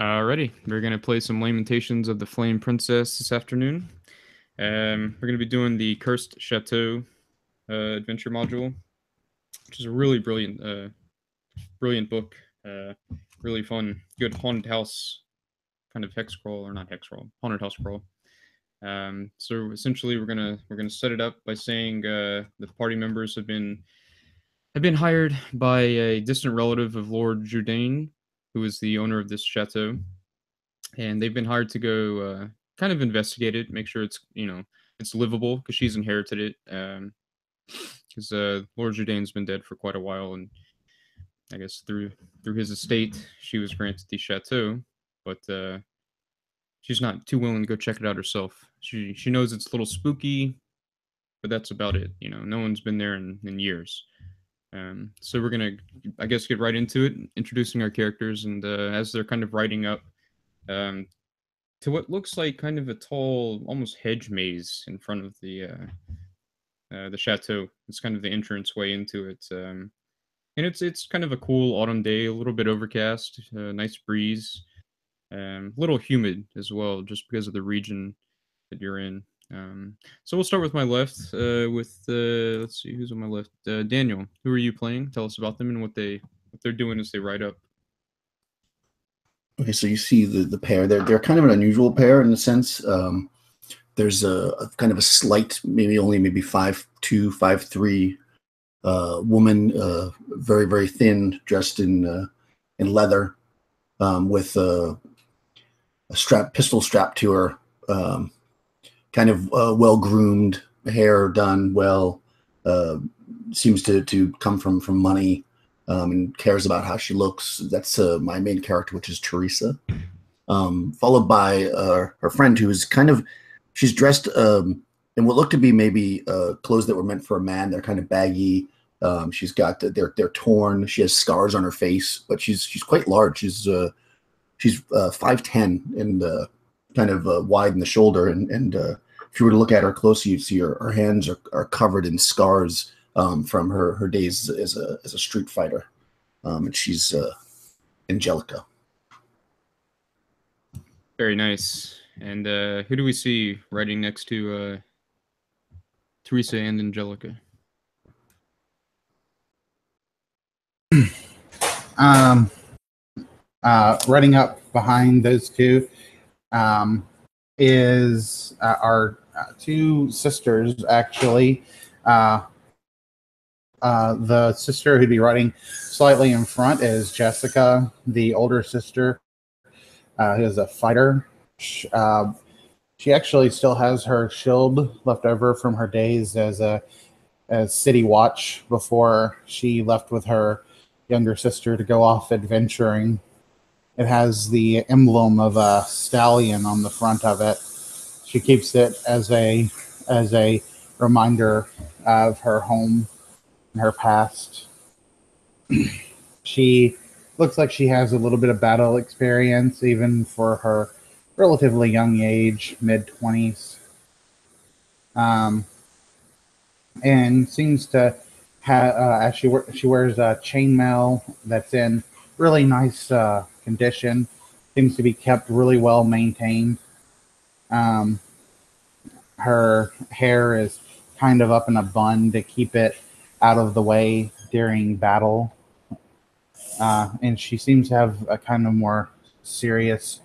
Alrighty, we're gonna play some Lamentations of the Flame Princess this afternoon. We're gonna be doing the Cursed Chateau adventure module, which is a really brilliant book. Really fun, good haunted house kind of hex crawl, or not hex crawl, haunted house crawl. So essentially, we're gonna set it up by saying the party members have been hired by a distant relative of Lord Jourdain, who is the owner of this chateau, and they've been hired to go kind of investigate it, make sure it's livable because she's inherited it. Because Lord Jourdain's been dead for quite a while, and I guess through his estate, she was granted the chateau, but she's not too willing to go check it out herself. She knows it's a little spooky, but that's about it. No one's been there in years. So we're gonna, I guess, get right into it, introducing our characters, and as they're kind of writing up um, to what looks like kind of a tall, almost hedge maze in front of the chateau. It's kind of the entrance way into it, and it's kind of a cool autumn day, a little bit overcast, nice breeze, a little humid as well, just because of the region that you're in. So we'll start with my left. Let's see who's on my left. Daniel, who are you playing? Tell us about them and what they're doing as they write up. Okay, so you see the pair. They're kind of an unusual pair in a sense. There's a kind of a slight, maybe 5'2", 5'3" woman, very very thin, dressed in leather, with a pistol strapped to her. Kind of well groomed, hair done well. Seems to come from money. And cares about how she looks. That's my main character, which is Teresa. Followed by her friend, who is she's dressed in what look to be maybe clothes that were meant for a man. They're kind of baggy. She's got they're torn. She has scars on her face, but she's quite large. She's 5'10" and kind of wide in the shoulder. And if you were to look at her closely, you'd see her hands are covered in scars. From her days as a street fighter, and she's Angelica. Very nice. And who do we see writing next to Teresa and Angelica? Running up behind those two is our two sisters, actually. The sister who'd be riding slightly in front is Jessica, the older sister, who is a fighter. She actually still has her shield left over from her days as city watch before she left with her younger sister to go off adventuring. It has the emblem of a stallion on the front of it. She keeps it as a reminder of her home, her past. She looks like she has a little bit of battle experience, even for her relatively young age, mid-20s. And seems to have, as she wears a chainmail that's in really nice condition. Seems to be kept really well maintained. Her hair is kind of up in a bun to keep it out of the way during battle. And she seems to have a kind of more serious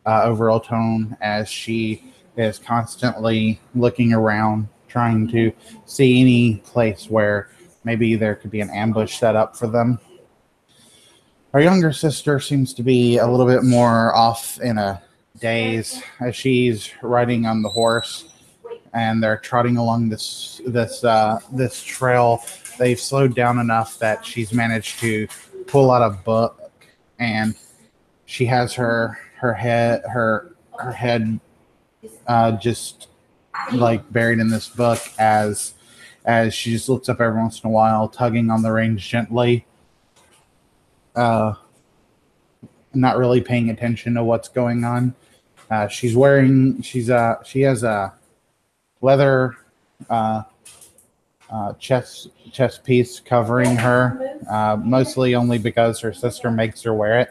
overall tone as she is constantly looking around, trying to see any place where maybe there could be an ambush set up for them. Our younger sister seems to be a little bit more off in a daze as she's riding on the horse, and they're trotting along this trail. They've slowed down enough that she's managed to pull out a book, and she has her head just like buried in this book as she just looks up every once in a while, tugging on the reins gently, not really paying attention to what's going on. She has a leather chest piece covering her, mostly only because her sister makes her wear it.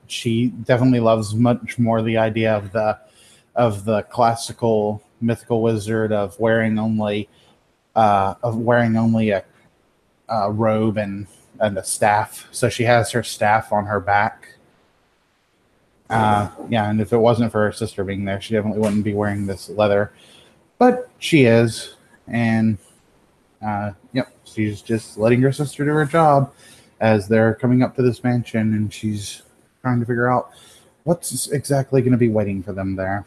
She definitely loves much more the idea of the classical mythical wizard of wearing only a robe and a staff. So she has her staff on her back. Yeah, and if it wasn't for her sister being there, she definitely wouldn't be wearing this leather. But she is, and yep, she's just letting her sister do her job as they're coming up to this mansion, and she's trying to figure out what's exactly going to be waiting for them there.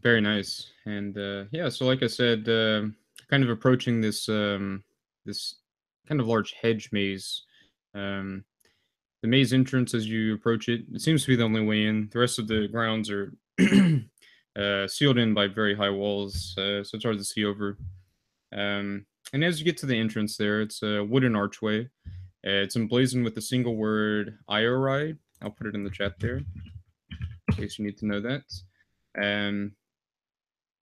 Very nice. And yeah, so like I said, kind of approaching this this kind of large hedge maze. Um, the maze entrance, as you approach it, it seems to be the only way in. The rest of the grounds are sealed in by very high walls, so it's hard to see over. And as you get to the entrance there, it's a wooden archway. It's emblazoned with the single word Iorai. I'll put it in the chat there, in case you need to know that. And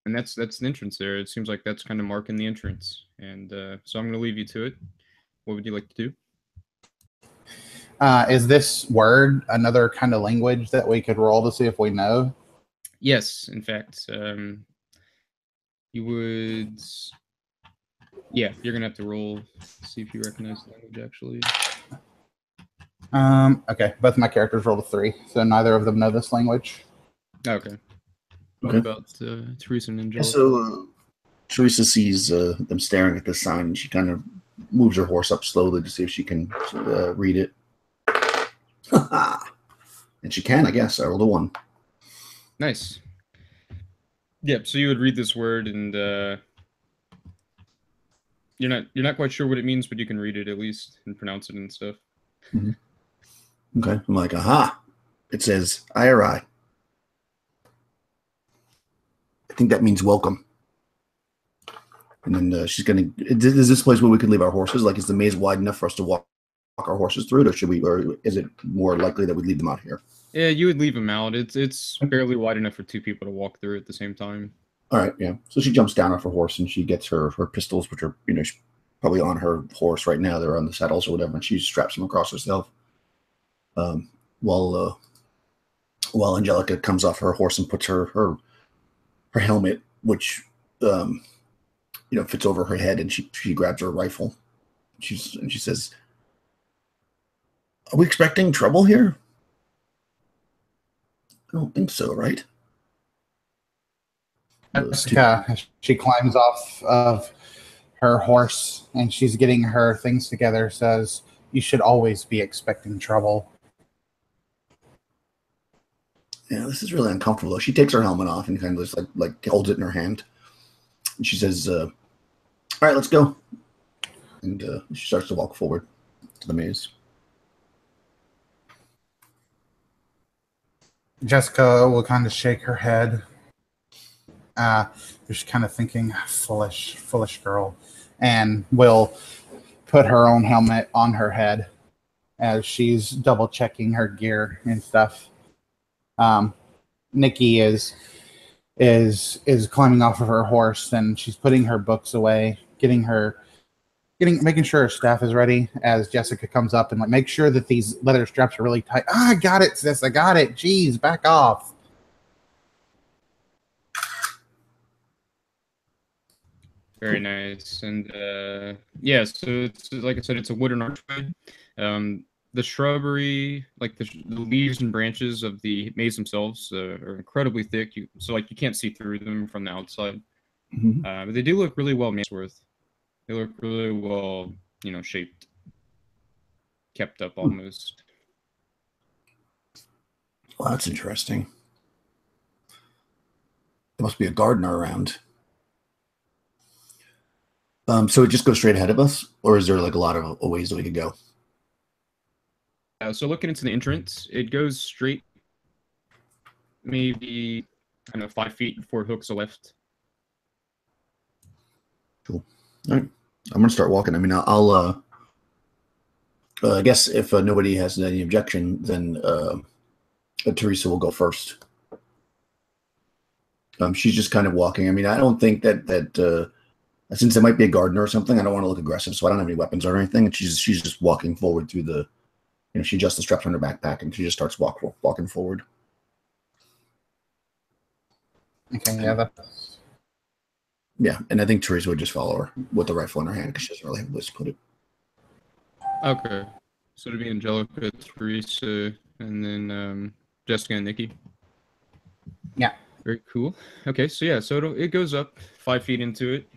that's the entrance there. It seems like that's kind of marking the entrance. And so I'm going to leave you to it. What would you like to do? Is this word another kind of language that we could roll to see if we know? Yes, in fact. You would... Yeah, you're going to have to roll, see if you recognize the language, actually. Okay, both my characters rolled a 3, so neither of them know this language. Okay. What about Teresa and Angelica? So Teresa sees them staring at the sign, and she kind of moves her horse up slowly to see if she can read it. And she can, I guess. I rolled a 1. Nice. Yep. So you would read this word, and you're not quite sure what it means, but you can read it at least and pronounce it and stuff. Mm-hmm. Okay. I'm like, aha! It says Irai. I think that means welcome. And then she's gonna. Is this place where we could leave our horses? Like, is the maze wide enough for us to walk our horses through it, or should we? Or is it more likely that we leave them out here? Yeah, you would leave them out. It's barely wide enough for 2 people to walk through at the same time. All right, yeah. So she jumps down off her horse and she gets her pistols, which are probably on her horse right now. They're on the saddles or whatever, and she straps them across herself. While Angelica comes off her horse and puts her helmet, which fits over her head, and she grabs her rifle. She says, "Are we expecting trouble here? I don't think so, right?" Jessica, she climbs off of her horse and she's getting her things together, says, "You should always be expecting trouble." Yeah, this is really uncomfortable, though. She takes her helmet off and kind of just like holds it in her hand. And she says, "All right, let's go." And she starts to walk forward to the maze. Jessica will kind of shake her head. Just kind of thinking, foolish girl, and will put her own helmet on her head as she's double checking her gear and stuff. Nikki is climbing off of her horse, and she's putting her books away, making sure her staff is ready as Jessica comes up and make sure that these leather straps are really tight. I got it, sis. I got it. Jeez, back off. Very nice. And yeah, so it's like I said, it's a wooden archway. The shrubbery, like the leaves and branches of the maze themselves, are incredibly thick. So you can't see through them from the outside. Mm-hmm. But they do look really well made. They look really well, shaped, kept up almost. Well, that's interesting. There must be a gardener around. So it just goes straight ahead of us, or is there a lot of ways that we could go? So looking into the entrance, it goes straight, maybe 5 feet before it hooks a left. Cool. All right, I'm gonna start walking. I mean, I'll I guess if nobody has any objection, then Teresa will go first. She's just kind of walking. I mean, I don't think that since it might be a gardener or something, I don't want to look aggressive, so I don't have any weapons or anything. And she's just walking forward through the she adjusts the straps on her backpack and she just starts walking forward. Okay, yeah, that's... Yeah, and I think Teresa would just follow her with the rifle in her hand because she doesn't really have a place to put it. Okay. So it'd be Angelica, Teresa, and then Jessica and Nikki. Yeah. Very cool. Okay, so yeah, so it goes up 5 feet into it,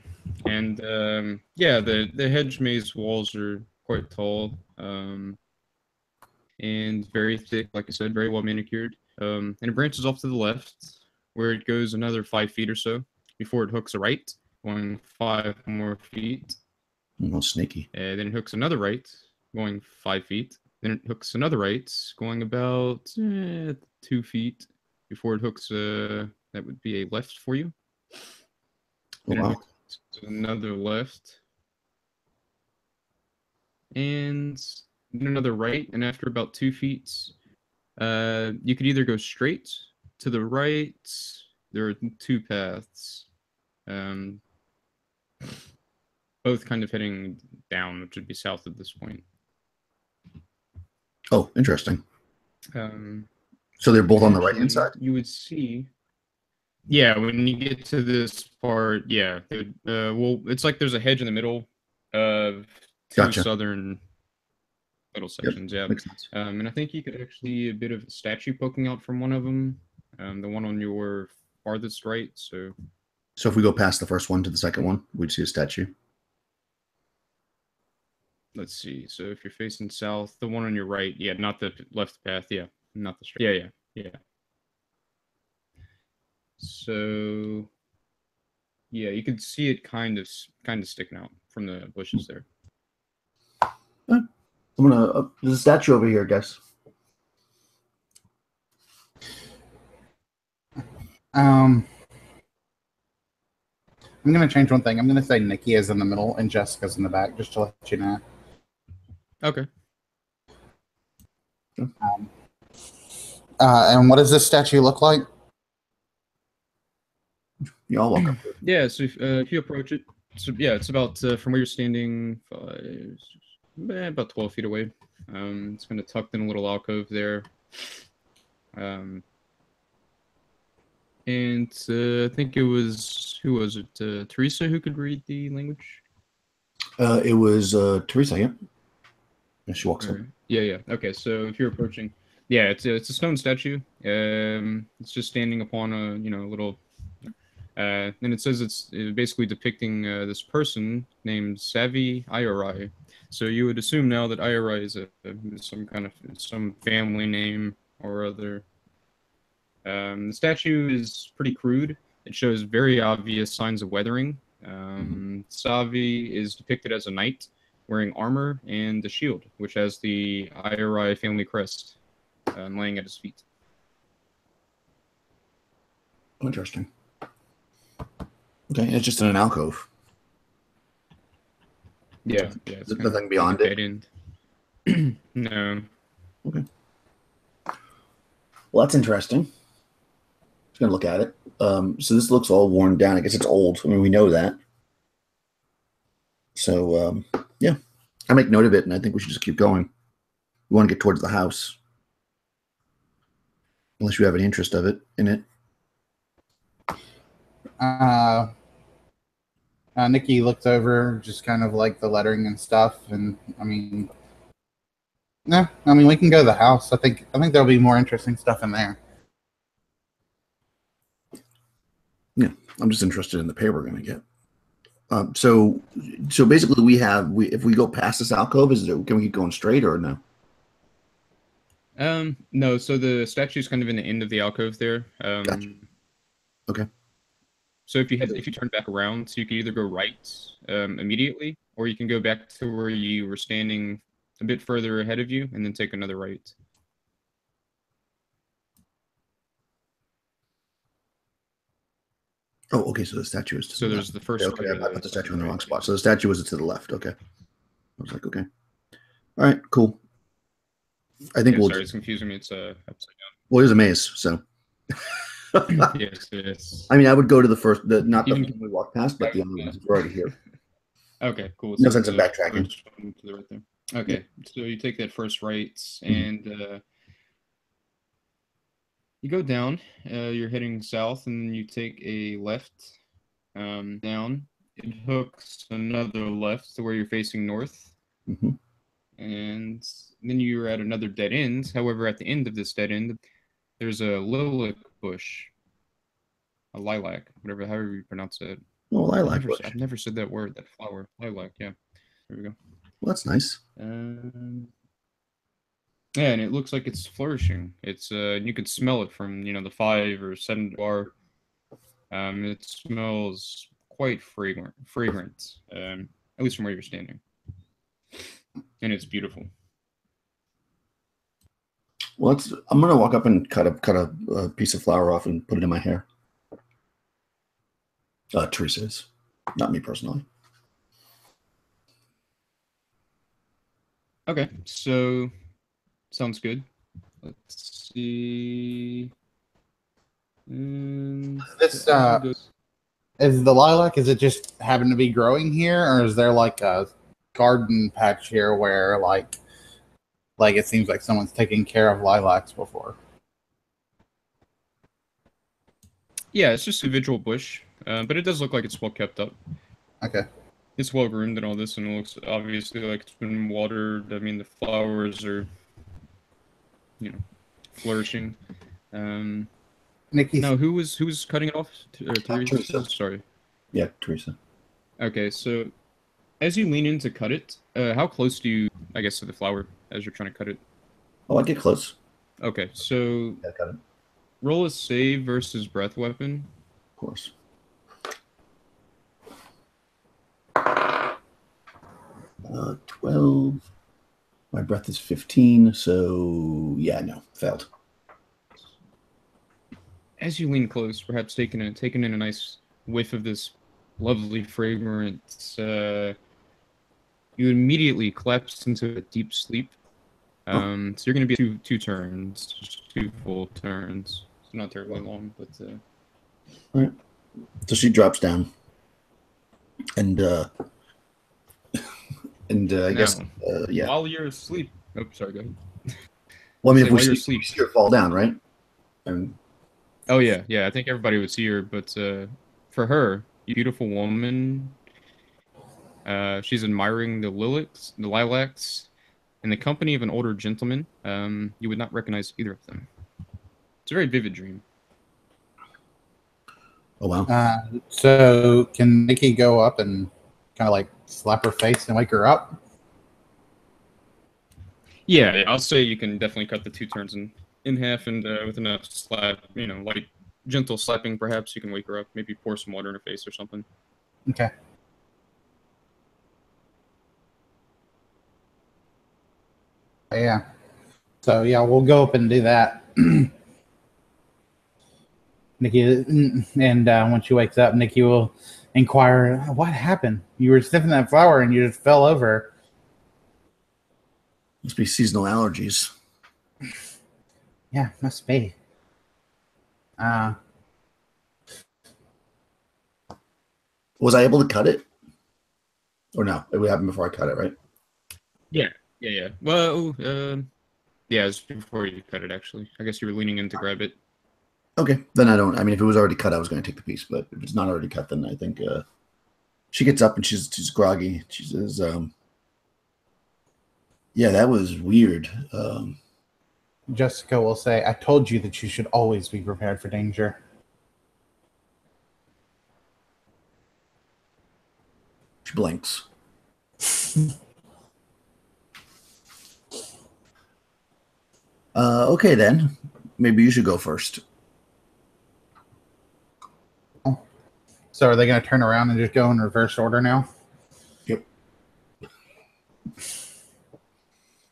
and yeah, the hedge maze walls are quite tall, and very thick, like I said, very well manicured. And it branches off to the left, where it goes another 5 feet or so before it hooks a right, going 5 more feet. Oh, sneaky. Then it hooks another right, going 5 feet. Then it hooks another right, going about 2 feet before it hooks. That would be a left for you. Then wow. it hooks another left, and then another right. And after about 2 feet, you could either go straight to the right. There are 2 paths, both kind of heading down, which would be south at this point. Oh, interesting. So they're both on the right hand side? You would see. Yeah, when you get to this part, yeah. Well, it's like there's a hedge in the middle of 2 southern little sections. Yep, yeah. makes sense. And I think you could actually see a bit of a statue poking out from one of them, the one on your farthest right. So if we go past the first one to the second one, we'd see a statue. Let's see. So if you're facing south, the one on your right, yeah, not the left path, yeah, not the straight. Yeah. So yeah, you could see it kind of sticking out from the bushes there. I'm gonna. There's a statue over here, guys. I'm gonna change one thing. I'm gonna say Nikki is in the middle and Jessica's in the back, just to let you know. Okay. And what does this statue look like? Y'all welcome. Yeah, so if you approach it, so yeah, it's about from where you're standing, about 12 feet away. It's kind of tucked in a little alcove there. And I think it was, who was it? Teresa who could read the language? It was Teresa, yeah. And she walks up. Yeah. Okay, so if you're approaching, yeah, it's a stone statue. It's just standing upon a little. And it says it's basically depicting this person named Savi Iorai. So you would assume now that Iorai is some family name or other. The statue is pretty crude. It shows very obvious signs of weathering. Savi is depicted as a knight wearing armor and a shield, which has the Iorai family crest laying at his feet. Interesting. Okay, it's just in an alcove. Yeah. There's nothing beyond it. No. Okay. Well, that's interesting. Just gonna look at it. So this looks all worn down. I guess it's old. I mean, we know that. So yeah, I make note of it, and I think we should just keep going. We want to get towards the house, unless you have any interest in it. Nikki looked over just kind of like the lettering and stuff, and we can go to the house. I think there'll be more interesting stuff in there. Yeah, I'm just interested in the pay we're gonna get. So basically, if we go past this alcove, can we keep going straight or no? No. So the statue's kind of in the end of the alcove there. Gotcha. Okay. So if you turn back around, so you can either go right immediately, or you can go back to where you were standing a bit further ahead of you, and then take another right. Oh, okay. So the statue is to the there's left. the first. Okay, I put the statue in the wrong spot. So the statue was to the left. Okay. I was like, okay. All right, cool. I think sorry, it's confusing me. It's upside down. Well, it was a maze, so. Yes. I mean, I would go to not the one we walked past, but the other ones. We're already here. Okay, cool. No sense in backtracking. To the right there. Okay, so you take that first right, and you go down. You're heading south, and then you take a left down. It hooks another left to where you're facing north. Mm-hmm. And then you're at another dead end. However, at the end of this dead end, there's a lilac bush, a lilac, however you pronounce it. Well, lilac bush. I've never said that word, that flower, lilac. Yeah, there we go. Well, that's nice. Yeah, and it looks like it's flourishing. It's you can smell it from the 5 or 7 bar. It smells quite fragrant. At least from where you're standing, and it's beautiful. Well, I'm gonna walk up and cut a piece of flower off and put it in my hair. Teresa is, not me personally. Okay, so sounds good. Let's see. This is the lilac. Is it just happen to be growing here, or is there like a garden patch here where like it seems like someone's taking care of lilacs before? Yeah, it's just a individual bush, but it does look like it's well kept up. Okay. It's well groomed and all this, and it looks obviously like it's been watered. I mean, the flowers are, flourishing. Nikki. Now, who was cutting it off? Teresa. Sorry. Yeah, Teresa. Okay, so as you lean in to cut it, how close do you, I guess, to the flower as you're trying to cut it? Oh, I get close. Okay, so Yeah, cut it. Roll a save versus breath weapon. Of course. 12. My breath is 15, so yeah, no, failed. As you lean close, perhaps taking in a nice whiff of this lovely fragrance, you immediately collapse into a deep sleep. So you're going to be two turns, just 2 full turns. It's not terribly long, but. All right. So she drops down, and I guess yeah. While you're asleep. Oh, sorry. Go ahead. Well, I mean, if while we you're see asleep, her fall down, right? And oh yeah. I think everybody would see her, but for her, beautiful woman. She's admiring the lilacs, in the company of an older gentleman. You would not recognize either of them. It's a very vivid dream. Oh wow. So can Nikki go up and kind of like slap her face and wake her up? Yeah, I'll say you can definitely cut the 2 turns in half, and with enough slap, like gentle slapping, perhaps you can wake her up. Maybe pour some water in her face or something. Okay. Yeah. So yeah, we'll go up and do that. Nikki, and when she wakes up, Nikki will inquire, "What happened? You were sniffing that flower and you just fell over." Must be seasonal allergies. Yeah, must be. Was I able to cut it? Or no? It would happen before I cut it, right? Yeah. Well, yeah, it's before you cut it, actually. I guess you were leaning in to grab it. Okay, then I don't. I mean, if it was already cut, I was going to take the piece. But if it's not already cut, then I think she gets up and she's groggy. She says, "Yeah, that was weird." Jessica will say, "I told you that you should always be prepared for danger." She blinks. Okay, then. Maybe you should go first. So are they going to turn around and just go in reverse order now? Yep.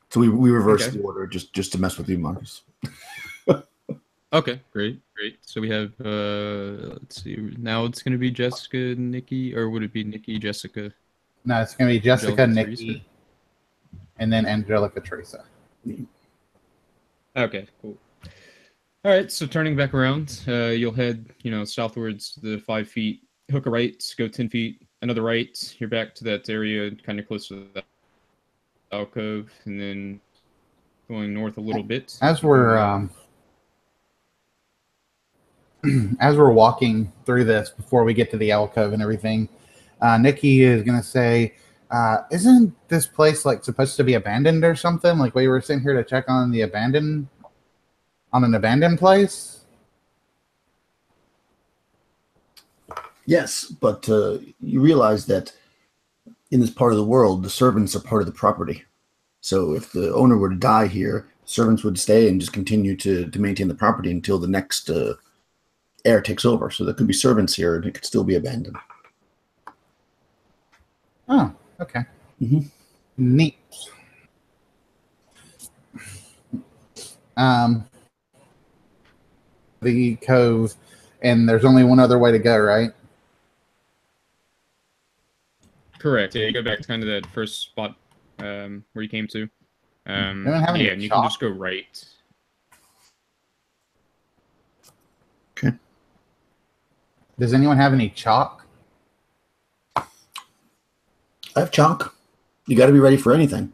So we reversed the order just to mess with you, Marcus. Okay, great. So we have let's see. Now it's gonna be Jessica, Nikki, or would it be Nikki, Jessica? No, it's going to be Jessica, Angelica, Nikki, Teresa? and then Angelica, Teresa. Okay, cool. All right, so turning back around, you'll head, southwards the 5 feet, hook a right, go 10 feet, another right. You're back to that area, kind of close to the alcove, and then going north a little bit. As we're as we're walking through this, before we get to the alcove and everything, Nikki is gonna say, "Isn't this place like supposed to be abandoned or something? Like we were sitting here to check on an abandoned place." Yes, but you realize that in this part of the world, the servants are part of the property. So if the owner were to die here, servants would stay and just continue to maintain the property until the next heir takes over. So there could be servants here, and it could still be abandoned. Oh, okay. Mm-hmm. Neat. The cove, and there's only one other way to go, right? Correct. Yeah, you go back to kind of that first spot where you came to. Yeah, and you can just go right. Okay. Does anyone have any chalk? I have chalk. You got to be ready for anything.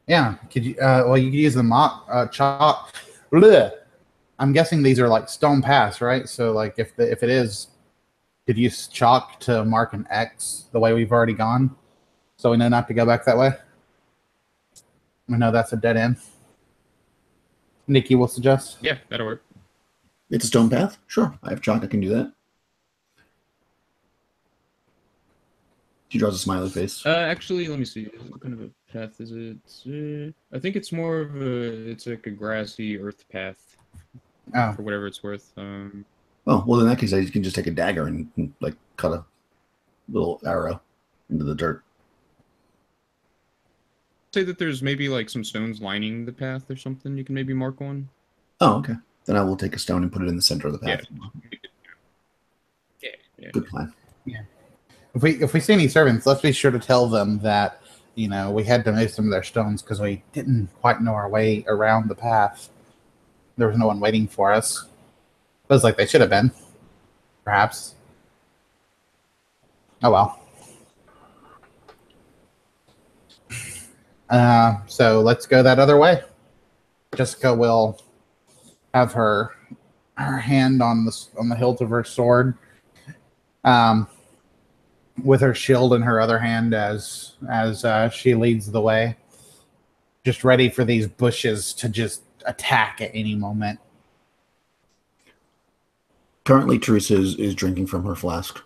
Yeah. Could you? Well, you could use the chalk. Blech. I'm guessing these are like stone paths, right? So, like, if it is, could you use chalk to mark an X the way we've already gone, so we know not to go back that way? We know that's a dead end. Nikki will suggest. Yeah, that'll work. It's a stone path? Sure. I have chalk. I can do that. She draws a smiley face. Actually, let me see. What kind of a path is it? I think it's more of it's like a grassy earth path. Oh. For whatever it's worth. Oh, well, in that case, you can just take a dagger and like cut a little arrow into the dirt. Say that there's maybe like some stones lining the path or something you can maybe mark on. Oh, okay. Then I will take a stone and put it in the center of the path. Yeah. Good plan. Yeah. If we see any servants, let's be sure to tell them that, you know, we had to move some of their stones because we didn't quite know our way around the path. There was no one waiting for us. Feels like they should have been. Perhaps. Oh well. So let's go that other way. Jessica will have her hand on the hilt of her sword, with her shield in her other hand as she leads the way, just ready for these bushes to just attack at any moment. Currently, Teresa is drinking from her flask.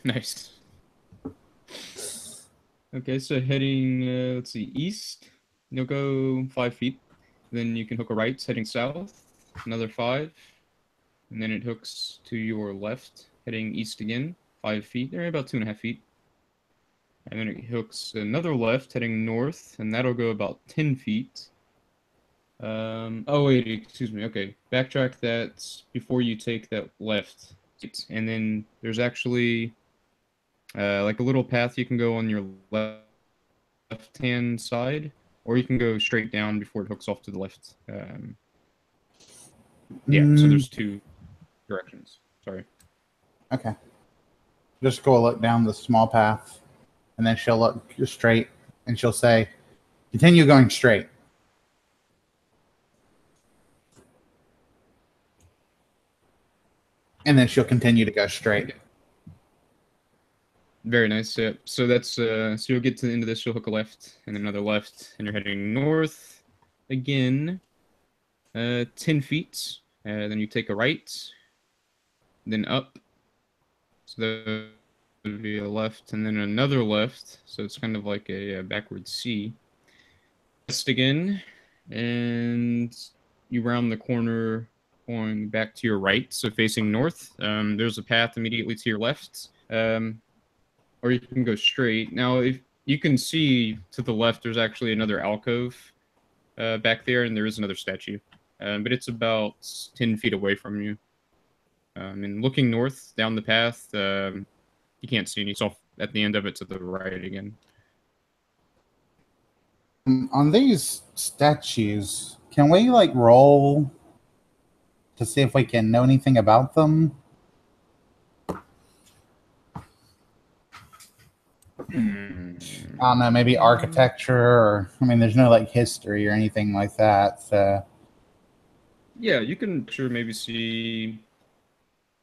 Nice. Okay, so heading, let's see, east. You'll go 5 feet. Then you can hook a right, heading south. Another 5. And then it hooks to your left, heading east again. 5 feet. They're about 2.5 feet. And then it hooks another left, heading north. And that'll go about 10 feet. Oh, wait, excuse me. Okay, backtrack that before you take that left. And then there's actually... like a little path you can go on your left-hand side, or you can go straight down before it hooks off to the left. Yeah, so there's 2 directions. Sorry. Okay. Just go look down the small path, and then she'll look straight, and she'll say, "Continue going straight." And then she'll continue to go straight. Okay. Very nice. Yeah. So that's so you'll get to the end of this. You'll hook a left and another left, and you're heading north again. 10 feet. Then you take a right, then up. So that would be a left, and then another left. So it's kind of like a backward C. West again, and you round the corner, going back to your right, so facing north. There's a path immediately to your left. Or you can go straight. Now, if you can see to the left, there's actually another alcove back there, and there is another statue. But it's about 10 feet away from you. And looking north down the path, you can't see any. It's off at the end of it to the right again. On these statues, can we like roll to see if we can know anything about them? I don't know, maybe architecture, or I mean, there's no like history or anything like that. So Yeah, you can sure maybe see,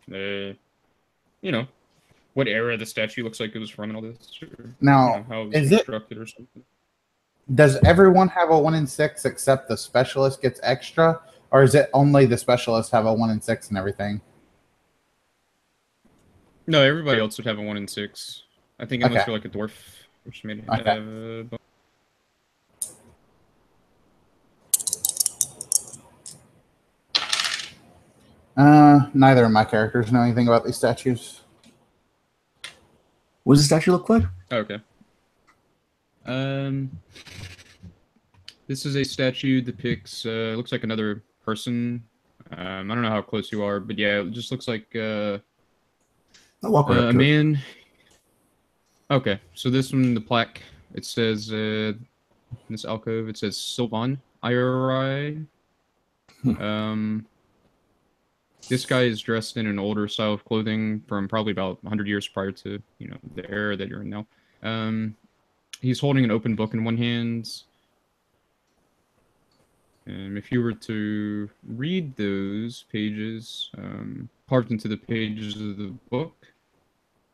you know, what era the statue looks like it was from and all this, or now, how it was is it? constructed or something. Does everyone have a 1 in 6 except the specialist gets extra, or is it only the specialists have a 1 in 6 and everything? No, everybody else would have a 1 in 6. I think unless Okay. you're like a dwarf, which may Okay. have a bonus. Neither of my characters know anything about these statues. What does the statue look like? Okay. This is a statue depicts looks like another person. I don't know how close you are, but yeah, it just looks like I'll walk right up a to it. man. Okay, so this one, the plaque, it says in this alcove, it says Sylvan IRI. This guy is dressed in an older style of clothing from probably about 100 years prior to the era that you're in now. He's holding an open book in one hand. If you were to read those pages, carved into the pages of the book,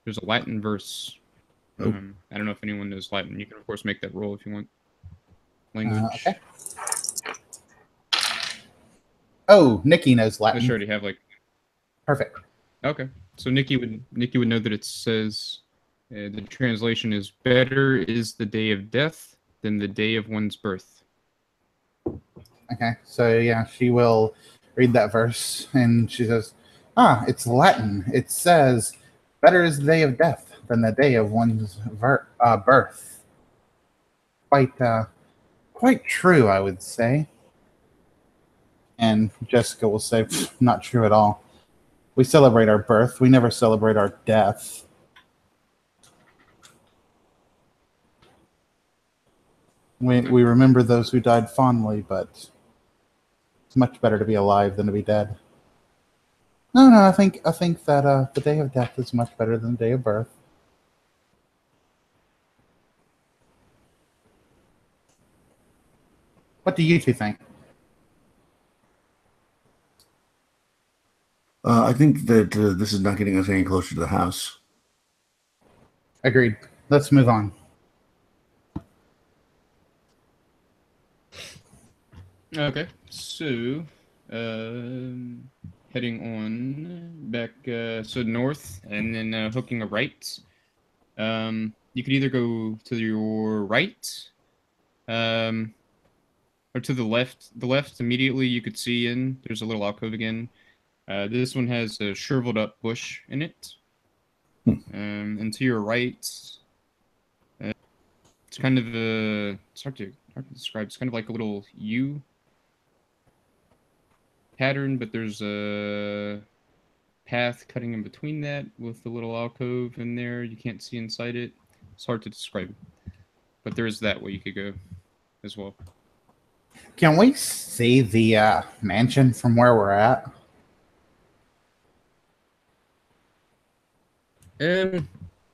there's a Latin verse. Oh. I don't know if anyone knows Latin. You can, of course, make that roll if you want. Language. Okay. Oh, Nikki knows I Latin. should already have like. Perfect. Okay, so Nikki would know that it says the translation is better is the day of death than the day of one's birth. Okay, so yeah, she will read that verse, and she says, it's Latin. It says, better is the day of death than the day of one's birth. Quite true, I would say. And Jessica will say, not true at all. We celebrate our birth. We never celebrate our death. We remember those who died fondly, but it's much better to be alive than to be dead. No, I think that the day of death is much better than the day of birth. What do you two think? I think that this is not getting us any closer to the house. Agreed. Let's move on. Okay, so heading on back so north, and then hooking a right. You could either go to your right, or to the left. The left immediately you could see in. There's a little alcove again. This one has a shriveled up bush in it. And to your right, it's kind of a. It's hard to describe. It's kind of like a little U pattern, but there's a path cutting in between that with the little alcove in there. You can't see inside it. It's hard to describe, but there is that way you could go as well. Can we see the mansion from where we're at?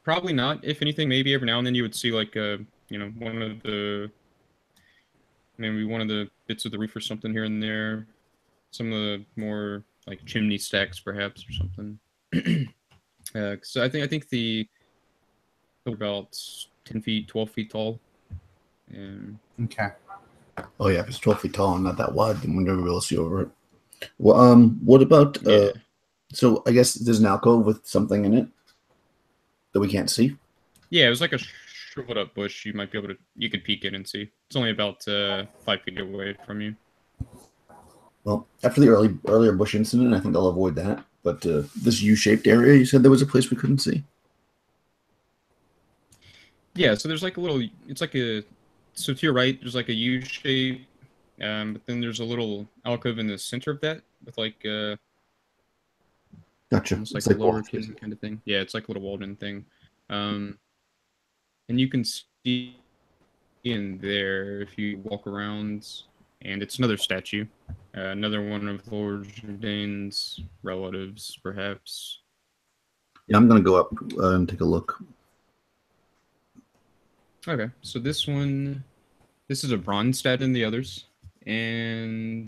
Probably not. If anything, maybe every now and then you would see like one of the maybe one of the bits of the roof or something here and there. Some of the more like chimney stacks, perhaps, or something. So I think the about 10 feet, 12 feet tall. Okay. Oh yeah, if it's 12 feet tall and not that wide, then we'll never be able to see over it. Well, what about? Yeah. So I guess there's an alcove with something in it that we can't see. Yeah, it was like a shriveled up bush. You might be able to. You could peek in and see. It's only about 5 feet away from you. Well, after the earlier bush incident, I think I'll avoid that. But this U-shaped area, you said there was a place we couldn't see. Yeah, so there's like a little. It's like a. So to your right, there's like a U shape, but then there's a little alcove in the center of that with like Gotcha. almost like It's a lower walled. kitchen kind of thing. Yeah, it's like a little walled-in thing, and you can see in there if you walk around, and it's another statue, another one of Lord Jourdain's relatives, perhaps. Yeah, I'm gonna go up and take a look. Okay, so this is a bronze stat than the others, and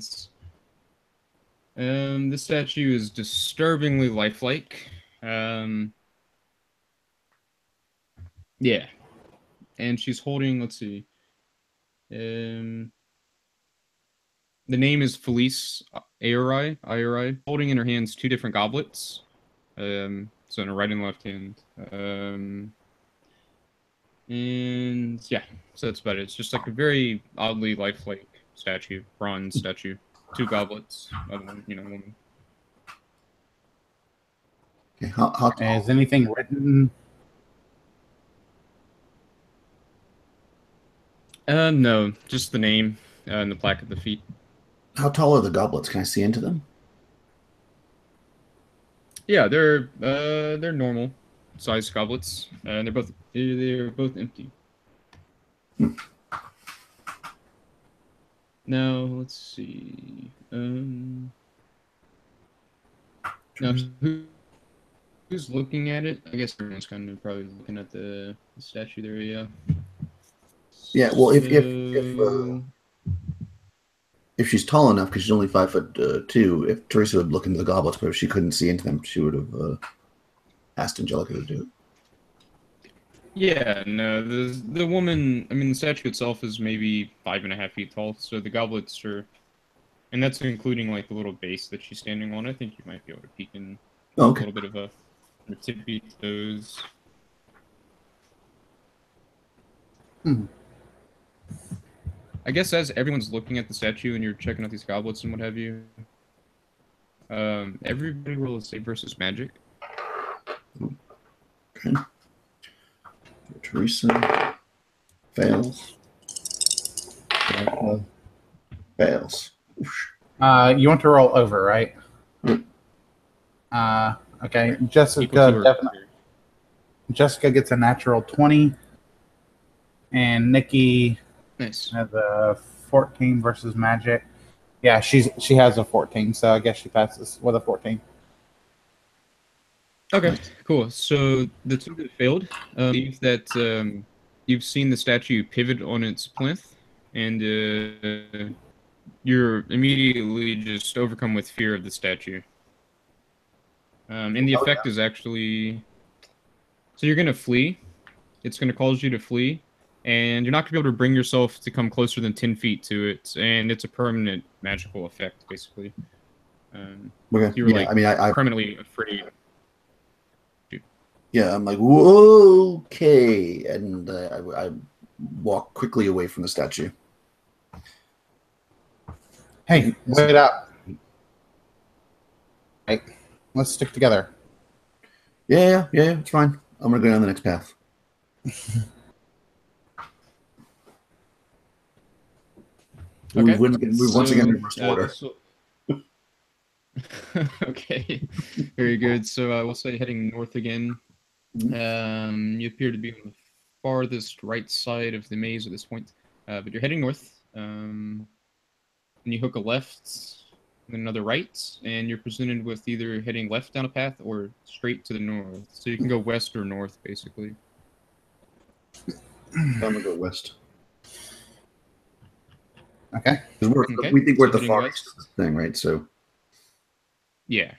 this statue is disturbingly lifelike. Yeah, and she's holding. Let's see. Um, the name is Felice Aori, holding in her hands two different goblets. So in her right and left hand. And yeah, so that's about it. It's just like a very oddly lifelike statue, bronze statue, two goblets, other one, woman. Okay, how tall? Is anything written? No, just the name and the plaque at the feet. How tall are the goblets? Can I see into them? Yeah, they're normal size goblets, and they're both empty. Hmm. Now let's see. Now who's looking at it? I guess everyone's kind of probably looking at the statue there. Yeah. Yeah. Well, So, if she's tall enough, because she's only 5'2", if Teresa would look into the goblets, but if she couldn't see into them, she would have asked Angelica to do it. yeah, no, the woman. I mean, the statue itself is maybe 5.5 feet tall. So the goblets are, and that's including like the little base that she's standing on. I think you might be able to peek in Oh, a okay. little bit of a tippy toes. I guess as everyone's looking at the statue and you're checking out these goblets and what have you, everybody roll a save versus magic. Okay. Teresa fails. Fails. You want to roll over, right? Yep. Okay. Equal to Jessica or definitely. Jessica gets a natural 20, and Nikki nice. has a 14 versus magic. Yeah, she has a 14, so I guess she passes with a 14. Okay, cool. So the two that failed, believe that you've seen the statue pivot on its plinth, and you're immediately just overcome with fear of the statue. And the effect is actually, so you're gonna flee. It's gonna cause you to flee, and you're not gonna be able to bring yourself to come closer than 10 feet to it, and it's a permanent magical effect, basically. Okay. You're Yeah. like I mean, I permanently afraid. yeah. I'm like, whoa, okay, and I walk quickly away from the statue. Hey, wait up. Right. Let's stick together. Yeah, it's fine. I'm gonna go down the next path. Okay. We've once again reversed order. Okay, very good. So we'll say heading north again. You appear to be on the farthest right side of the maze at this point, but you're heading north. And you hook a left, then another right, and you're presented with either heading left down a path or straight to the north. So you can go west or north, basically. I'm gonna go west. Okay. Because we think we're at the heading far west. east of the thing, right? So Yeah.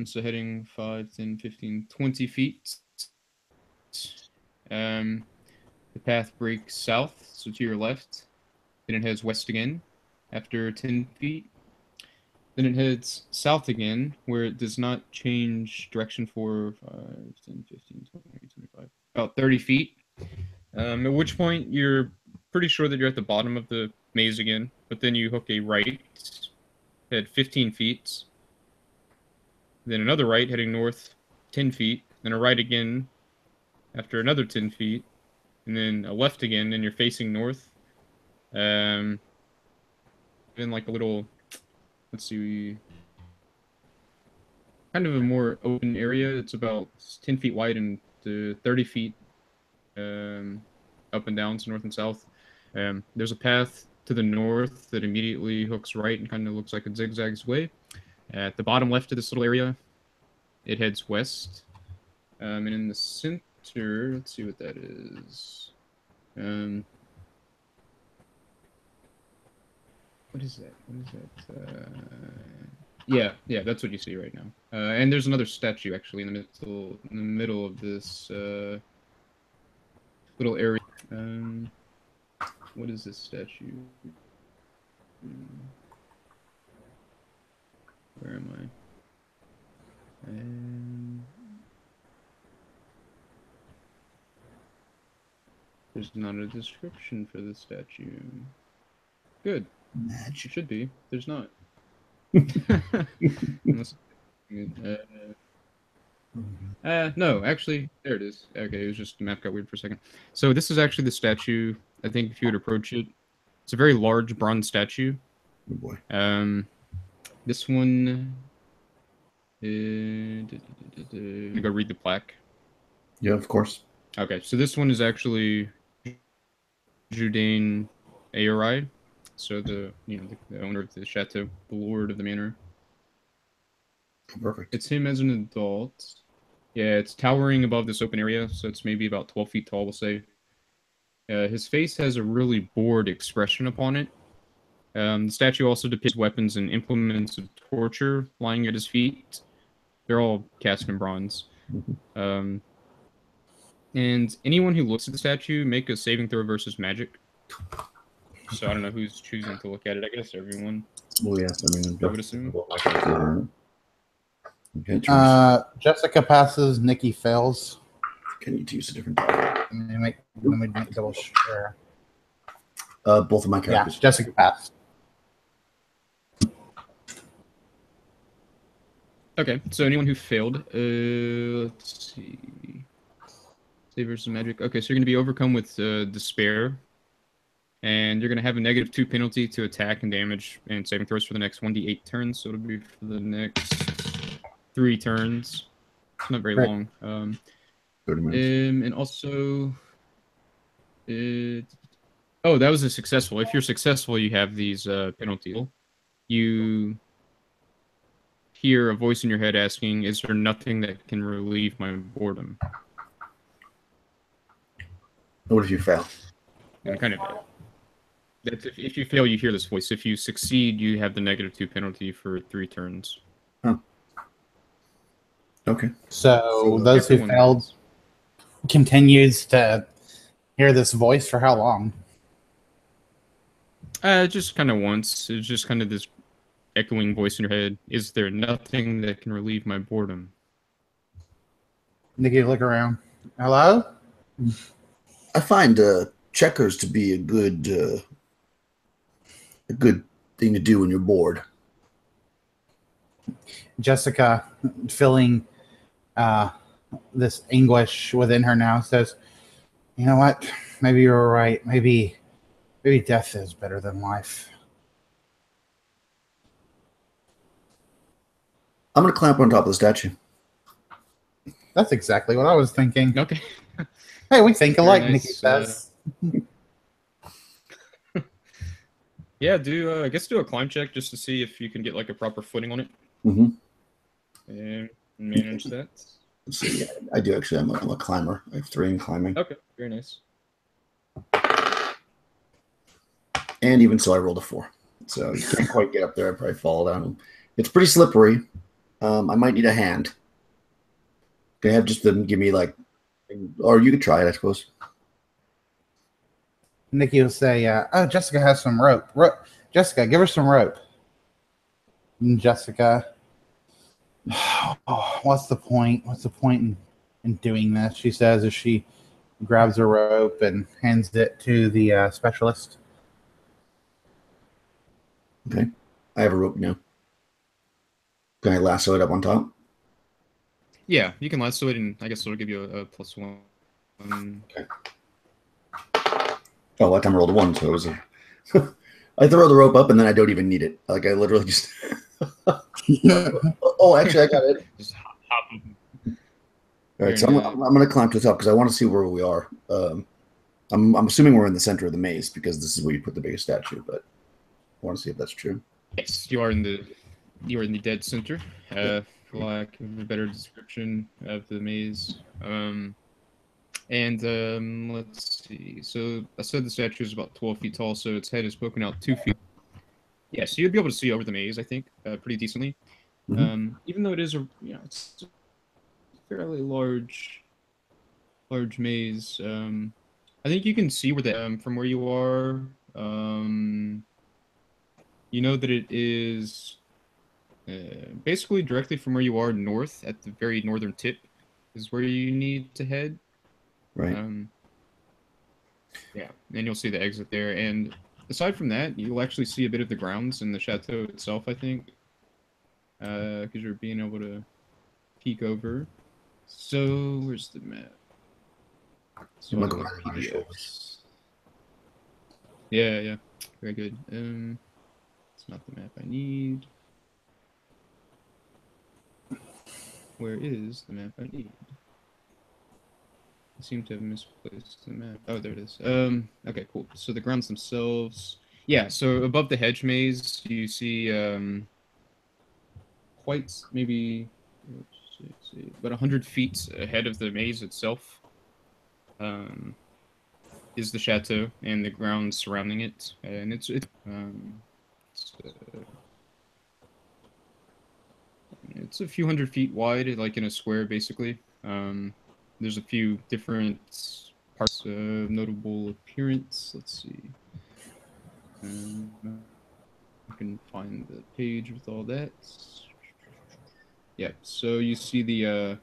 So heading 5, 10, 15, 20 feet. The path breaks south, so to your left. Then it heads west again after 10 feet. Then it heads south again, where it does not change direction for 5, 10, 15, 20, 25, about 30 feet. At which point you're pretty sure that you're at the bottom of the maze again, but then you hook a right, head 15 feet, then another right heading north 10 feet, then a right again after another 10 feet, and then a left again, and you're facing north. Then like a little, let's see, kind of a more open area. It's about 10 feet wide and 30 feet up and down, so north and south. There's a path to the north that immediately hooks right and kind of looks like it zigzags way. At the bottom left of this little area, it heads west. And in the center, let's see what that is. What is that? What is that? Yeah, that's what you see right now. And there's another statue actually in the middle of this little area. What is this statue? Where am I? There's not a description for the statue. Good. Magic. It should be. There's not. No, actually, there it is. Okay, it was just the map got weird for a second. So this is actually the statue. I think if you would approach it, it's a very large bronze statue. Oh boy. This one. You go read the plaque. Yeah, of course. Okay, so this one is actually Jourdain Aori, so the owner of the chateau, the lord of the manor. Perfect. It's him as an adult. Yeah, it's towering above this open area, so it's maybe about 12 feet tall, we'll say. His face has a really bored expression upon it. The statue also depicts weapons and implements of torture lying at his feet. They're all cast in bronze. And anyone who looks at the statue, make a saving throw versus magic. So I don't know who's choosing to look at it. I guess everyone. Well, yes. I mean, I would assume. Okay, Jessica passes. Nikki fails. can you use a different die? Let me make double sure. Both of my Yeah, characters. Jessica passed. Okay, so anyone who failed, let's see. Save versus magic. Okay, so you're going to be overcome with despair. And you're going to have a -2 penalty to attack and damage and saving throws for the next 1d8 turns. So it'll be for the next 3 turns. It's not very Right. long. 30 minutes. And also... oh, that was a successful. If you're successful, you have these penalties. You hear a voice in your head asking, "Is there nothing that can relieve my boredom?" What if you fail? And kind of... That's if you fail, you hear this voice. If you succeed, you have the -2 penalty for 3 turns. Huh. Okay. So those who everyone failed wins. continues to hear this voice for how long? Just kind of once. It's just kind of this echoing voice in your head. Is there nothing that can relieve my boredom? Nikki, look around. Hello? I find checkers to be a good thing to do when you're bored. Jessica, feeling this anguish within her now, says, "You know what? Maybe you're right. Maybe death is better than life." I'm gonna clamp on top of the statue. That's exactly what I was thinking. Okay. Hey, we think alike, Very nice, Nikki says. Yeah, I guess do a climb check just to see if you can get like a proper footing on it Mm-hmm. and manage that. So yeah, I do actually. I'm a climber. I have 3 in climbing. Okay, very nice. And even so, I rolled a 4. So you can't quite get up there. I'd probably fall down. It's pretty slippery. I might need a hand. Can I have just them give me like, or you could try it, I suppose. Nikki will say, "Oh, Jessica has some rope. Jessica, give her some rope." And Jessica, "Oh, what's the point? What's the point in doing this?" she says as she grabs a rope and hands it to the specialist. Okay. I have a rope now. Can I lasso it up on top? Yeah, you can lasso it, and I guess it'll give you a +1. Okay. Oh, that time I rolled a 1, so it was a... I throw the rope up, and then I don't even need it. Like, I literally just... Oh, actually, I got it. Just hop. All right, so I'm going to climb to the top, because I want to see where we are. I'm assuming we're in the center of the maze, because this is where you put the biggest statue, but I want to see if that's true. Yes, you are in the dead center. For lack of a better description of the maze. And let's see. So I said the statue is about 12 feet tall, so its head is poking out 2 feet. Yeah, so you'd be able to see over the maze, I think, pretty decently. Even though it is it's a fairly large maze. I think you can see where from where you are. You know that it is basically directly from where you are north at the very northern tip is where you need to head. Right. Yeah, and you'll see the exit there. And aside from that, you'll actually see a bit of the grounds in the chateau itself, I think, because you're being able to peek over. So where's the map? So I'm I gonna go love right on my shoulders. PDFs. Yeah, very good. It's not the map I need. Where is the map I need? I seem to have misplaced the map. Oh, there it is. Okay, cool. So the grounds themselves. Yeah, so above the hedge maze, you see quite maybe let's see, about 100 feet ahead of the maze itself is the chateau and the grounds surrounding it, and it's a few hundred feet wide, like in a square, basically. There's a few different parts of notable appearance. Let's see. I can find the page with all that. Yeah, so you see the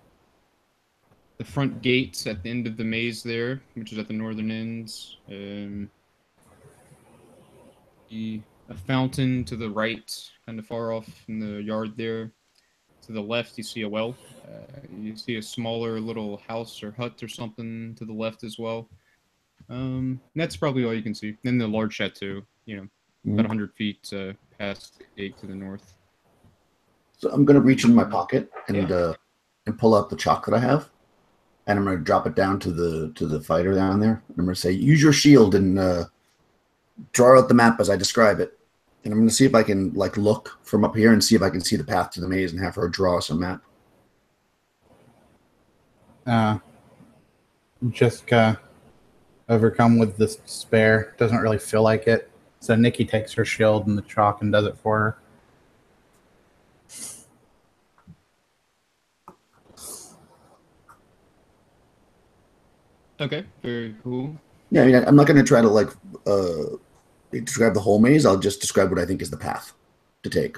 front gates at the end of the maze there, which is at the northern ends. A fountain to the right, kind of far off in the yard there. To the left, you see a well. You see a smaller little house or hut or something to the left as well. That's probably all you can see. Then the large chateau, about 100 feet past the gate to the north. So I'm gonna reach in my pocket and Yeah. and pull out the chalk that I have, and I'm gonna drop it down to the fighter down there. And I'm gonna say, use your shield and draw out the map as I describe it. And I'm gonna see if I can look from up here and see if I can see the path to the maze and have her draw us a map. Jessica, overcome with this despair, doesn't really feel like it. So Nikki takes her shield and the chalk and does it for her. Okay, very cool. Yeah, I mean, I'm not gonna try to describe the whole maze. I'll just describe what I think is the path to take.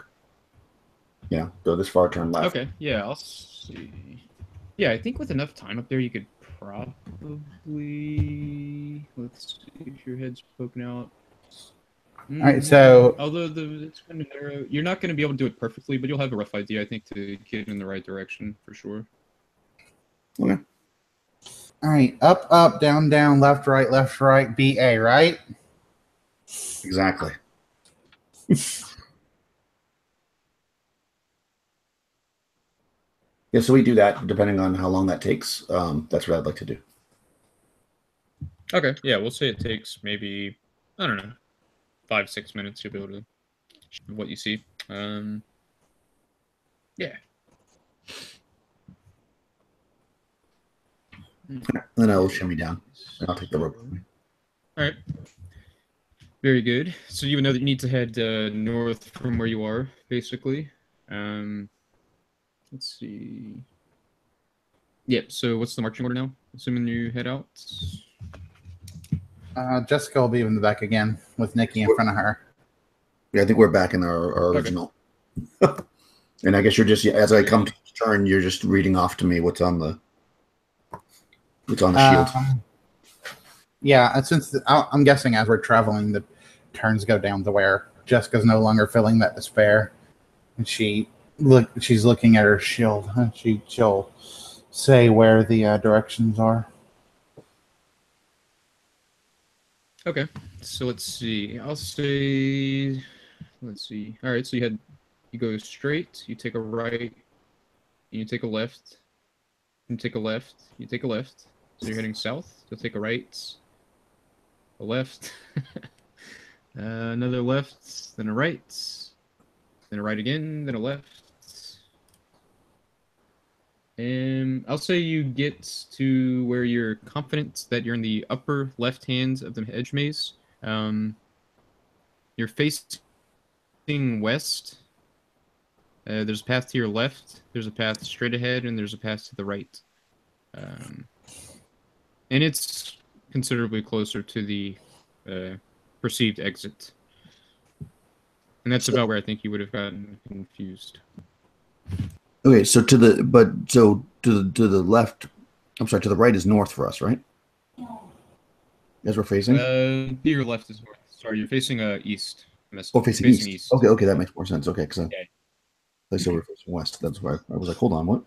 Yeah, go this far, turn left. Okay, yeah, I'll see. Yeah, I think with enough time up there, you could probably. Let's see if your head's poking out. All right, so although it's kind of narrow, you're not going to be able to do it perfectly, but you'll have a rough idea, I think, to get in the right direction for sure. Okay. All right, up, up, down, down, left, right, BA, right? Exactly. Yeah, so we do that depending on how long that takes. That's what I'd like to do. Okay, yeah, we'll say it takes maybe, I don't know, 5-6 minutes. You'll be able to what you see. Yeah. Then I will shimmy down, and I'll take the rope. All right. Very good. So you know that you need to head north from where you are, basically. Let's see. Yep. So what's the marching order now? Assuming you head out. Jessica will be in the back again with Nikki in front of her. Yeah, I think we're back in our original. Okay. And I guess you're just, as I come to turn, you're just reading off to me what's on the shield. Yeah, since I'm guessing as we're traveling, the turns go down to where Jessica's no longer feeling that despair, and she's looking at her shield, and she'll say where the directions are. Okay, so let's see. I'll say, let's see. All right, so you go straight, you take a right, and you take a left, and take a left, you take a left. So you're heading south. You'll take a right, a left, another left, then a right, then a right again, then a left. I'll say you get to where you're confident that you're in the upper left hand of the hedge maze. You're facing west. There's a path to your left. There's a path straight ahead, and there's a path to the right. And it's considerably closer to the perceived exit. And that's about where I think you would have gotten confused. Okay, so to the left, I'm sorry, to the right is north for us, right? As we're facing? To your left is north. Sorry, you're facing east. Oh, facing east. Okay, that makes more sense. Okay, because I said we're facing west. That's why I was like, hold on, what?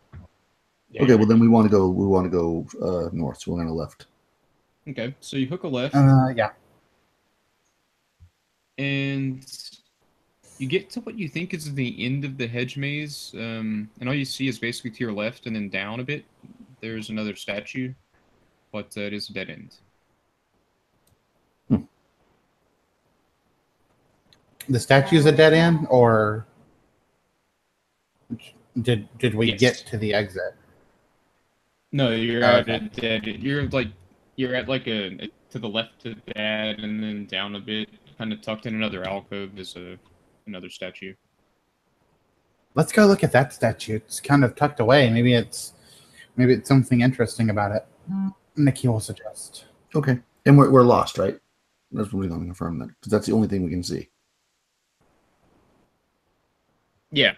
Yeah, okay, well then we want to go north, so we're going to left. Okay, so you hook a left. Yeah. And you get to what you think is the end of the hedge maze, and all you see is basically to your left and then down a bit. There's another statue, but it is a dead end. The statue's a dead end, or did we get to the exit? No, you're at a dead. You're at like a to the left of that, and then down a bit, kind of tucked in another alcove is another statue. Let's go look at that statue. It's kind of tucked away. Maybe it's something interesting about it. Nikki will suggest. Okay, and we're lost, right? That's what we're going to confirm that, because that's the only thing we can see. Yeah.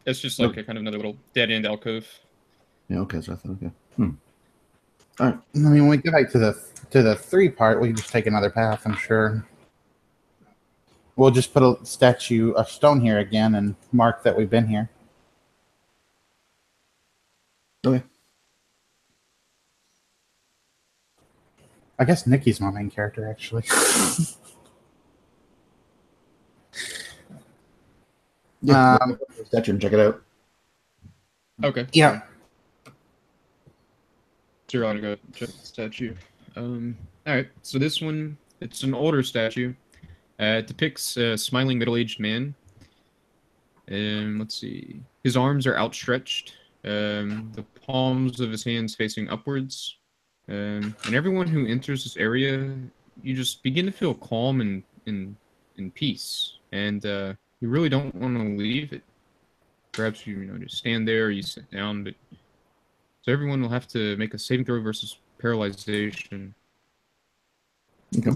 It's just like a kind of another little dead end alcove. Yeah. Okay. So I thought. Okay. All right. I mean, when we get back to the 3 part, we can just take another path. I'm sure. We'll just put a stone here again and mark that we've been here. Okay. I guess Nikki's my main character, actually. Yeah. Statue and check it out. Okay. Yeah. So you're on to go check the statue. All right. So this one, it's an older statue. It depicts a smiling middle-aged man. Let's see. His arms are outstretched. The palms of his hands facing upwards. And everyone who enters this area, you just begin to feel calm and in peace. And you really don't want to leave it. Perhaps you just stand there or you sit down, but so everyone will have to make a saving throw versus paralyzation. Okay.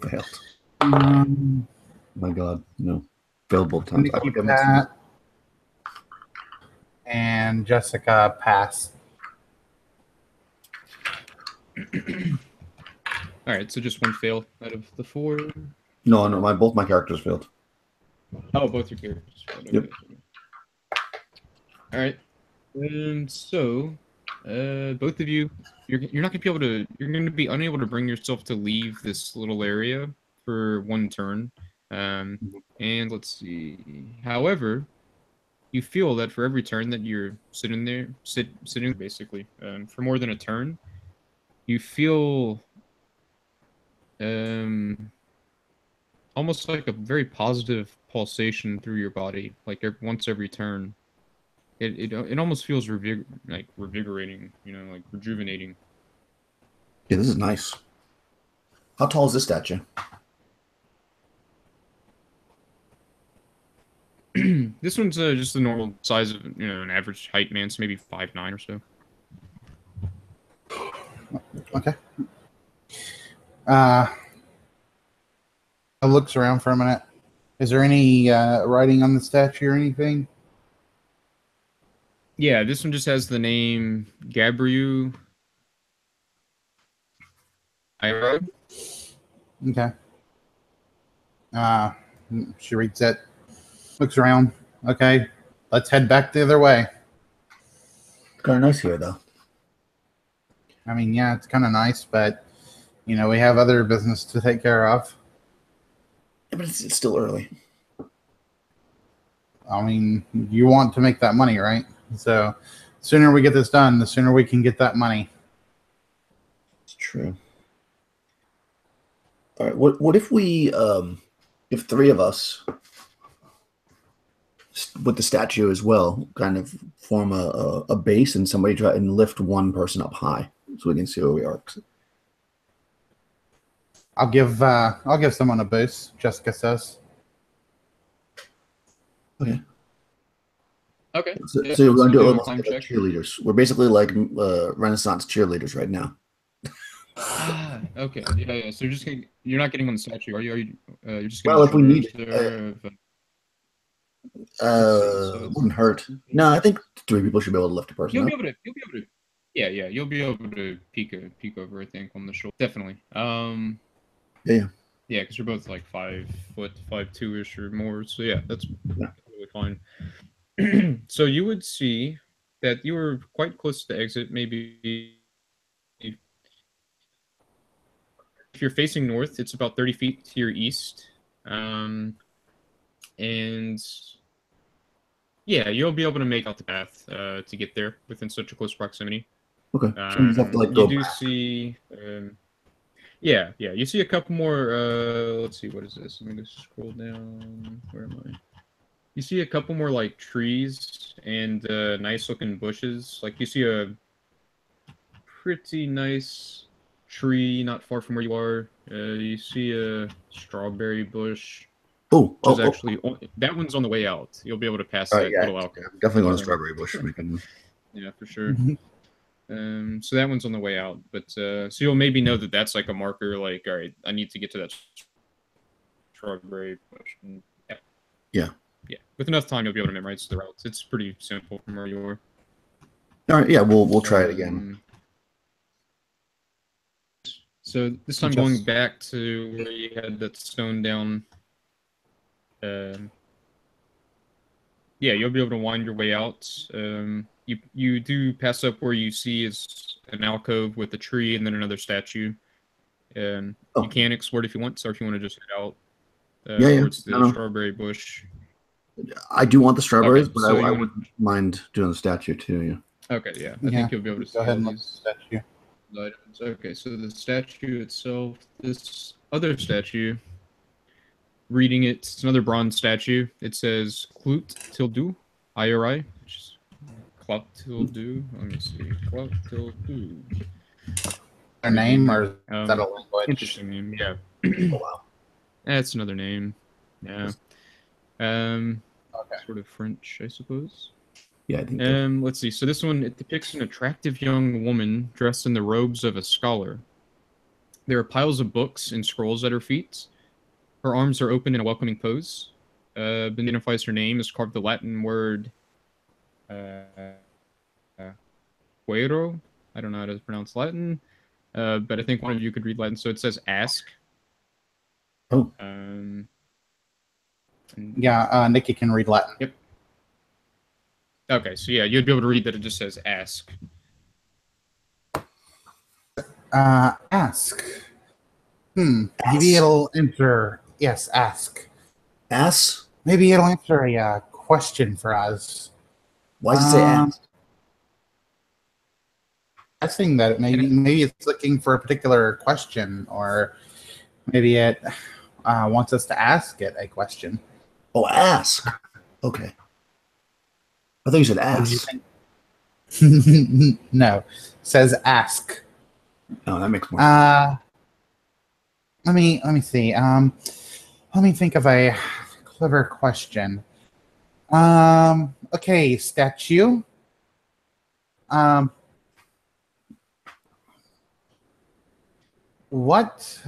Failed. My God, no. Failed both times. And Jessica pass. All right, so just one fail out of the 4. No, both my characters failed. Oh, both your characters failed. Okay. Yep. All right. So, both of you, you're not gonna be able to. You're gonna be unable to bring yourself to leave this little area for 1 turn. And let's see. However, you feel that for every turn that you're sitting there, sitting basically, for more than a turn, you feel almost like a very positive pulsation through your body, like once every turn. It almost feels revigorating, like rejuvenating. Yeah, this is nice. How tall is this statue? This one's just the normal size of an average height man, so maybe 5'9" or so. Okay. I looks around for a minute. Is there any writing on the statue or anything? Yeah, this one just has the name Gabriel. Okay. She reads it, looks around. Okay, let's head back the other way. It's kind of nice here, though. I mean, yeah, it's kind of nice, but we have other business to take care of. Yeah, but it's still early. I mean, you want to make that money, right? So, the sooner we get this done, the sooner we can get that money. It's true. All right. What if we, if 3 of us with the statue as well, kind of form a base, and somebody try and lift one person up high so we can see where we are. I'll give someone a boost. Jessica says. Okay. Okay. So, Yeah, so we're going to do a almost climb like check. cheerleaders. We're basically like Renaissance cheerleaders right now. Ah, okay. Yeah. So you're not getting on the statue, are you? You're just Well, getting if we need there. Let's see. So it wouldn't hurt. No, I think 3 people should be able to lift a person you'll up. be able to. Yeah. You'll be able to peek over. I think on the shoulder. Definitely. Yeah. Yeah, because you're both like 5 foot, 5'2" ish or more. So yeah, that's really fine. So you would see that you were quite close to the exit. Maybe if you're facing north, it's about 30 feet to your east. And yeah, you'll be able to make out the path to get there within such a close proximity. Okay. So we just have to like go You do back. see, yeah, you see a couple more. Let's see, what is this? Let me just scroll down. Where am I? You see a couple more like trees and nice looking bushes. Like you see a pretty nice tree not far from where you are. You see a strawberry bush. Oh, Which is actually that one's on the way out. You'll be able to pass that yeah, little alcove. I'm definitely going to strawberry bush. Yeah, for sure. So that one's on the way out, but so you'll maybe know that that's like a marker. Like, all right, I need to get to that strawberry bush. And, yeah. With enough time, you'll be able to memorize the routes. It's pretty simple from where you are. All right. Yeah, we'll try it again. So this time going back to where you had that stone down. Yeah, you'll be able to wind your way out. You do pass up where you see is an alcove with a tree and then another statue. You can explore it if you want, or if you want to just head out towards the strawberry bush. I do want the strawberries, but I wouldn't mind doing the statue too. Yeah. Okay, yeah. I think you'll be able to see go ahead and these statue. items. Okay, so the statue itself, this other statue, reading it, it's another bronze statue. It says Clut Tildu, IRI, which is Clut Tildu. Let me see. Clut Tildu. Their name, or is that a language? Interesting name, yeah. Oh, wow. That's another name. Yeah. Sort of French, I suppose. Yeah, I think let's see. So this one, it depicts an attractive young woman dressed in the robes of a scholar. There are piles of books and scrolls at her feet. Her arms are open in a welcoming pose. Identifies her name is carved the Latin word Quero. I don't know how to pronounce Latin, but I think one of you could read Latin. So it says ask. Oh. Yeah, Nikki can read Latin. Yep. Okay, so yeah, you'd be able to read that it just says ask. Ask. Maybe it'll answer. Yes, ask. Ask? Maybe it'll answer a question for us. Why does it say ask? I think that maybe it's looking for a particular question, or maybe it wants us to ask it a question. Oh, ask. Okay. I thought you said ask. No, it says ask. Oh, that makes more sense. Let me see. Let me think of a clever question. Okay, statue. What?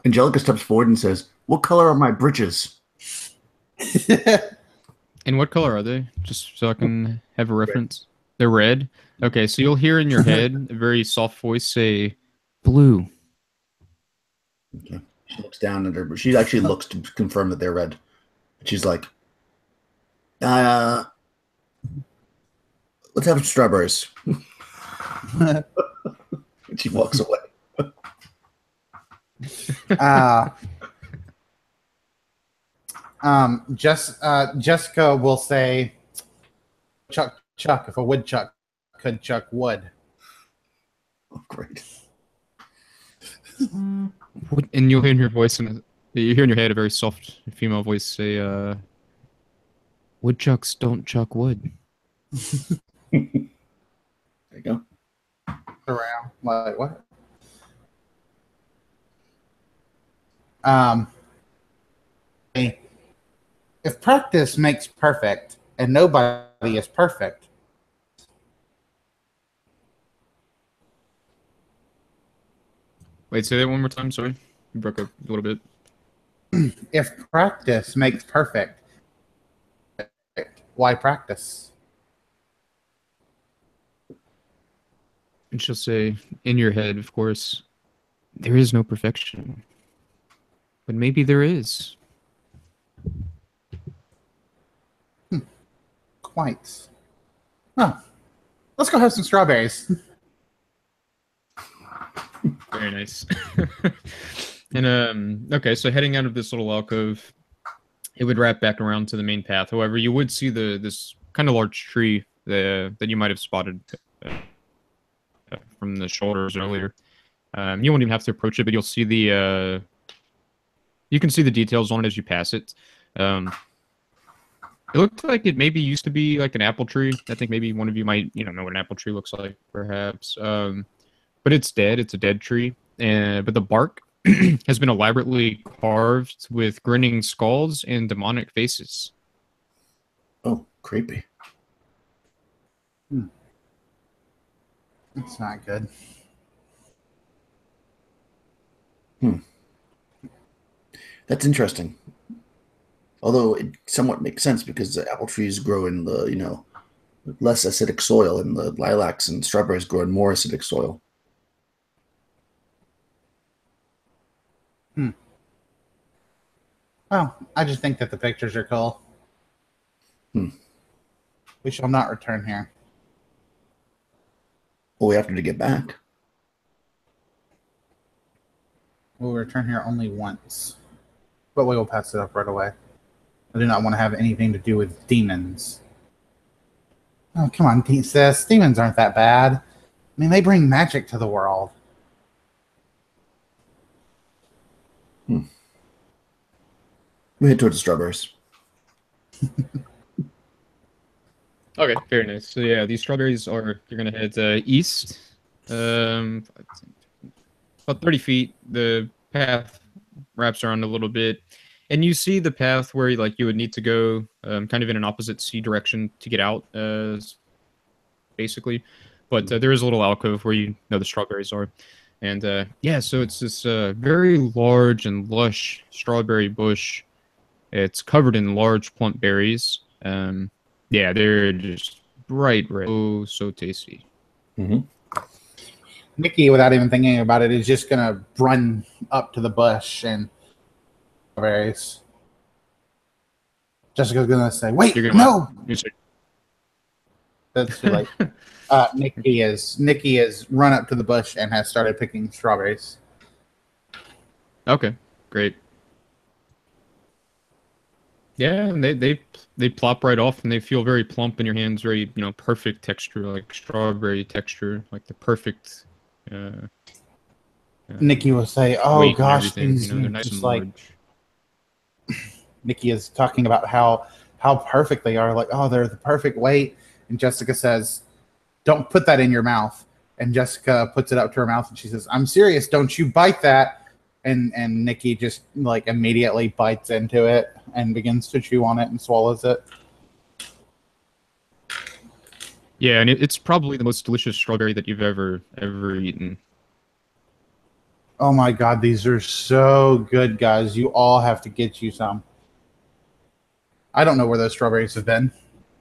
Angelica steps forward and says, "What color are my britches?" And what color are they? Just so I can have a reference. They're red? Okay, so you'll hear in your head a very soft voice say, blue. Okay. She looks down at her. She actually looks to confirm that they're red. She's like, let's have strawberries. And she walks away. Jessica will say, Chuck, if a woodchuck could chuck wood. Oh, great. And you'll hear in your voice, and you hear in your head a very soft female voice say, "Woodchucks don't chuck wood." There you go. Around like what? If practice makes perfect, and nobody is perfect. Wait, say that one more time. Sorry, you broke up a little bit. If practice makes perfect, why practice? And she'll say, in your head, of course, there is no perfection, but maybe there is. Quite. Huh. Let's go have some strawberries. Very nice. And okay, so heading out of this little alcove, it would wrap back around to the main path. However, you would see this kind of large tree that you might have spotted from the shoulders earlier. You won't even have to approach it, but you'll see the you can see the details on it as you pass it. It looked like it maybe used to be like an apple tree. I think maybe one of you might know what an apple tree looks like, perhaps. But it's dead. It's a dead tree. But the bark has been elaborately carved with grinning skulls and demonic faces. Oh, creepy. That's not good. That's interesting. Although it somewhat makes sense because the apple trees grow in the, less acidic soil, and the lilacs and strawberries grow in more acidic soil. Well, I just think that the pictures are cool. We shall not return here. Well, we have to get back. We'll return here only once. But we will pass it up right away. I do not want to have anything to do with demons. Oh, come on, sis. Demons aren't that bad. I mean, they bring magic to the world. We head towards the strawberries. Okay, very nice. So yeah, these strawberries you're gonna head east, about 30 feet. The path wraps around a little bit, and you see the path where you would need to go kind of in an opposite sea direction to get out, basically. But there is a little alcove where the strawberries are. And yeah, so it's this very large and lush strawberry bush. It's covered in large plump berries. Yeah, they're just bright red. Oh, so tasty. Nikki, without even thinking about it, is just going to run up to the bush and strawberries. Jessica's going to say, wait, no! That's too late. Nikki has run up to the bush and has started picking strawberries. Okay, great. Yeah, and they plop right off, and they feel very plump in your hands. Very perfect texture, like strawberry texture, like the perfect. Nikki will say, "Oh gosh, these they're nice just and like." large. Nikki is talking about how perfect they are. Like, oh, they're the perfect weight. And Jessica says, "Don't put that in your mouth." And Jessica puts it up to her mouth, and she says, "I'm serious. Don't you bite that." And Nikki just immediately bites into it and begins to chew on it and swallows it. Yeah, and it's probably the most delicious strawberry that you've ever eaten. Oh my god, these are so good, guys. You all have to get you some. I don't know where those strawberries have been.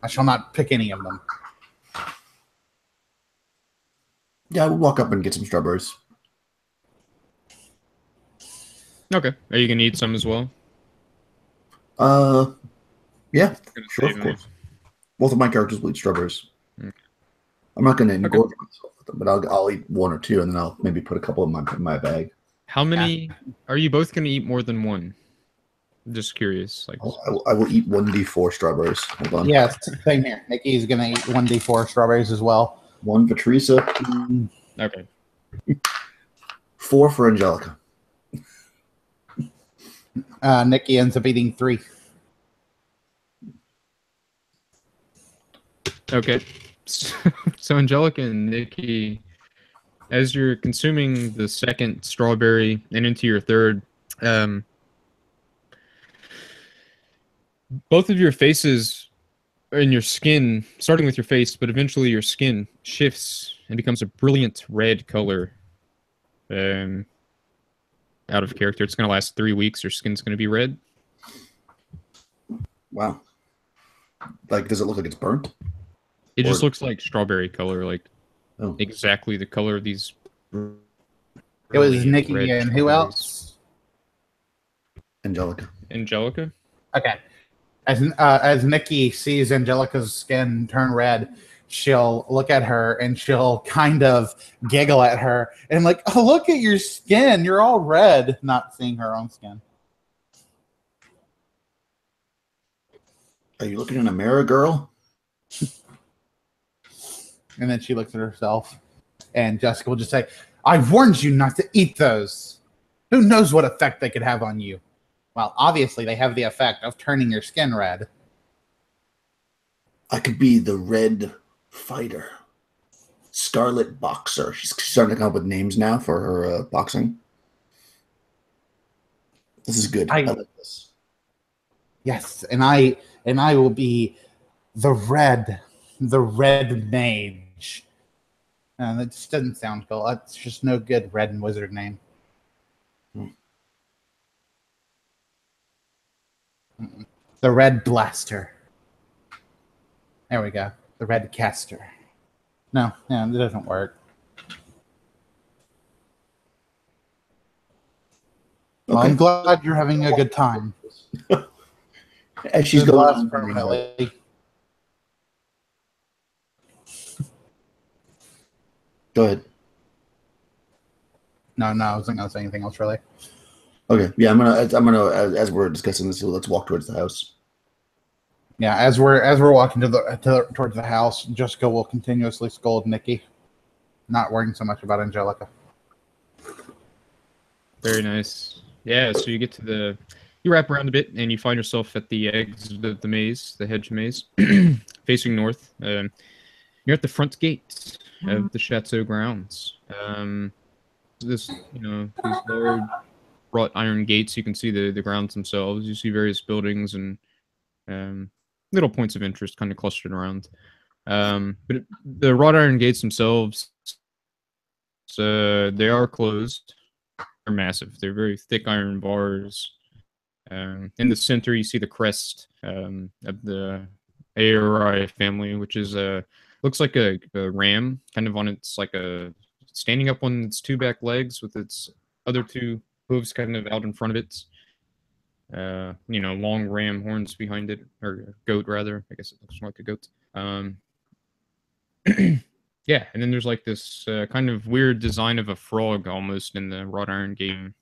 I shall not pick any of them. Yeah, we'll walk up and get some strawberries. Okay. Are you gonna eat some as well? Yeah, sure, of course. Both of my characters will eat strawberries. Okay. I'm not gonna engorge myself with them, but I'll eat one or two, and then I'll maybe put a couple in my bag. How many are you both gonna eat? More than one? I'm just curious. I will eat 1d4 strawberries. Hold on. Yes, same here. Nikki's gonna eat 1d4 strawberries as well. One for Teresa. Okay. 4 for Angelica. Nikki ends up eating 3. Okay. So Angelica and Nikki, as you're consuming the second strawberry and into your third, both of your faces and your skin, starting with your face, but eventually your skin shifts and becomes a brilliant red color. Out of character. It's going to last 3 weeks. Your skin's going to be red. Wow. Like, does it look like it's burnt? It just looks like strawberry color, like exactly the color of these. It was Nikki and who else? Angelica. Angelica? Okay. As Nikki sees Angelica's skin turn red, she'll look at her and she'll kind of giggle at her and like, oh, look at your skin. You're all red. Not seeing her own skin. Are you looking in a mirror, girl? And then she looks at herself and Jessica will just say, I warned you not to eat those. Who knows what effect they could have on you? Well, obviously they have the effect of turning your skin red. I could be the Red Fighter. Scarlet Boxer. She's starting to come up with names now for her boxing. This is good. I like this. Yes, and I will be the red mage. That just doesn't sound cool. That's just no good red and wizard name. The Red Blaster. There we go. The Red Caster. No, it doesn't work. Well, I'm glad you're having a good time. As she's going permanently. Go ahead. No, I wasn't going to say anything else really. Okay, yeah, I'm gonna as we're discussing this, let's walk towards the house. Yeah, as we're walking towards the house, Jessica will continuously scold Nikki, not worrying so much about Angelica. Very nice. Yeah, so you get to you wrap around a bit and you find yourself at the exit of the maze, the hedge maze, facing north. You're at the front gate of the Chateau grounds. These large wrought iron gates. You can see the grounds themselves. You see various buildings and little points of interest kind of clustered around. But the wrought iron gates themselves, they are closed. They're massive. They're very thick iron bars. In the center, you see the crest of the ARI family, which is looks like a ram, kind of on its standing up on its 2 back legs with its other 2 hooves kind of out in front of it. Long ram horns behind it, or goat rather. I guess it looks more like a goat. Yeah, and then there's like this kind of weird design of a frog almost in the wrought iron game.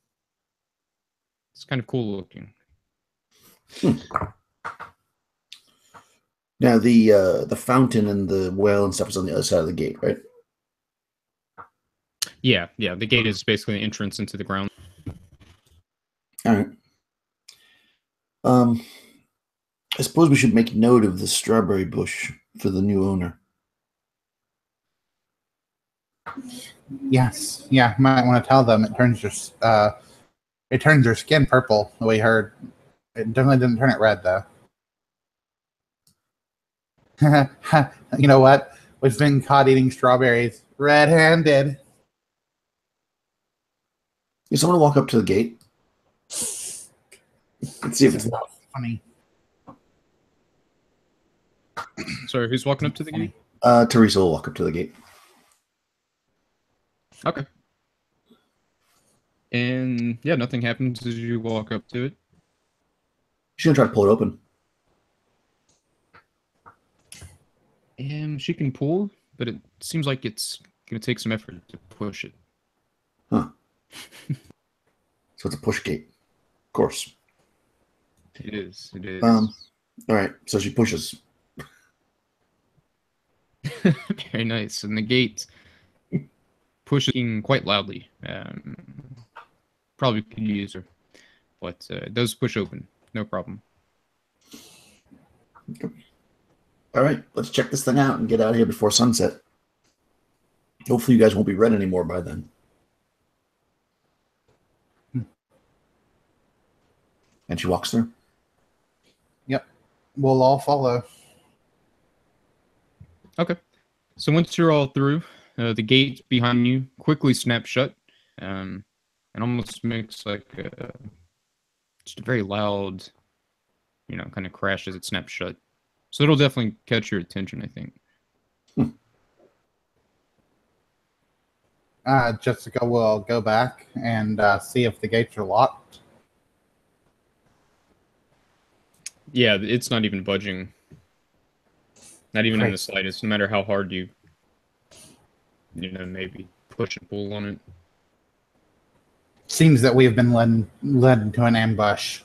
It's kind of cool looking. Now the fountain and the well and stuff is on the other side of the gate, right? Yeah. The gate is basically the entrance into the ground. All right. I suppose we should make note of the strawberry bush for the new owner. Yes. Yeah, might want to tell them it turns your skin purple, the way you heard. It definitely didn't turn it red though. You know what? We've been caught eating strawberries red-handed. Is someone walk up to the gate? Let's see if it's not funny. Sorry, who's walking up to the gate? Teresa will walk up to the gate. Okay. And yeah, nothing happens as you walk up to it. She's gonna try to pull it open. And she can pull, but it seems like it's gonna take some effort to push it. Huh. So it's a push gate. Of course. It is. All right, so she pushes. Very nice. And the gate pushing quite loudly. probably could use her, but it does push open, no problem. All right, let's check this thing out and get out of here before sunset. Hopefully you guys won't be red anymore by then. And she walks through. Yep. We'll all follow. Okay. So once you're all through, the gate behind you quickly snaps shut. And almost makes like just a very loud, kind of crash as it snaps shut. So it'll definitely catch your attention, I think. Jessica will go back and see if the gates are locked. Yeah, it's not even budging. Not even in Great. the slightest, no matter how hard you maybe push and pull on it. Seems that we have been led into an ambush.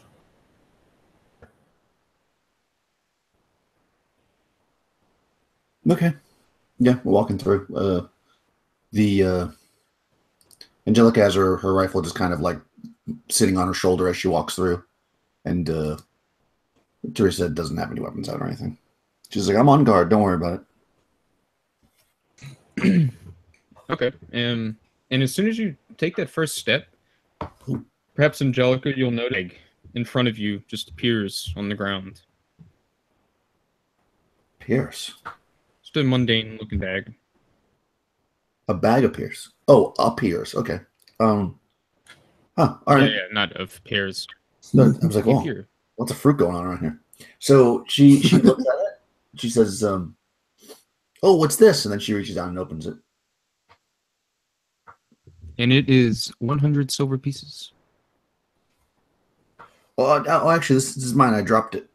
Okay. Yeah, we're walking through. The Angelica has her rifle just kind of like sitting on her shoulder as she walks through. And Teresa doesn't have any weapons out or anything. She's like, I'm on guard. Don't worry about it. Okay. And as soon as you take that first step, perhaps Angelica, you'll notice an egg in front of you just appears on the ground. Appears? Just a mundane looking bag. A bag appears. Oh, appears. Okay. All right. Yeah, not of pears. No, I was like, oh, what's a fruit going on around here? So she looks at it. She says, oh, what's this? And then she reaches down and opens it. And it is 100 silver pieces. Oh, actually, this is mine. I dropped it.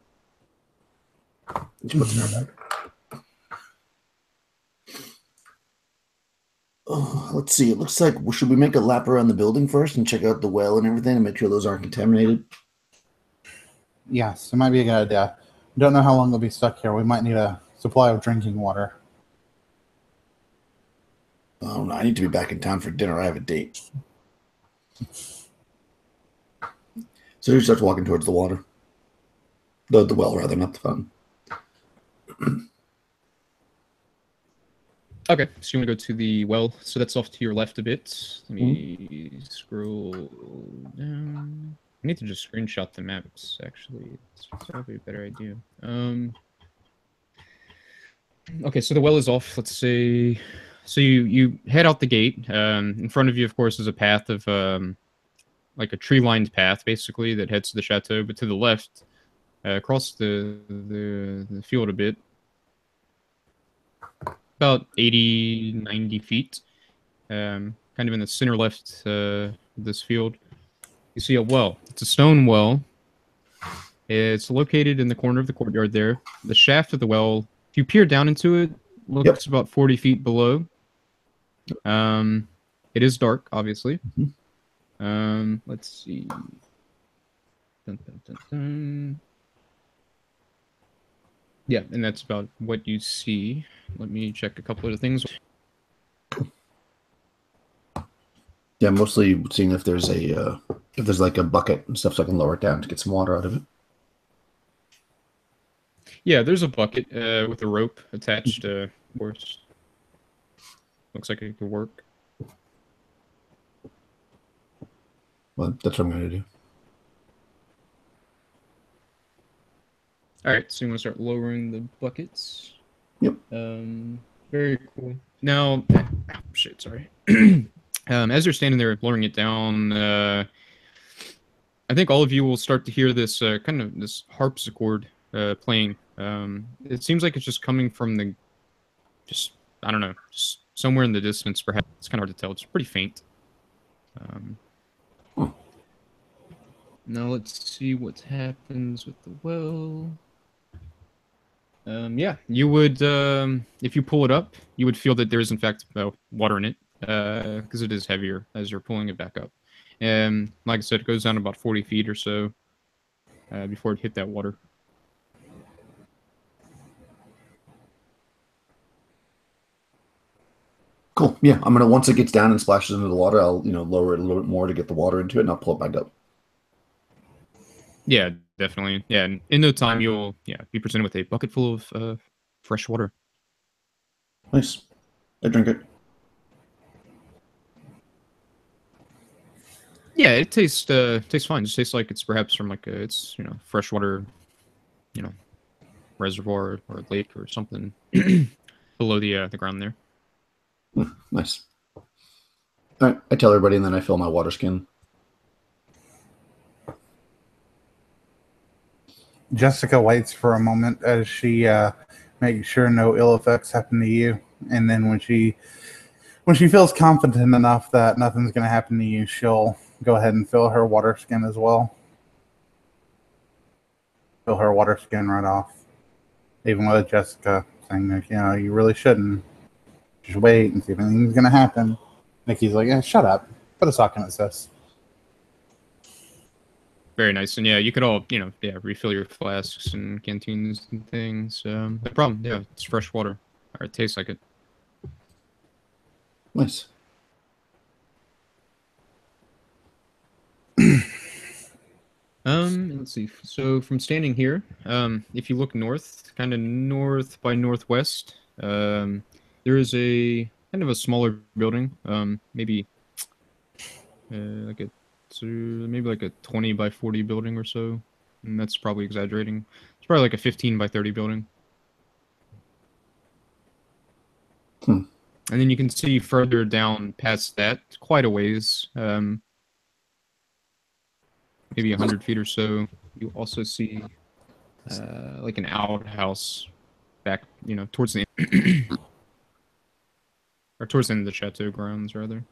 She puts it in her bag. Oh, let's see. It looks like, should we make a lap around the building first and check out the well and everything and make sure those aren't contaminated? Yes, it might be a good idea. Don't know how long we'll be stuck here. We might need a supply of drinking water. Oh, no, I need to be back in town for dinner. I have a date. So he starts walking towards the water. The well, rather, not the fountain. Okay, so you want to go to the well. So that's off to your left a bit. Let me scroll down. I need to just screenshot the maps, actually. It's probably a better idea. Okay, so the well is off. Let's say... So you head out the gate. In front of you, of course, is a path of... like a tree-lined path, basically, that heads to the chateau. But to the left, across the field a bit, about 80, 90 feet, kind of in the center left of this field, you see a well. It's a stone well. It's located in the corner of the courtyard there. The shaft of the well, if you peer down into it, looks about 40 feet below. It is dark, obviously. Let's see. Dun, dun, dun, dun. Yeah, and that's about what you see. Let me check a couple of things. Yeah, mostly seeing if there's like a bucket and stuff so I can lower it down to get some water out of it. Yeah, there's a bucket with a rope attached, of course. Looks like it could work. Well, that's what I'm going to do. All right, so you want to start lowering the buckets. Yep. Very cool. Now, shit, sorry. As you're standing there lowering it down, I think all of you will start to hear this kind of this harpsichord playing. It seems like it's just coming from I don't know, just somewhere in the distance. Perhaps it's kind of hard to tell. It's pretty faint. Now let's see what happens with the well. Yeah, you would, if you pull it up, you would feel that there is in fact water in it, because it is heavier as you're pulling it back up. And like I said, it goes down about 40 feet or so before it hit that water. Cool. Yeah, I'm gonna once it gets down and splashes into the water, I'll lower it a little bit more to get the water into it, and I'll pull it back up. Yeah, definitely. Yeah, and in no time you'll be presented with a bucket full of fresh water. Nice. I drink it. Yeah, it tastes fine. It just tastes like it's perhaps from like it's freshwater, you know reservoir or lake or something below the ground there. Nice. All right, I tell everybody, and then I fill my water skin. Jessica waits for a moment as she makes sure no ill effects happen to you, and then when she feels confident enough that nothing's going to happen to you, she'll go ahead and fill her water skin as well. Fill her water skin right off, even with Jessica saying that you really shouldn't. Just wait and see if anything's going to happen. Nikki's like, yeah, shut up. Put a sock in it, sis. Very nice. And yeah, you could all, refill your flasks and canteens and things. No problem. Yeah, it's fresh water. Or it tastes like it. Nice. Let's see. So from standing here, if you look north, kind of north by northwest, there is a kind of a smaller building. Maybe like a maybe like a 20 by 40 building or so. And that's probably exaggerating. It's probably like a 15 by 30 building. Hmm. And then you can see further down past that, quite a ways, maybe 100 feet or so. You also see like an outhouse back, towards the or towards the end of the chateau grounds, rather.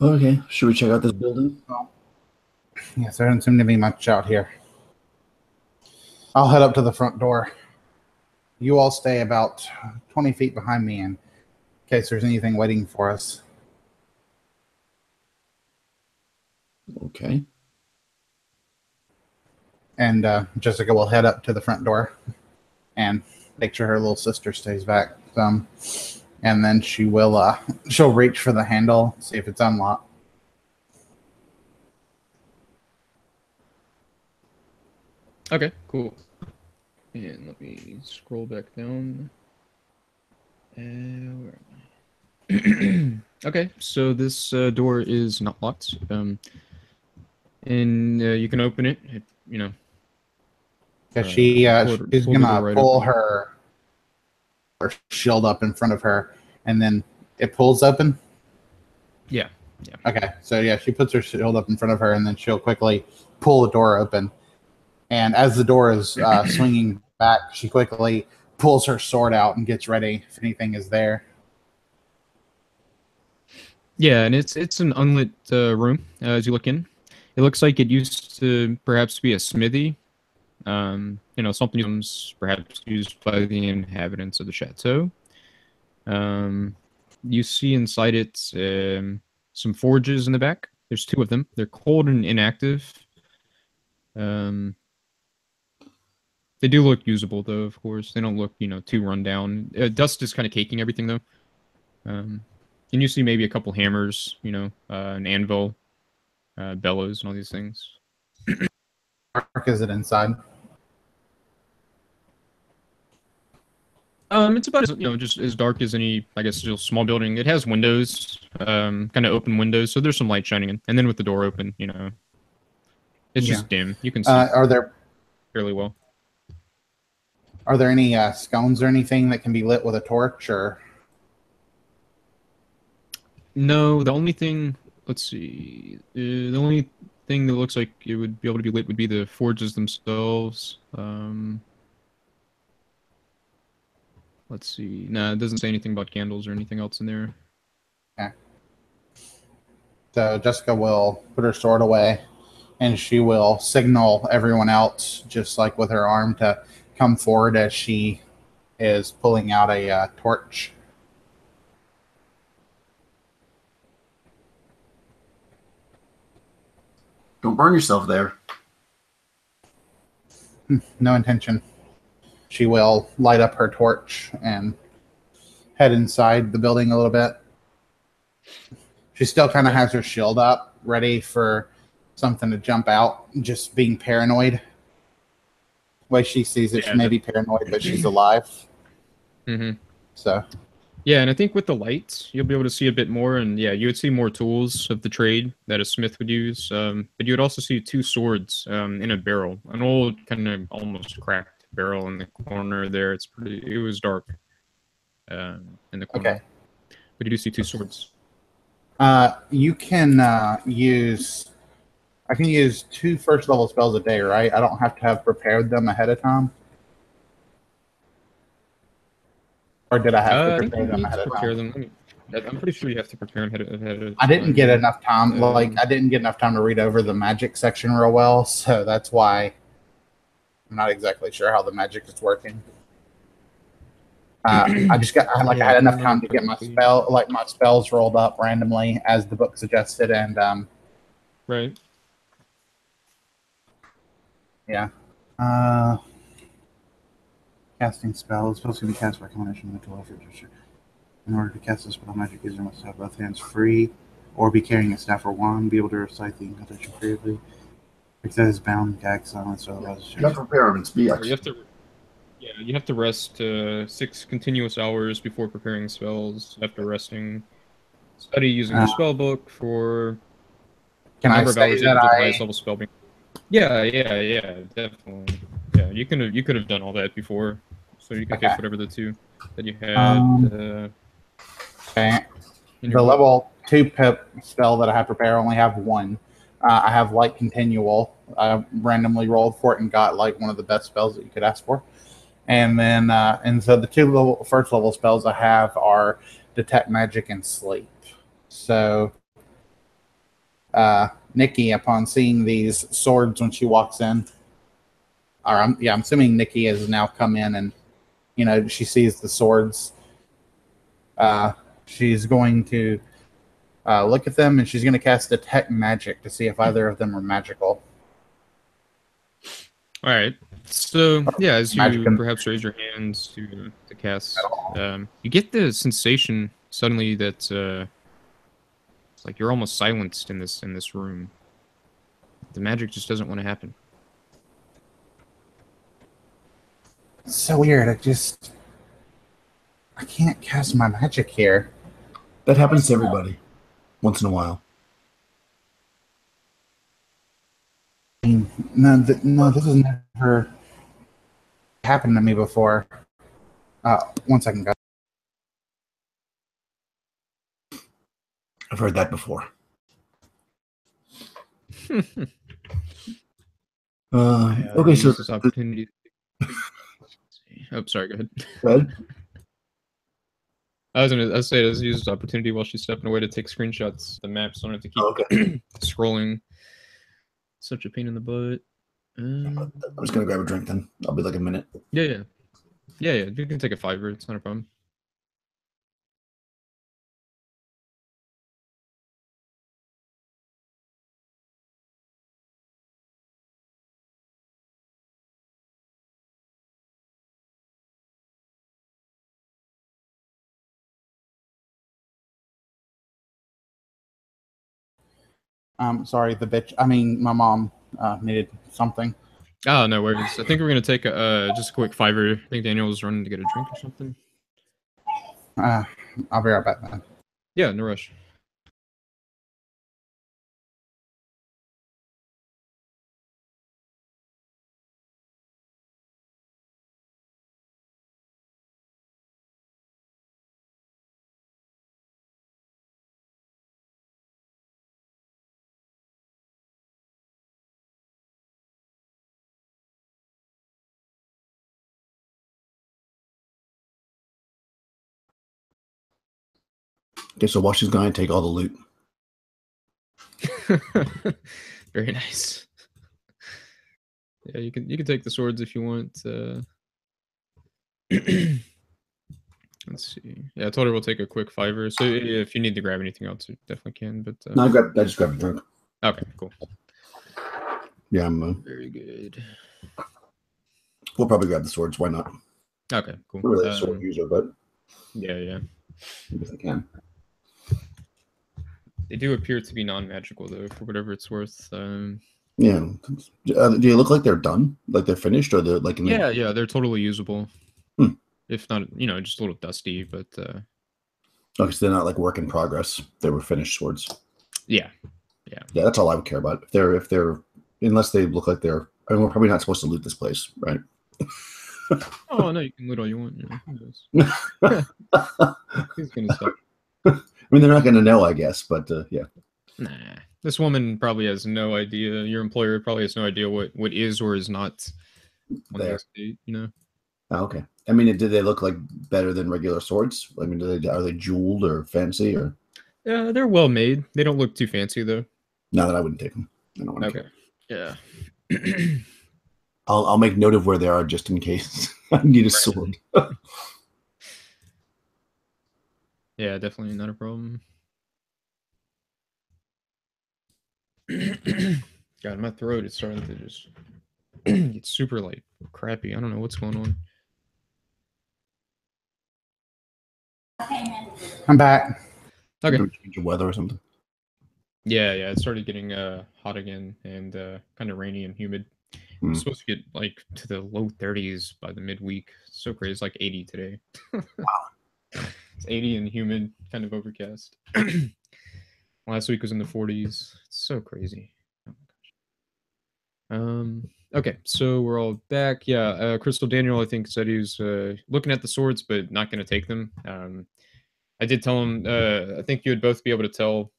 Okay, should we check out this building? Yes, there doesn't seem to be much out here. I'll head up to the front door. You all stay about 20 feet behind me in case there's anything waiting for us. Okay. And Jessica will head up to the front door and make sure her little sister stays back some. And then she'll reach for the handle, see if it's unlocked. Okay, cool. And let me scroll back down. Where am I? Okay, so this door is not locked. And you can open it. Because she's pull the door gonna right pull open. her shield up in front of her, and then it pulls open. Yeah. Okay, so yeah, she puts her shield up in front of her, and then she'll quickly pull the door open. And as the door is swinging back, she quickly pulls her sword out and gets ready if anything is there. Yeah, and it's an unlit room as you look in. It looks like it used to perhaps be a smithy. Something perhaps used by the inhabitants of the chateau. You see inside it some forges in the back. There's two of them. They're cold and inactive. They do look usable, though, of course. They don't look, too run down. Dust is kind of caking everything, though. And you see maybe a couple hammers, an anvil, bellows, and all these things. Dark is it inside? It's about just as dark as any, I guess, just small building. It has windows, kind of open windows, so there's some light shining in. And then with the door open, it's just dim. You can see Are there fairly well. Are there any scones or anything that can be lit with a torch? Or No, the only thing. Let's see. The only thing that looks like it would be able to be lit would be the forges themselves. Let's see. Nah, it doesn't say anything about candles or anything else in there. okay. So Jessica will put her sword away, and she will signal everyone else, just like with her arm, to come forward as she is pulling out a torch. Don't burn yourself there. No intention. she will light up her torch and head inside the building a little bit. She still kind of has her shield up, ready for something to jump out, just being paranoid. The way she sees it, she may be paranoid, but she's alive. So, yeah, and I think with the lights, you'll be able to see a bit more, and yeah, you would see more tools of the trade that a smith would use. But you would also see 2 swords in a barrel, an old kind of almost cracked barrel in the corner there. It was dark in the corner. okay. But you do see 2 swords. You can use. I can use 2 first level spells a day, right? I don't have to have prepared them ahead of time. Or did I have to prepare them ahead of time? I'm pretty sure you have to prepare them ahead of time. I didn't get enough time. I didn't get enough time to read over the magic section real well, so that's why I'm not exactly sure how the magic is working. I had enough time to get my spells rolled up randomly as the book suggested, and right. Yeah. Casting spells. Spells can be cast by combination of mental effort. In order to cast a spell, magic user must have both hands free, or be carrying a staff or wand, be able to recite the incantation creatively. If that is bound, gag, silence, or otherwise. You have to prepare them. You have to rest 6 continuous hours before preparing spells. After resting, study using your spell book for a number of hours. The highest level spell being. Yeah, definitely. Yeah, you could have done all that before, so you could get whatever the 2 that you had. Okay. The level 2 pip spell that I have prepared, I only have 1. I have Light Continual. I randomly rolled for it and got like one of the best spells that you could ask for. And then, so the 2 first level spells I have are Detect Magic and Sleep. So, Nikki, upon seeing these swords when she walks in, I'm assuming Nikki has now come in and, she sees the swords. She's going to look at them and she's going to cast Detect Magic to see if either of them are magical. All right. So yeah, as you perhaps raise your hands to cast, you get the sensation suddenly that it's like you're almost silenced in this room. The magic just doesn't want to happen. It's so weird. I can't cast my magic here. That happens to everybody once in a while. No, this has never happened to me before. 1 second, guys. I've heard that before. Okay, so this opportunity. Oh, sorry. Go ahead. Go ahead. I was saying, let's use this opportunity while she's stepping away to take screenshots of the maps. Don't have to keep scrolling. Such a pain in the butt. I'm just gonna grab a drink then. I'll be like a minute. Yeah. You can take a $5. It's not a problem. Sorry, my mom needed something. Oh, no worries. I think we're gonna take just a quick $5. I think Daniel was running to get a drink or something. I'll be right back, man. Yeah, no rush. Okay, so while she's gone, take all the loot. Very nice. Yeah, you can take the swords if you want. Let's see. Yeah, I told her we'll take a quick $5. So if you need to grab anything else, you definitely can. But No, I just grabbed a drink. Okay, cool. Yeah, I'm very good. We'll probably grab the swords. Why not? Okay, cool. We're really a sword user, but yeah. if I can. They do appear to be non-magical though, for whatever it's worth. Yeah. Do they look like they're done? Like they're finished, or they're like in the... Yeah, they're totally usable. Hmm. If not, just a little dusty, but Okay, so they're not like work in progress. They were finished swords. Yeah. That's all I would care about. If they're unless they look like they're... I mean, we're probably not supposed to loot this place, right? Oh no, you can loot all you want. He's gonna stop. I mean, they're not going to know, I guess, but yeah. Nah, this woman probably has no idea. Your employer probably has no idea what is or is not on the estate. Oh, okay. I mean, did they look like better than regular swords? I mean, are they jeweled or fancy or? Yeah, they're well made. They don't look too fancy though. No, that I wouldn't take them. I don't want to. Okay. Yeah. I'll make note of where they are just in case I need a sword. Yeah, definitely not a problem. God, my throat is starting to just get super like crappy. I don't know what's going on. I'm back. Okay. Change of weather or something. Yeah, it started getting hot again and kind of rainy and humid. It's supposed to get like to the low 30s by the midweek. So crazy. It's like 80 today. Wow. It's 80 and humid, kind of overcast. Last week was in the 40s. It's so crazy. Oh my gosh. Okay, so we're all back. Yeah, Crystal Daniel, I think, said he was looking at the swords, but not going to take them. I did tell him, I think you would both be able to tell.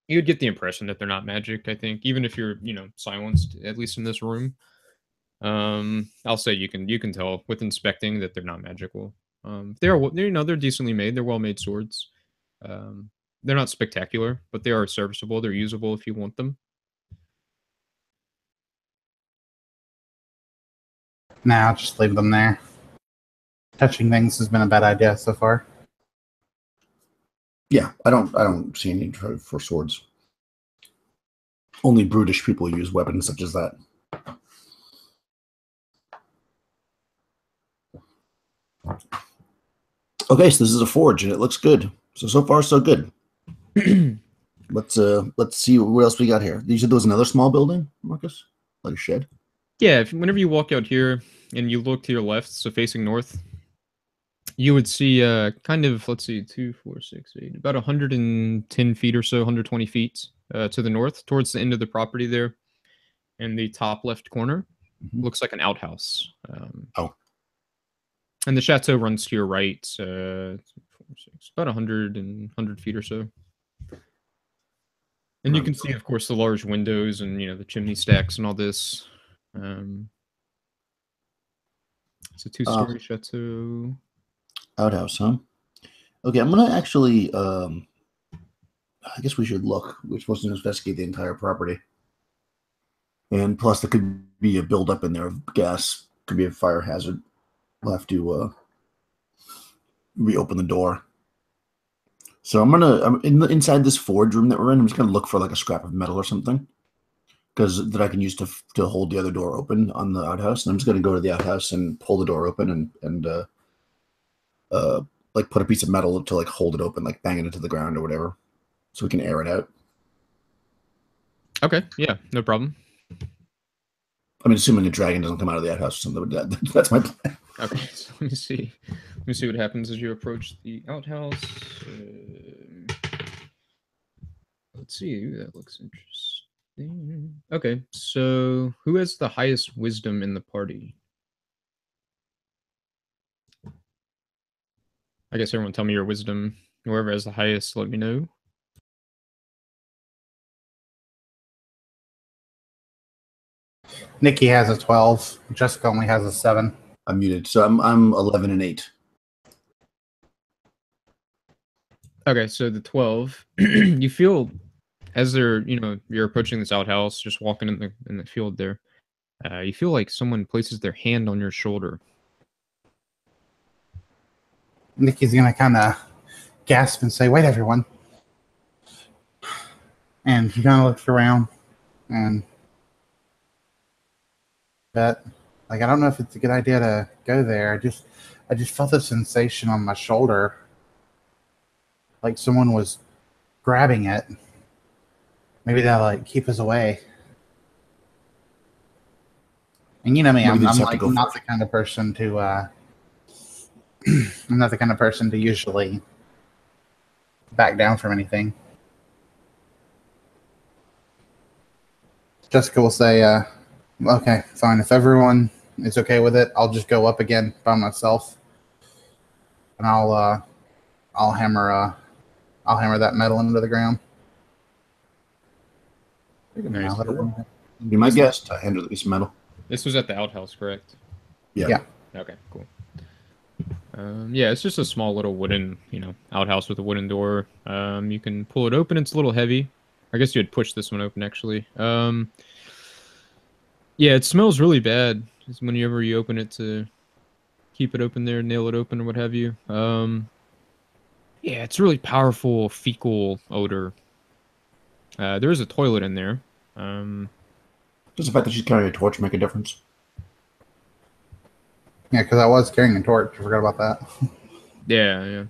You would get the impression that they're not magic, I think, even if you're, silenced, at least in this room. I'll say you can tell with inspecting that they're not magical. They're decently made. They're well-made swords. They're not spectacular, but they are serviceable. They're usable if you want them. Nah, I'll just leave them there. Touching things has been a bad idea so far. Yeah, I don't see any need for swords. Only brutish people use weapons such as that. Okay, so this is a forge, and it looks good. So far, so good. Let's see what else we got here. You said there was another small building, Marcus, like a shed. Yeah, whenever you walk out here and you look to your left, so facing north, you would see kind of, let's see, 2, 4, 6, 8, about 110 feet or so, 120 feet to the north, towards the end of the property there, in the top left corner. Looks like an outhouse. And the chateau runs to your right, 2, 4, 6, about 100 feet or so. And you can see, of course, the large windows and, the chimney stacks and all this. It's a 2-story chateau. Outhouse, huh? Okay, I'm gonna actually. I guess we should look. We're supposed to investigate the entire property, and plus there could be a buildup in there of gas. Could be a fire hazard. We'll have to reopen the door. So I'm inside this forge room that we're in. I'm just gonna look for like a scrap of metal or something, because that I can use to hold the other door open on the outhouse. And I'm just gonna go to the outhouse and pull the door open and like put a piece of metal to like hold it open, like bang it into the ground or whatever, so we can air it out. Okay, yeah, no problem. I mean, assuming a dragon doesn't come out of the outhouse or something, that's my plan. Okay, so let me see what happens as you approach the outhouse. Let's see, that looks interesting. Okay, so who has the highest wisdom in the party? I guess everyone tell me your wisdom. Whoever has the highest, let me know. Nikki has a 12. Jessica only has a 7. I'm muted, so I'm 11 and 8. Okay, so the 12, you feel as you're approaching this outhouse, just walking in the field there, you feel like someone places their hand on your shoulder. Nikki's gonna kind of gasp and say, "Wait, everyone!" And she kind of looks around and bet Like, I don't know if it's a good idea to go there. I just felt a sensation on my shoulder, like someone was grabbing it. Maybe that'll like keep us away. And you know me, Maybe they I'm just have to like go not first. the kind of person to I'm not the kind of person to usually back down from anything. Jessica will say, okay, fine. If everyone is okay with it, I'll just go up again by myself, and I'll hammer I'll hammer that metal into the ground. Nice. Be my guest. I handle the piece of metal. This was at the outhouse, correct? Yeah. Okay, cool. Yeah, it's just a small little wooden, outhouse with a wooden door. You can pull it open. It's a little heavy. I guess you'd push this one open, actually. Yeah, it smells really bad just whenever you open it to keep it open there, nail it open, or what have you. Yeah, it's really powerful fecal odor. There is a toilet in there. Does the fact that she's carrying a torch make a difference? Yeah, because I was carrying a torch. I forgot about that. Yeah.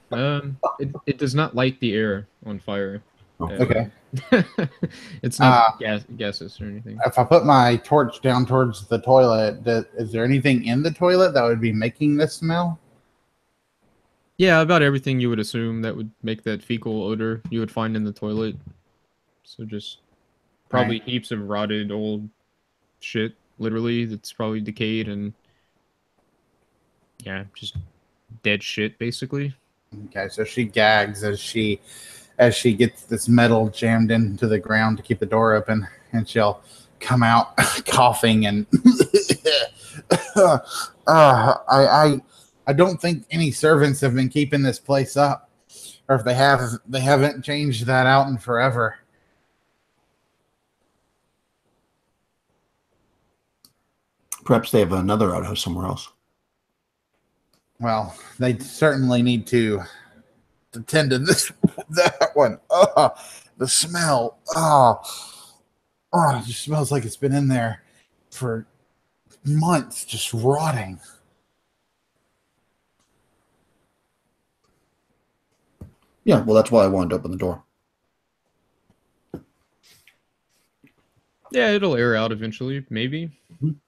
It does not light the air on fire. Oh. Okay. It's not gaseous or anything. If I put my torch down towards the toilet, is there anything in the toilet that would be making this smell? Yeah, about everything you would assume that would make that fecal odor you would find in the toilet. So just probably heaps of rotted old shit, literally, that's probably decayed and yeah, just dead shit basically. Okay, so she gags as she gets this metal jammed into the ground to keep the door open, and she'll come out coughing and I don't think any servants have been keeping this place up, or if they have, they haven't changed that out in forever. Perhaps they have another outhouse somewhere else. Well, they certainly need to tend to that one. Oh, the smell. It just smells like it's been in there for months, just rotting. Yeah, well, that's why I wanted to open the door. Yeah, it'll air out eventually, maybe. In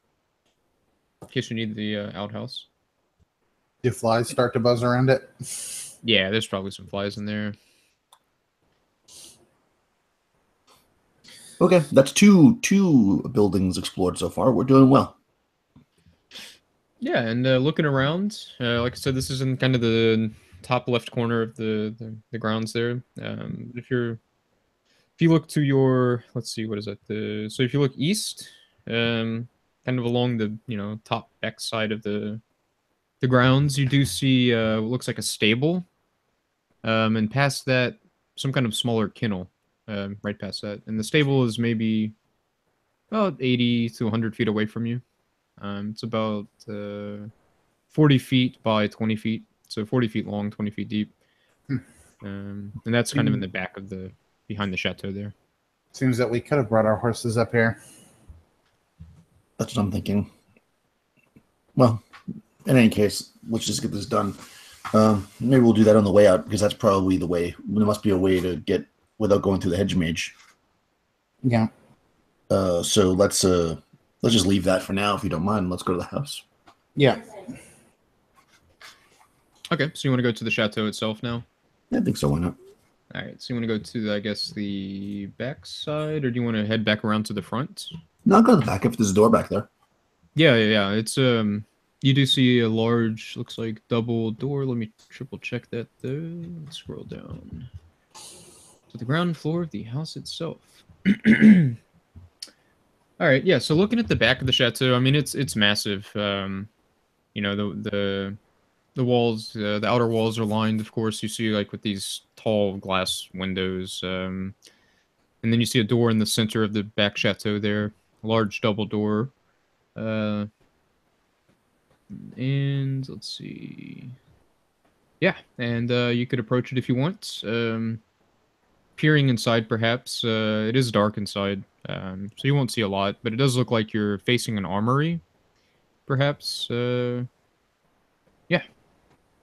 case you need the outhouse. Do flies start to buzz around it? Yeah, there's probably some flies in there. Okay, that's two buildings explored so far. We're doing well. Yeah, and looking around, like I said, this is in kind of the top left corner of the grounds there. If you look to your, let's see, what is that? So if you look east, kind of along the top back side of the grounds, you do see what looks like a stable, and past that, some kind of smaller kennel, right past that, and the stable is maybe about 80 to 100 feet away from you. It's about 40 feet by 20 feet, so 40 feet long, 20 feet deep. And that's kind of in the back of behind the chateau there. Seems that we could have brought our horses up here. That's what I'm thinking. Well, in any case, let's just get this done. Maybe we'll do that on the way out, because that's probably the way. There must be a way to get without going through the hedge mage. Yeah. So let's just leave that for now, if you don't mind. Let's go to the house. Yeah. Okay, so you want to go to the chateau itself now? Yeah, I think so. Why not? All right, so you want to go to, I guess, the back side, or do you want to head back around to the front? No, I'll go to the back if there's a door back there. Yeah. It's you do see a large, looks like double door. Let me triple check that though. Let's scroll down to the ground floor of the house itself. All right, yeah. So looking at the back of the chateau, I mean, it's massive. The walls, the outer walls are lined, of course. You see, like, with these tall glass windows, and then you see a door in the center of the back chateau there, a large double door. And let's see. Yeah, and you could approach it if you want. Peering inside, perhaps. It is dark inside, so you won't see a lot, but it does look like you're facing an armory. perhaps. Yeah,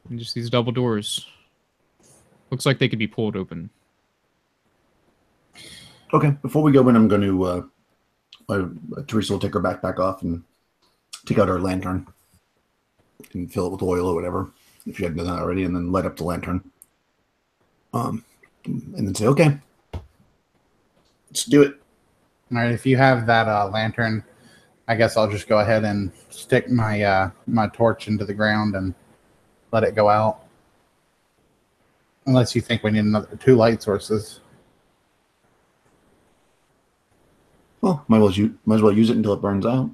and just these double doors. Looks like they could be pulled open. Okay, before we go in, I'm going to Teresa will take her backpack off and take out her lantern and fill it with oil or whatever, if you hadn't done that already, and then light up the lantern. And then say, okay, let's do it. All right, if you have that lantern, I guess I'll just go ahead and stick my my torch into the ground and let it go out. Unless you think we need another 2 light sources. Well, might as well use it until it burns out.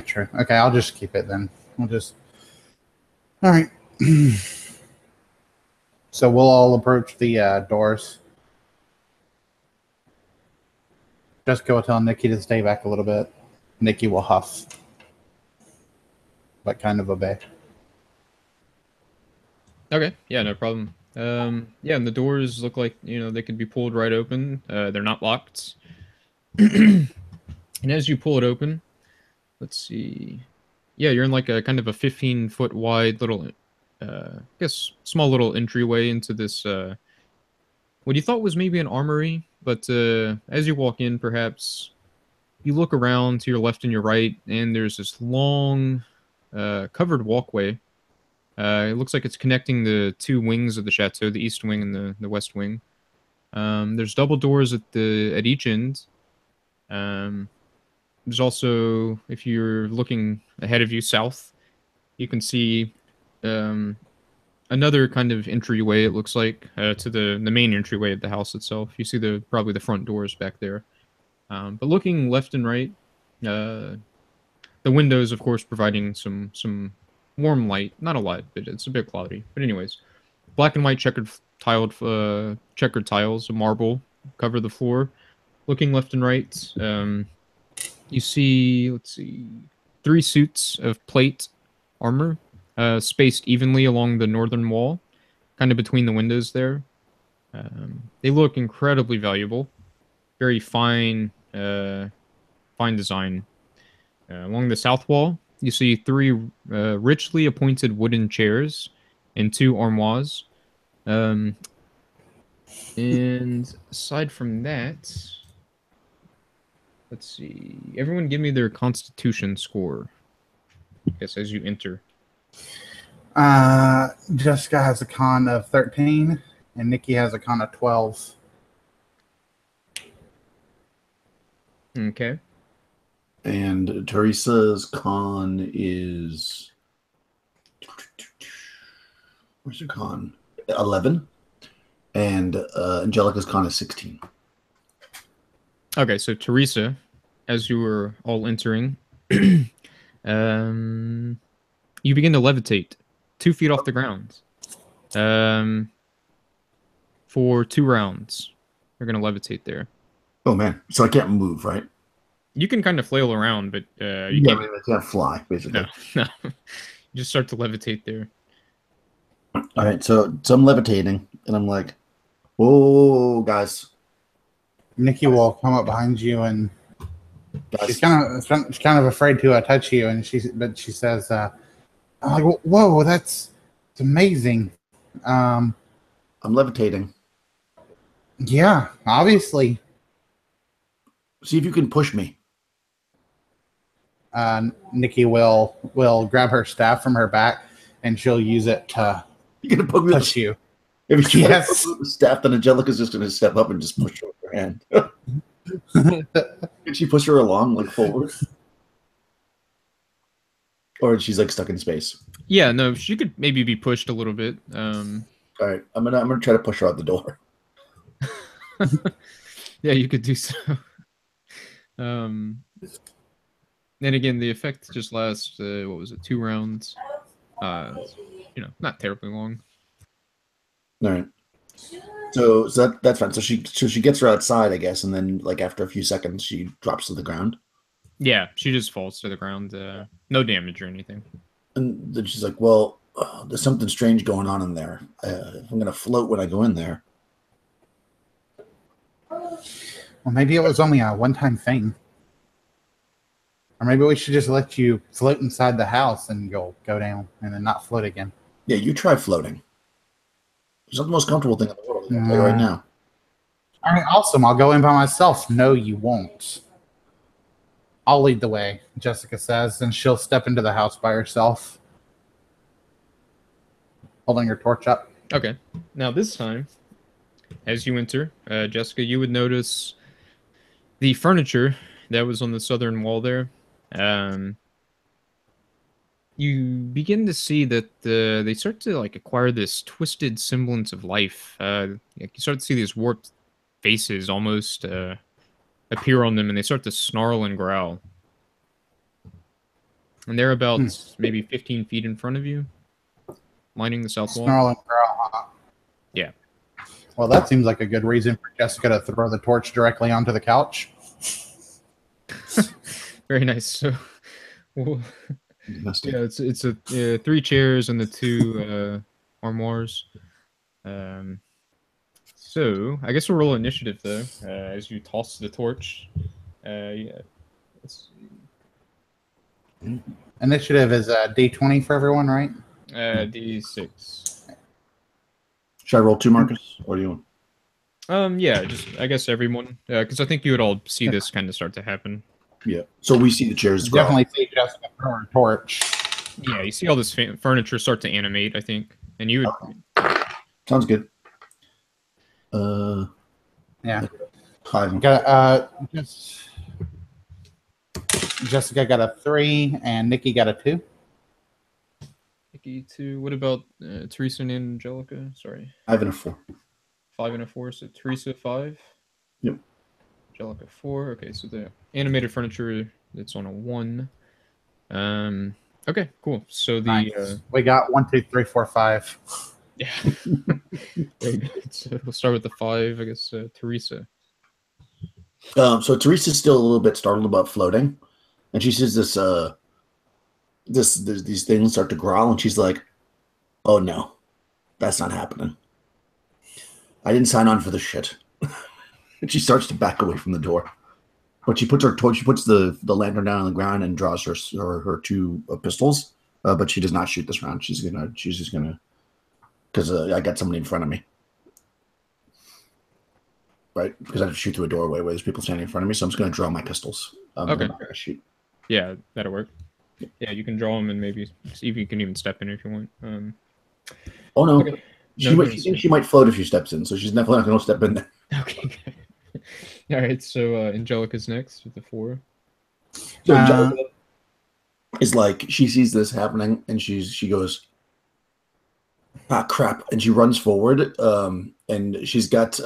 True. Okay, I'll just keep it then. We'll just... All right. So we'll all approach the doors. Just go tell Nikki to stay back a little bit. Nikki will huff, but kind of obey. Okay, yeah, no problem. Yeah, and the doors look like, they could be pulled right open. They're not locked. And as you pull it open, let's see. Yeah, you're in like a kind of a 15-foot wide little, I guess, small little entryway into this, what you thought was maybe an armory. But as you walk in, perhaps, you look around to your left and your right, and there's this long, covered walkway. It looks like it's connecting the 2 wings of the chateau, the east wing and the west wing. There's double doors at each end. There's also, if you're looking ahead of you south, you can see another kind of entryway, it looks like, to the main entryway of the house itself. You see probably the front doors back there. But looking left and right, the windows, of course, providing some warm light. Not a lot, but it's a bit cloudy. But anyways, black and white checkered tiles of marble cover the floor. Looking left and right, you see, let's see, 3 suits of plate armor, spaced evenly along the northern wall, kind of between the windows there. They look incredibly valuable. Very fine design. Along the south wall, you see 3 richly appointed wooden chairs and 2 armoires. And aside from that, let's see. Everyone give me their constitution score. I guess as you enter. Jessica has a con of 13, and Nikki has a con of 12. Okay. And Teresa's con is... Where's her con? 11. And Angelica's con is 16. Okay, so Teresa, as you were all entering, you begin to levitate 2 feet off the ground. For 2 rounds, you're going to levitate there. Oh, man. So I can't move, right? You can kind of flail around, but you can't. I can't fly, basically. No. You just start to levitate there. All right, so I'm levitating, and I'm like, whoa, guys. Nikki will come up behind you, and she's kind of afraid to touch you, and she says, "I'm like, whoa, it's amazing." I'm levitating. Yeah, obviously. See if you can push me. Nikki will grab her staff from her back, and she'll use it to push you. If you try to push the staff, then Angelica's just going to step up and just push her with her hand. Can she push her along, like forward? Or she's like stuck in space? Yeah, no, she could maybe be pushed a little bit. All right, I'm gonna try to push her out the door. Yeah, you could do so. And again, the effect just lasts, 2 rounds? Not terribly long. All right. So that's fine. So she gets her outside, I guess, and then like after a few seconds, she drops to the ground. Yeah, she just falls to the ground. No damage or anything. And then she's like, "Well, there's something strange going on in there. If I'm gonna float when I go in there." Well, maybe it was only a one-time thing. Or maybe we should just let you float inside the house and you'll go down and then not float again. Yeah, you try floating. It's not the most comfortable thing in the world. I'll tell you right now. All right, awesome. I'll go in by myself. No, you won't. I'll lead the way, Jessica says, and she'll step into the house by herself, holding her torch up. Okay. Now this time, as you enter, Jessica, you would notice the furniture that was on the southern wall there. You begin to see that they start to like acquire this twisted semblance of life. You start to see these warped faces almost appear on them, and they start to snarl and growl. And they're about maybe 15 feet in front of you, lining the south wall. Snarl and growl, huh? Yeah. Well, that seems like a good reason for Jessica to throw the torch directly onto the couch. Very nice. So, well, Yeah, it's a 3 chairs and the 2 armoires. So I guess we'll roll initiative though, as you toss the torch. Yeah. Let's see. Initiative is D20 for everyone, right? D6. Should I roll 2, Marcus? What do you want? Yeah, just I guess everyone, because I think you would all see this kind of start to happen. Yeah. So we see the chairs. Definitely see Jessica throw her torch. Yeah, you see all this furniture start to animate, I think, and you would. Okay. Sounds good. Yeah. 5. Jessica got a 3 and Nikki got a 2. Nikki 2. What about Teresa and Angelica? Sorry. 5 and a 4. 5 and a 4. So Teresa 5. Yep. Angelica 4. Okay, so the animated furniture that's on a 1. Okay, cool. So the nice. We got 1, 2, 3, 4, 5. Yeah. Very good. So we'll start with the 5, I guess. Teresa. So Teresa's still a little bit startled about floating, and she sees these things start to growl, and she's like, "Oh no, that's not happening. I didn't sign on for this shit." And she starts to back away from the door, but she puts her torch, she puts the lantern down on the ground and draws her 2 pistols, but she does not shoot this round. She's just gonna, because I got somebody in front of me. Right, because I have to shoot through a doorway where there's people standing in front of me, so I'm just going to draw my pistols. Okay. I'm not going to shoot. Yeah, that'll work. Yeah, you can draw them and maybe see if you can even step in if you want. Oh no, okay. She thinks she might float if she steps in, so she's definitely not going to step in there. Okay. All right, so Angelica's next with the 4. So Angelica is like, she sees this happening, and she goes, "Ah, crap!" And she runs forward, and she's got.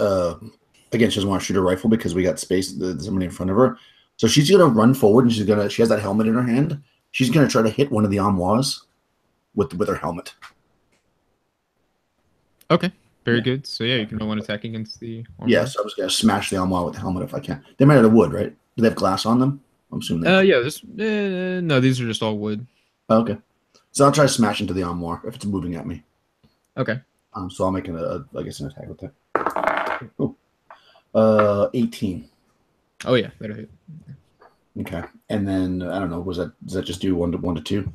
Again, she doesn't want to shoot her rifle because we got space. There's somebody in front of her. So she's going to run forward, and she has that helmet in her hand. She's going to try to hit one of the armoires with her helmet. Okay, very good. So yeah, you can roll one attack against the armoire. Yeah, so I was going to smash the armoire with the helmet if I can. They're made out of wood, right? Do they have glass on them? I'm assuming yeah, no, these are just all wood. Oh, okay. So I'll try to smash into the armoire if it's moving at me. Okay. So I'll make an attack with that. Oh. 18. Oh yeah, that'll hit. Okay, and then I don't know. Does that just do 1 to 2?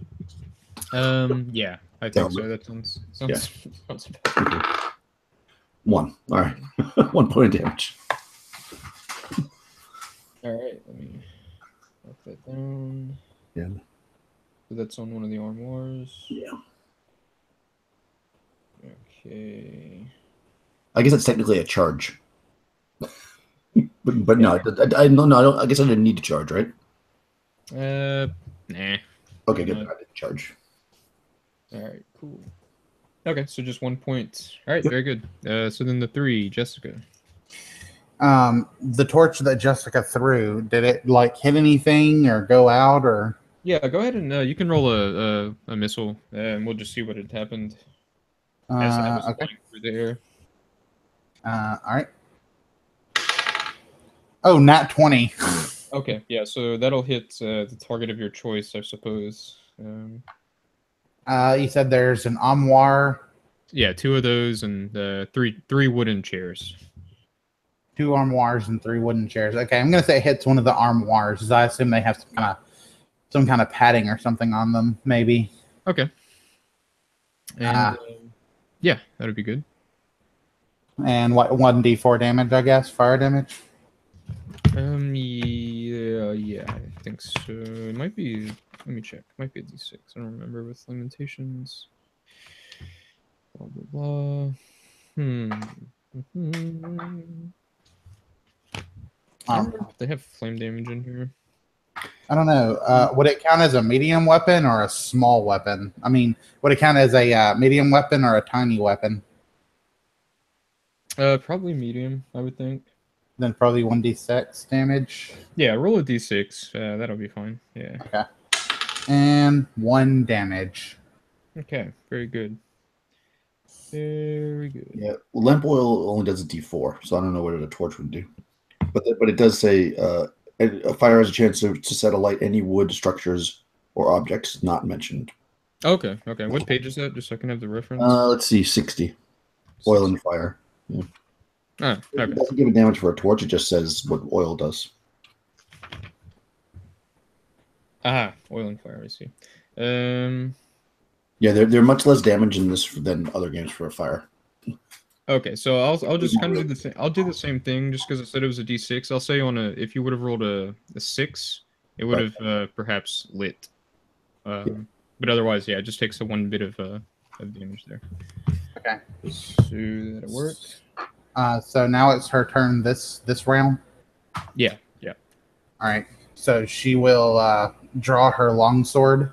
Yeah, I think so. That sounds Okay. 1. All right, 1 point of damage. All right, let me mark that down. Yeah. So that's on one of the armoires. Yeah. Okay. I guess that's technically a charge. But no, I don't. I guess I didn't need to charge, right? Nah. Okay, good. I didn't charge. All right, cool. Okay, so just 1 point. All right, very good. So then the 3, Jessica. The torch that Jessica threw, did it like hit anything or go out or? Yeah, go ahead and you can roll a missile, and we'll just see what had happened as that was flying through the air. All right. Oh, nat 20. Okay, yeah, so that'll hit the target of your choice, I suppose. You said there's an armoire. Yeah, 2 of those and three wooden chairs. 2 armoires and 3 wooden chairs. Okay, I'm going to say it hits one of the armoires, as I assume they have some kind of some kind of padding or something on them, maybe. Okay. And yeah, that'd be good. And what 1d4 damage, I guess, fire damage. Yeah, I think so. It might be. Let me check. It might be a D6. I don't remember with Lamentations. Blah blah blah. I don't remember if they have flame damage in here. I don't know. Would it count as a medium weapon or a small weapon? I mean, would it count as a medium weapon or a tiny weapon? Probably medium, I would think. Then probably 1d6 damage. Yeah, roll a D6. That'll be fine. Yeah. Okay. And 1 damage. Okay, very good. Very good. Yeah, lamp oil only does a D4, so I don't know what a torch would do. But it does say a fire has a chance to set alight any wood, structures, or objects not mentioned. Okay. What page is that? Just so I can have the reference. Let's see, 60. Oil and fire. Yeah. Oh, okay. It doesn't give a damage for a torch. It just says what oil does. Aha, oil and fire. I see. Yeah, they're much less damage in this than other games for a fire. Okay, so I'll just kind of do the thing. I'll do the same thing just because I said it was a D6. I'll say if you would have rolled a 6, it would have perhaps lit. But otherwise, yeah, it just takes the 1 bit of damage there. Okay. So that'll work. So now it's her turn this round. Yeah. All right. So she will draw her longsword,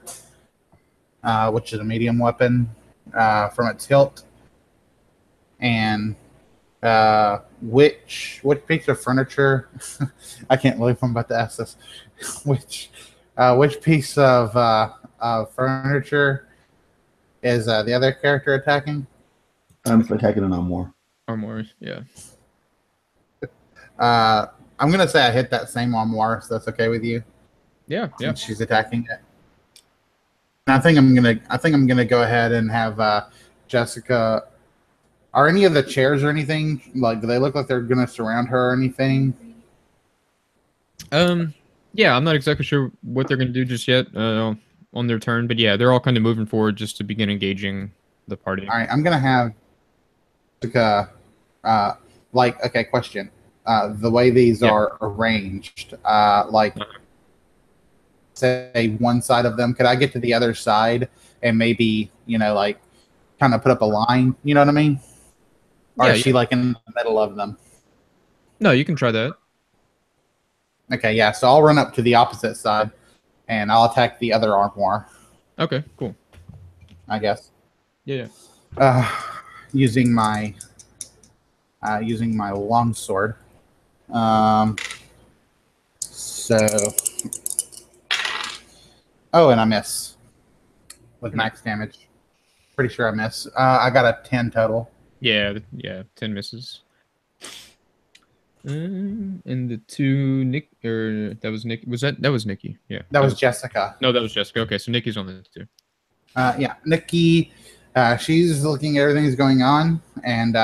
which is a medium weapon, from its hilt. And which piece of furniture? I can't believe I'm about to ask this. Which piece of furniture is the other character attacking? I'm attacking an armor. Armor, yeah. I'm gonna say I hit that same armoire, so that's okay with you. Yeah. Since she's attacking it. And I think I'm gonna go ahead and have Jessica. Are any of the chairs or anything like? Do they look like they're gonna surround her or anything? Yeah, I'm not exactly sure what they're gonna do just yet on their turn, but yeah, they're all kind of moving forward just to begin engaging the party. All right, I'm gonna have Jessica. Okay, question. The way these are arranged, say one side of them, could I get to the other side and maybe kind of put up a line? You know what I mean? Or is she in the middle of them? No, you can try that. Okay, yeah. So I'll run up to the opposite side, and I'll attack the other armoire. Okay, cool. I guess. Yeah. Using my longsword. And I miss with max damage. Pretty sure I miss. I got a 10 total. Yeah, 10 misses. And the two that was Nick. That was Nikki? Yeah. That was Jessica. No, that was Jessica. Okay, so Nikki's on the 2. Yeah, Nikki. She's looking at everything that's going on, and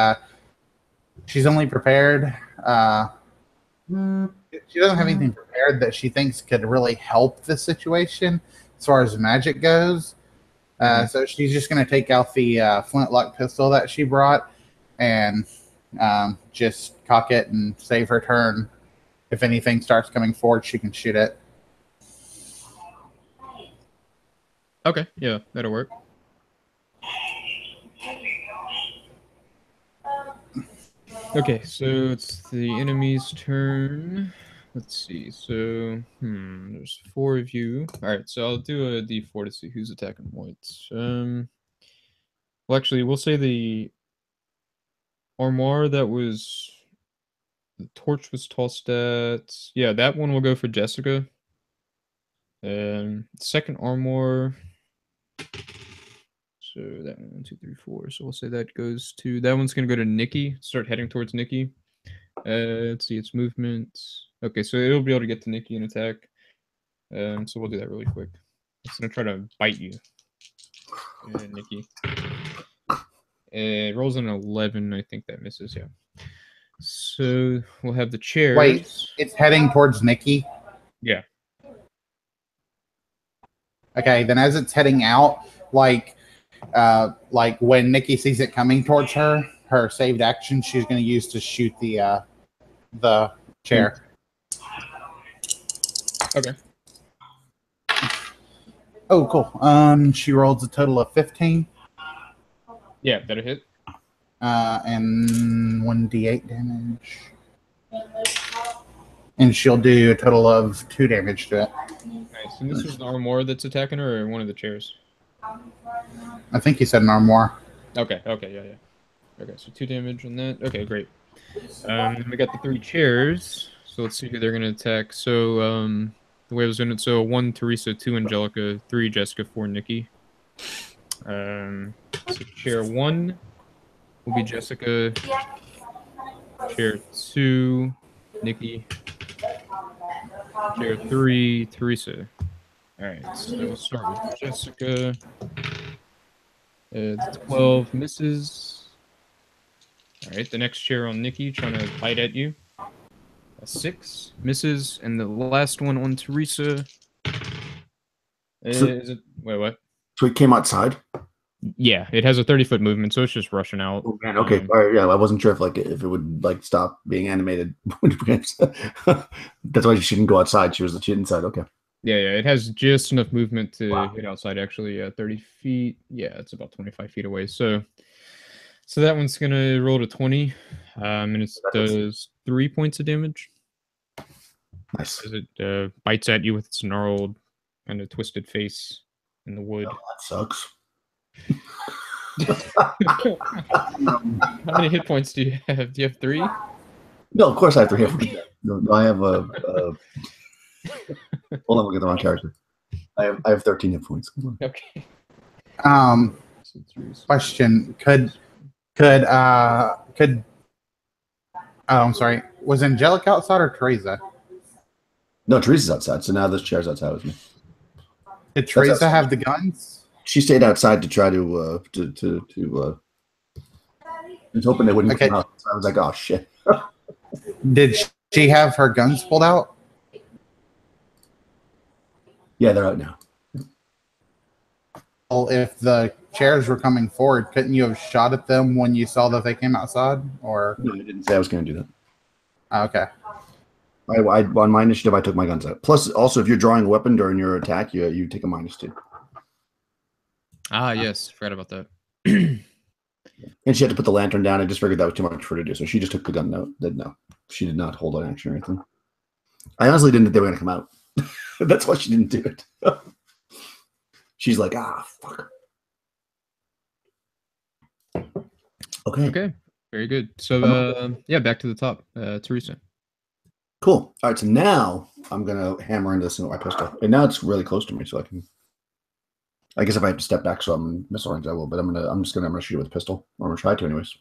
she's only prepared. She doesn't have anything prepared that she thinks could really help the situation as far as magic goes. So she's just going to take out the flintlock pistol that she brought and just cock it and save her turn. If anything starts coming forward, she can shoot it. Okay, yeah, that'll work. Okay, so it's the enemy's turn. Let's see. So, there's 4 of you. All right, so I'll do a D4 to see who's attacking whites. Well, actually, we'll say the armoire that was the torch was tossed at. Yeah, that one will go for Jessica. Second armoire. So that 1, 2, 3, 4. So we'll say that goes to that one's gonna go to Nikki. Start heading towards Nikki. Let's see its movement. Okay, so it'll be able to get to Nikki and attack. So we'll do that really quick. It's gonna try to bite you, Nikki. It rolls an 11. I think that misses. Yeah. So we'll have the chairs. Wait, it's heading towards Nikki. Yeah. Okay, then as it's heading out, like when Nikki sees it coming towards her, her saved action she's going to use to shoot the chair. Okay. Oh, cool. She rolls a total of 15. Yeah, that'll hit. And 1d8 damage. And she'll do a total of 2 damage to it. Nice. And this was an armor that's attacking her, or one of the chairs? I think you said an armor. Okay, yeah. Okay, so 2 damage on that. Okay, great. Then we got the 3 chairs. So let's see who they're going to attack. So, the way I was doing it, so 1 Teresa, 2 Angelica, 3 Jessica, 4 Nikki. So chair 1 will be Jessica. Chair 2, Nikki. Chair 3, Teresa. Alright, so we'll start with Jessica. 12 misses. Alright, the next chair on Nikki, trying to bite at you. 6 misses, and the last one on Teresa. Is it? Wait, what? So it came outside. Yeah, it has a 30-foot movement, so it's just rushing out. Oh, man, okay, all right, yeah, I wasn't sure if it would stop being animated. That's why she didn't go outside. She was inside. Okay. Yeah, it has just enough movement to hit outside. Actually, 30 feet. Yeah, it's about 25 feet away. So that one's gonna roll to 20, and it does 3 points of damage. Nice. As it bites at you with its gnarled, kind of twisted face in the wood. Oh, that sucks. How many hit points do you have? Do you have 3? No, of course I have 3 hit points. No, I have a. Hold on, look at the wrong character. I have 13 hit points. Okay. Question: Could oh, I'm sorry. Was Angelica outside or Teresa? No, Teresa's outside. So now this chair's outside with me. Did Teresa have the guns? She stayed outside to try to I was hoping they wouldn't come out. So I was like, oh shit. Did she have her guns pulled out? Yeah, they're out now. Well, if the chairs were coming forward, couldn't you have shot at them when you saw that they came outside? Or no, I didn't say I was going to do that. Oh, okay. On my initiative, I took my guns out. Plus, also, if you're drawing a weapon during your attack, you take a -2. Ah, yes, forgot about that. And she had to put the lantern down. I just figured that was too much for her to do, so she just took the gun out. No, she did not hold on action or anything. I honestly didn't think they were going to come out. That's why she didn't do it. She's like, fuck. Okay. Very good. So, back to the top. Teresa. Cool. All right, so now I'm going to hammer into this with my pistol. And now it's really close to me, so I guess if I have to step back so I'm in missile range, I will, but I'm gonna shoot it with a pistol. Or I'm gonna try to anyways.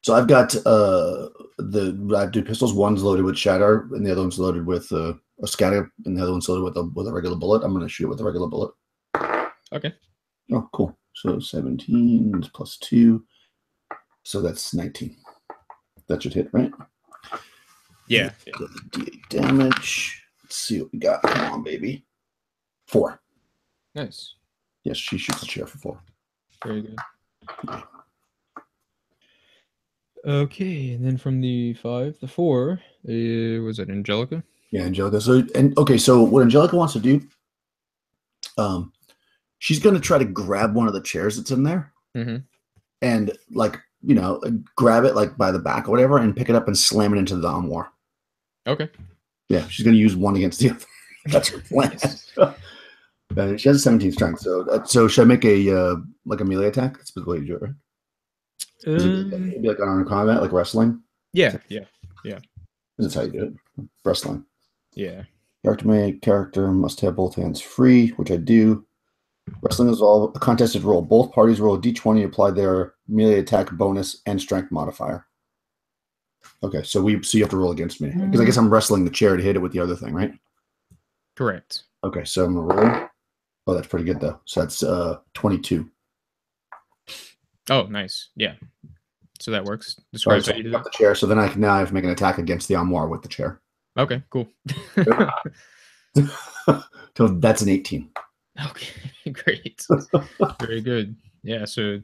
So I've got I do pistols. One's loaded with shatter, and the other one's loaded with a scatter, and the other one's loaded with a regular bullet. I'm gonna shoot it with a regular bullet. Okay. Oh, cool. So 17 plus 2. So that's 19. That should hit, right? Yeah. D8 damage. Let's see what we got. Come on, baby. 4. Nice. Yes, she shoots the chair for 4. Very good. Okay, and then from the 4, was it Angelica? Yeah, Angelica. So what Angelica wants to do, she's going to try to grab one of the chairs that's in there, and grab it like by the back or whatever, and pick it up and slam it into the armoire. Okay. Yeah, she's going to use one against the other. That's her plan. She has a 17 strength, so should I make a melee attack? That's the way you do it, right? It'd be like unarmed combat, like wrestling. Yeah. That's how you do it. Wrestling. Yeah. Character must have both hands free, which I do. Wrestling is all a contested roll. Both parties roll a d20, apply their melee attack bonus and strength modifier. Okay, so you have to roll against me because I guess I'm wrestling the chair to hit it with the other thing, right? Correct. Okay, so I'm gonna roll. Oh, that's pretty good though. So that's 22. Oh, nice. Yeah. So that works. Describe how you do that. The chair. So then I have to make an attack against the armoire with the chair. Okay, cool. So that's an 18. Okay, great. Very good. Yeah, so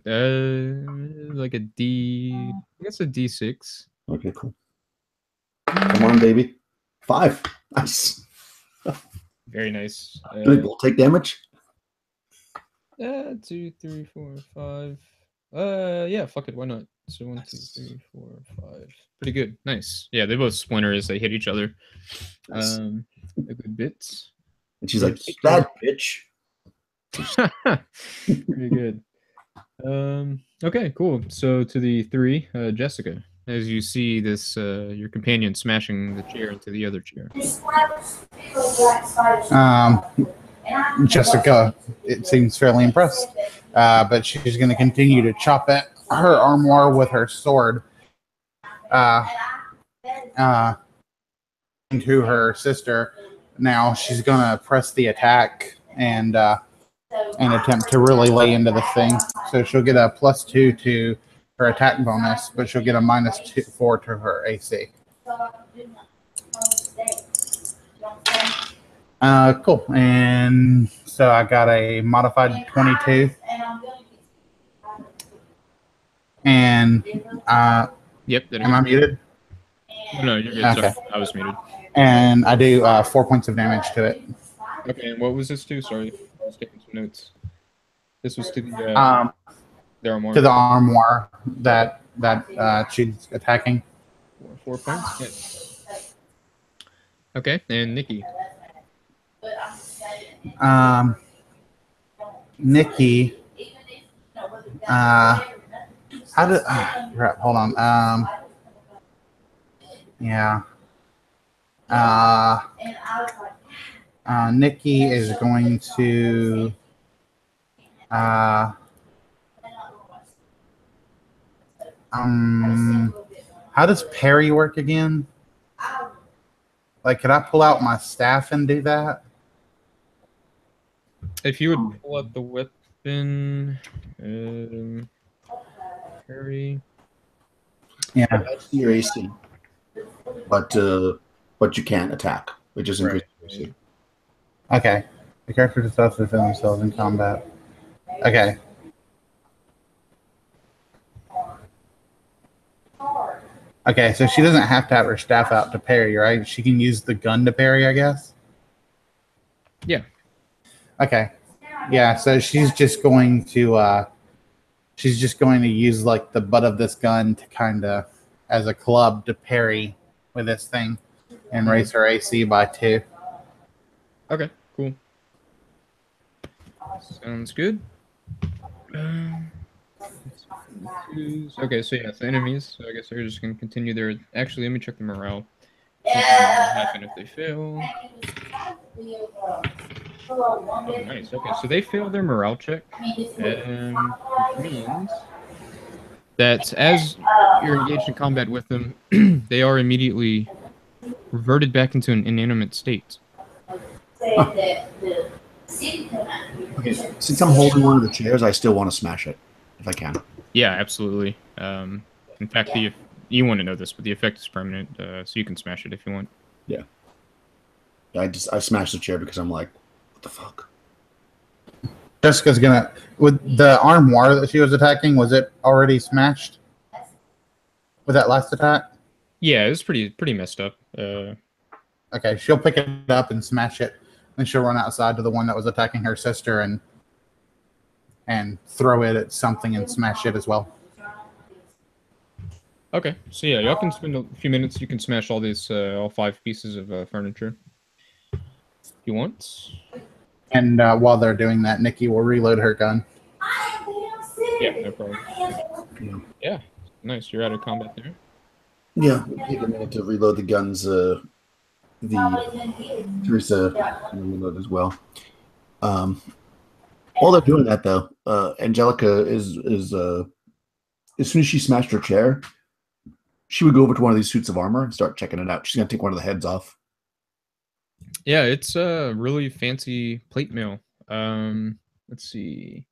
like a D, I guess a D6. Okay, cool. Come on, baby. 5. Nice. Very nice. Do they both take damage? 2, 3, 4, 5. Yeah, fuck it, why not? So 1, 2, 3, 4, 5. Pretty good. Nice. Yeah, they both splinter as they hit each other. Nice. A good bit. And she's Yeah, like, "Take that, bitch." Pretty good. Okay, cool. So to the 3, Jessica, as you see this, your companion smashing the chair into the other chair. Jessica, it seems fairly impressed, but she's going to continue to chop at her armoire with her sword into her sister. Now she's going to press the attack and attempt to really lay into the thing. So she'll get a +2 to her attack bonus, but she'll get a -4 to her AC. Cool. And so I got a modified 22. And Yep. am I muted? No, you're good. Okay. Sorry, I was muted. And I do 4 points of damage to it. Okay, and what was this to? Sorry, I was taking some notes. This was to the armoire. To the armoire that she's attacking. 4 points. Yes. Okay, and Nikki. Nikki. How did? Hold on. Yeah. Nikki is going to. How does parry work again? Like, could I pull out my staff and do that? If you would pull out the weapon, parry. Yeah. That's your AC. But you can't attack. It just increases your AC. Okay. The character decides to defend themselves in combat. Okay. Okay, so she doesn't have to have her staff out to parry, right? She can use the gun to parry, I guess? Yeah. Okay. Yeah, so she's just going to use like the butt of this gun to kind of as a club to parry with this thing and raise her AC by 2. Okay, cool. Sounds good. Okay, so yeah, it's enemies. So I guess they're just gonna continue their. Actually, let me check the morale. Something will happen if they fail. Oh, nice. Okay, so they failed their morale check, which means that as you're engaged in combat with them, they are immediately reverted back into an inanimate state. Okay, since I'm holding one of the chairs, I still want to smash it if I can. Yeah, absolutely. In fact, you want to know this, but the effect is permanent, so you can smash it if you want. Yeah. I smashed the chair because I'm like, what the fuck? Jessica's gonna with the armoire that she was attacking. Was it already smashed with that last attack? Yeah, it was pretty messed up. Okay, she'll pick it up and smash it, and she'll run outside to the one that was attacking her sister and throw it at something and smash it as well. Okay, so yeah, y'all can spend a few minutes. You can smash all these, all 5 pieces of furniture if you want. And while they're doing that, Nikki will reload her gun. Yeah, no problem. Yeah, nice. You're out of combat there. Yeah, take a minute to reload the guns. The Teresa reload as well. While they're doing that, though, Angelica is as soon as she smashed her chair, she would go over to one of these suits of armor and start checking it out. She's gonna take one of the heads off. Yeah, it's a really fancy plate mail. Let's see.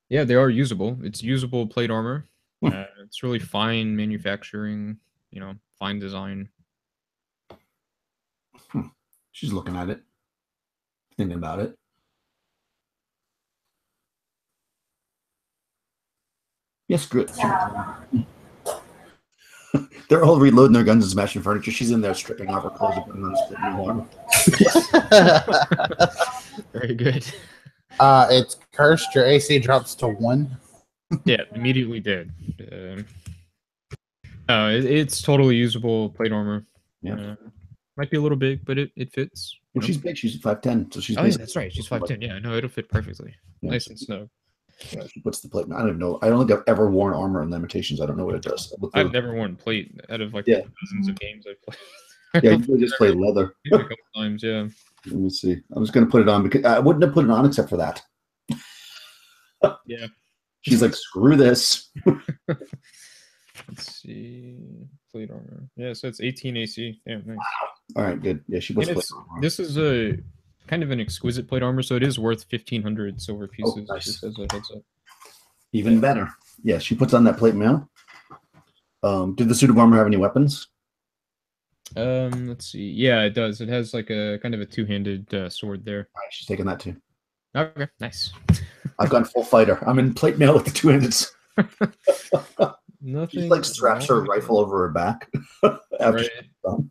Yeah, they are usable. It's usable plate armor. It's really fine manufacturing, fine design. She's looking at it, thinking about it. Yes, good. They're all reloading their guns and smashing furniture. She's in there stripping off her clothes and putting on a split new armor. Very good. It's cursed. Your AC drops to 1. Yeah, immediately dead. No, it's totally usable plate armor. Yeah. Might be a little big, but it fits. Well, she's big. She's 5'10", so she's. Oh yeah, that's right. She's 5'10". Yeah, no, it'll fit perfectly. Yeah. Nice and snug. Yeah, she puts the plate. I don't even know. I don't think I've ever worn armor in Lamentations. I don't know what it does. I've never worn plate out of like Yeah. dozens of games I've played. Yeah, you just play leather. A couple times, yeah. Let me see. I'm just gonna put it on because I wouldn't have put it on except for that. Yeah. She's like, screw this. Let's see. Plate armor. Yeah, so it's 18 AC. Yeah, nice. All right, good. Yeah, she puts And plate armor. this is a kind of an exquisite plate armor, so it is worth 1,500 silver pieces. Nice. Just as a heads up. Even better. Yeah, she puts on that plate mail. Did the suit of armor have any weapons? Let's see. Yeah, it does. It has like a kind of a two-handed sword there. All right, she's taking that too. Okay, nice. I've gone full fighter. I'm in plate mail with the two-handed. Nothing. She like straps her rifle over her back. After Right. she's done.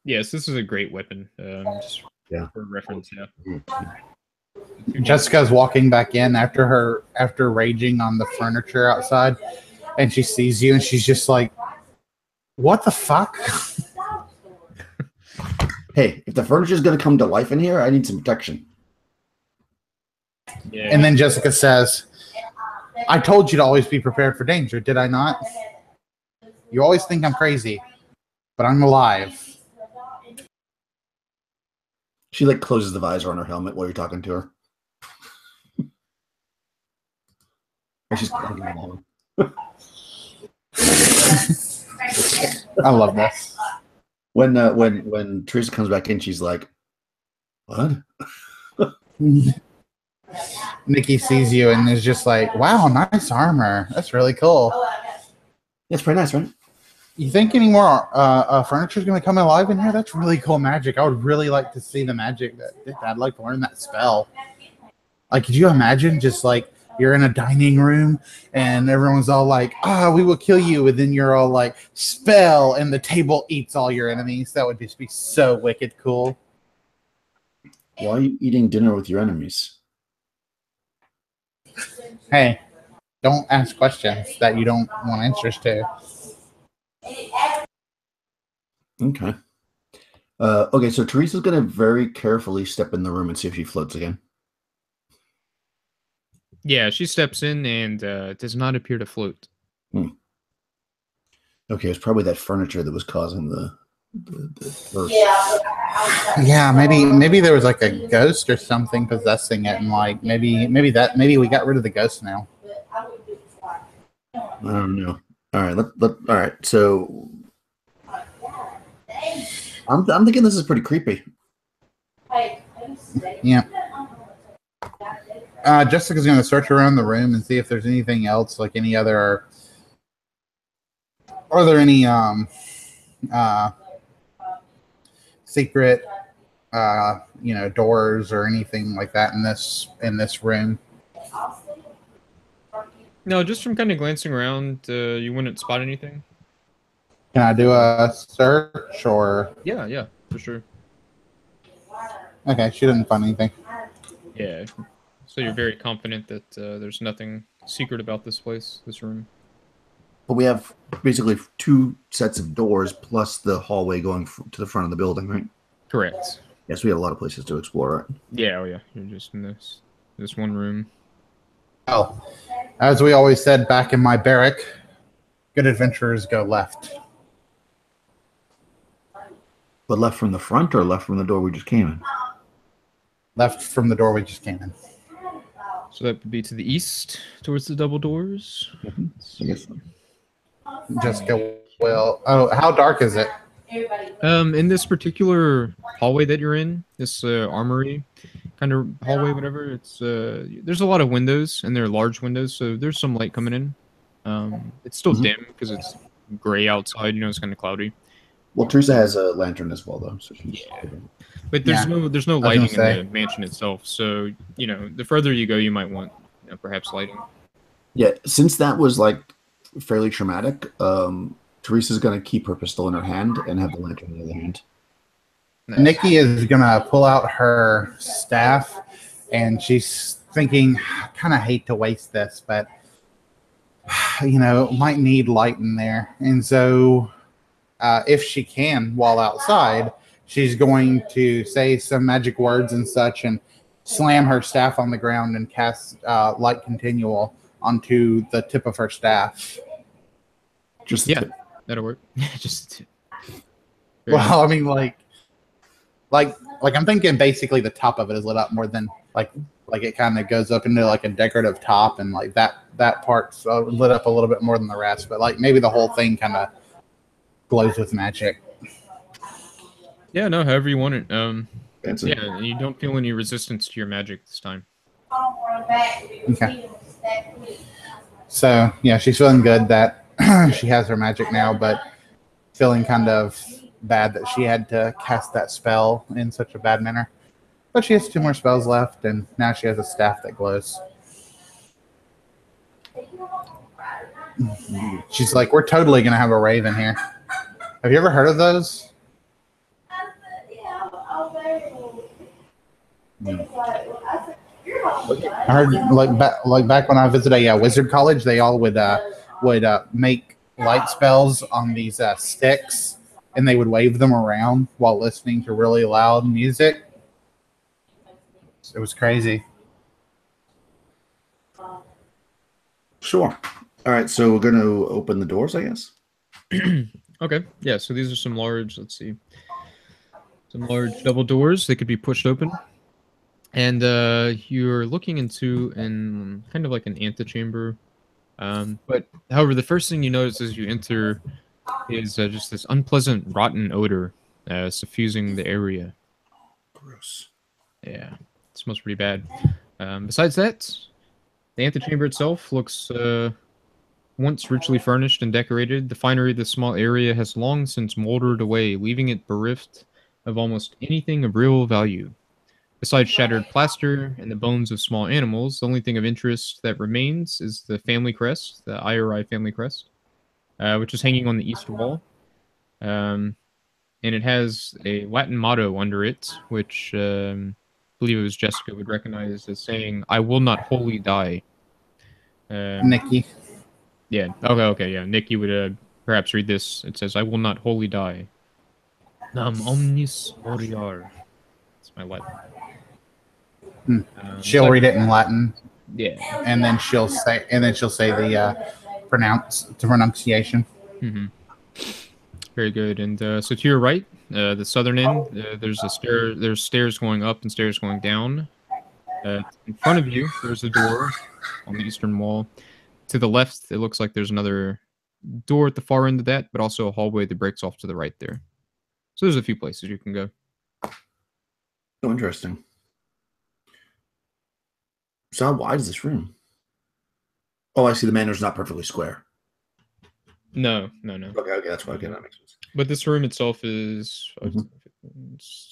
Yes, this is a great weapon. Just Yeah. for reference, yeah. Jessica's walking back in after raging on the furniture outside, and she sees you, and she's just like, "What the fuck?" Hey, if the furniture is going to come to life in here, I need some protection. Yeah. And then Jessica says, "I told you to always be prepared for danger, did I not? You always think I'm crazy, but I'm alive." She like closes the visor on her helmet while you're talking to her. And she's plugging along. I love this. When Teresa comes back in, she's like, "What?" Nikki sees you and is just like, "Wow, nice armor. That's really cool. It's pretty nice, right? You think any more furniture is going to come alive in here? That's really cool magic. I would really like to see the magic. I'd like to learn that spell. Like, could you imagine just like you're in a dining room and everyone's all like, we will kill you. And then you're all like, spell, and the table eats all your enemies. That would just be so wicked cool. Why are you eating dinner with your enemies? Hey, don't ask questions that you don't want answers to. Okay. Okay, so Teresa's going to very carefully step in the room and see if she floats again. Yeah, she steps in and does not appear to float. Okay, it's probably that furniture that was causing the burst. Yeah, maybe there was like a ghost or something possessing it, and like maybe we got rid of the ghost now. I don't know. All right, all right. So I'm thinking this is pretty creepy. Yeah. Jessica's going to search around the room and see if there's anything else, like any other. Are there any secret, doors or anything like that in this room? No, just from kind of glancing around, you wouldn't spot anything. Can I do a search or? Yeah, for sure. Okay, she didn't find anything. Yeah. So you're very confident that there's nothing secret about this place, this room. But we have basically 2 sets of doors plus the hallway going to the front of the building, right? Correct. Yes, we have a lot of places to explore, right? Yeah, oh yeah. You're just in this one room. Oh, as we always said back in my barrack, good adventurers go left. But left from the front or left from the door we just came in? Left from the door we just came in. So that would be to the east, towards the double doors. I guess so. Jessica will. Oh, how dark is it? In this particular hallway that you're in, this armory kind of hallway, whatever, it's there's a lot of windows, and they're large windows, so there's some light coming in. It's still dim because it's gray outside, it's kind of cloudy. Well, Teresa has a lantern as well, though. So she's But there's Yeah. no I was gonna lighting in say. the mansion itself. So the further you go, you might want perhaps lighting. Yeah, since that was like fairly traumatic, Teresa's gonna keep her pistol in her hand and have the lantern in the other hand. Nice. Nikki is gonna pull out her staff, and she's thinking, I kind of hate to waste this, but might need light in there. And so, if she can, while outside, she's going to say some magic words and such, and slam her staff on the ground and cast light continual onto the tip of her staff. Just the Yeah, tip. that'll work. Just very nice. Well, I mean, like I'm thinking basically the top of it is lit up more than like it kind of goes up into like a decorative top, and like that part's lit up a little bit more than the rest, but like maybe the whole thing kind of glows with magic. Yeah, no, however you want it. Fancy. Yeah, and you don't feel any resistance to your magic this time. Okay. So yeah, she's feeling good that she has her magic now, but feeling kind of bad that she had to cast that spell in such a bad manner. But she has 2 more spells left, and now she has a staff that glows. She's like, we're totally going to have a raven here. Have you ever heard of those? I heard like back when I visited a wizard college, they all would make light spells on these sticks, and they would wave them around while listening to really loud music. It was crazy. Sure. All right, so we're going to open the doors, I guess. Okay. Yeah. So these are some large. Let's see. Some large double doors. They could be pushed open. And you're looking into kind of like an antechamber. But however, the first thing you notice as you enter is just this unpleasant, rotten odor suffusing the area. Gross. Yeah, it smells pretty bad. Besides that, the antechamber itself looks once richly furnished and decorated. The finery of this small area has long since moldered away, leaving it bereft of almost anything of real value. Besides shattered plaster and the bones of small animals, the only thing of interest that remains is the family crest, the IRI family crest, which is hanging on the east wall. And it has a Latin motto under it, which I believe it was Jessica would recognize as saying, "I will not wholly die." Nikki. Yeah. Okay. Yeah. Nikki would perhaps read this. It says, "I will not wholly die." Nam omnis moriar. It's my Latin. She'll read it in Latin. Yeah. And then she'll say the pronunciation. Mm-hmm. Very good. And so to your right, the southern end, there's stairs going up and stairs going down. In front of you, there's a door on the eastern wall. To the left, it looks like there's another door at the far end of that, but also a hallway that breaks off to the right there. So there's a few places you can go. Oh, interesting. So how wide is this room? Oh, I see. The manor's not perfectly square. No. Okay, that's why. Okay, that makes sense. But this room itself is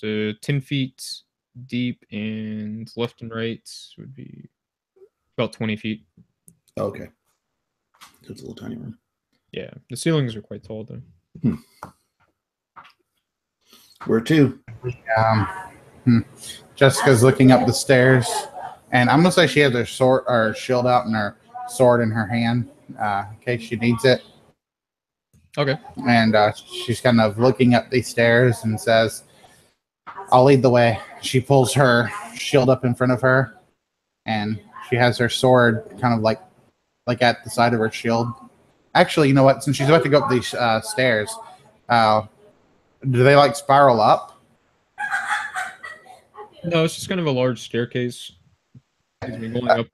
10 feet deep, and left and right would be about 20 feet. Okay. So it's a little tiny room. Yeah, the ceilings are quite tall, though. Where to? Jessica's looking up the stairs, and I'm gonna say she has her sword or shield out and her sword in her hand in case she needs it. Okay. And she's kind of looking up these stairs and says, "I'll lead the way." She pulls her shield up in front of her, and she has her sword kind of like at the side of her shield. Actually, you know what? Since she's about to go up these stairs, do they like spiral up? No, it's just kind of a large staircase. Going up.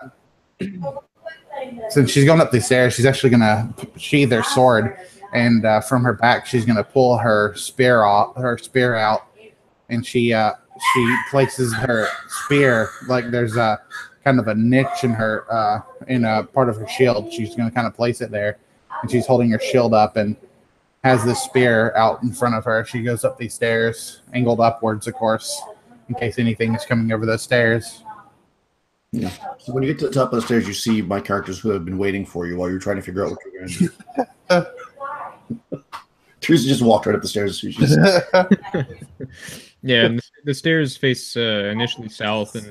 Since she's going up these stairs, she's actually gonna sheathe her sword, and from her back, she's gonna pull her spear out, and she places her spear like there's a kind of a niche in her in a part of her shield. She's gonna kind of place it there, and she's holding her shield up, and has this spear out in front of her. She goes up these stairs, angled upwards, of course, in case anything is coming over those stairs. Yeah. So when you get to the top of the stairs, you see my characters who have been waiting for you while you're trying to figure out what you're going to do. Teresa just walked right up the stairs. She's Yeah, and the stairs face initially south, and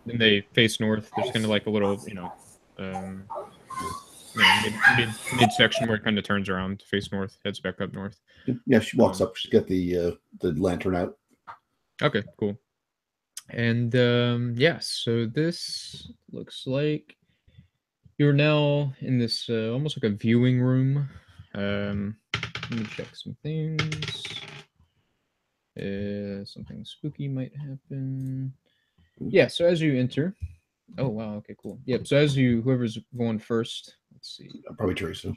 then they face north. There's kind of like a little, mid section where it kind of turns around to face north, heads back up north. Yeah, she walks up. She's got the lantern out. Okay, cool. And yeah, so this looks like you're now in this almost like a viewing room. Let me check some things. Something spooky might happen. Yeah, so as you enter, oh wow, okay, cool. Yep. So as whoever's going first, let's see. Probably Teresa.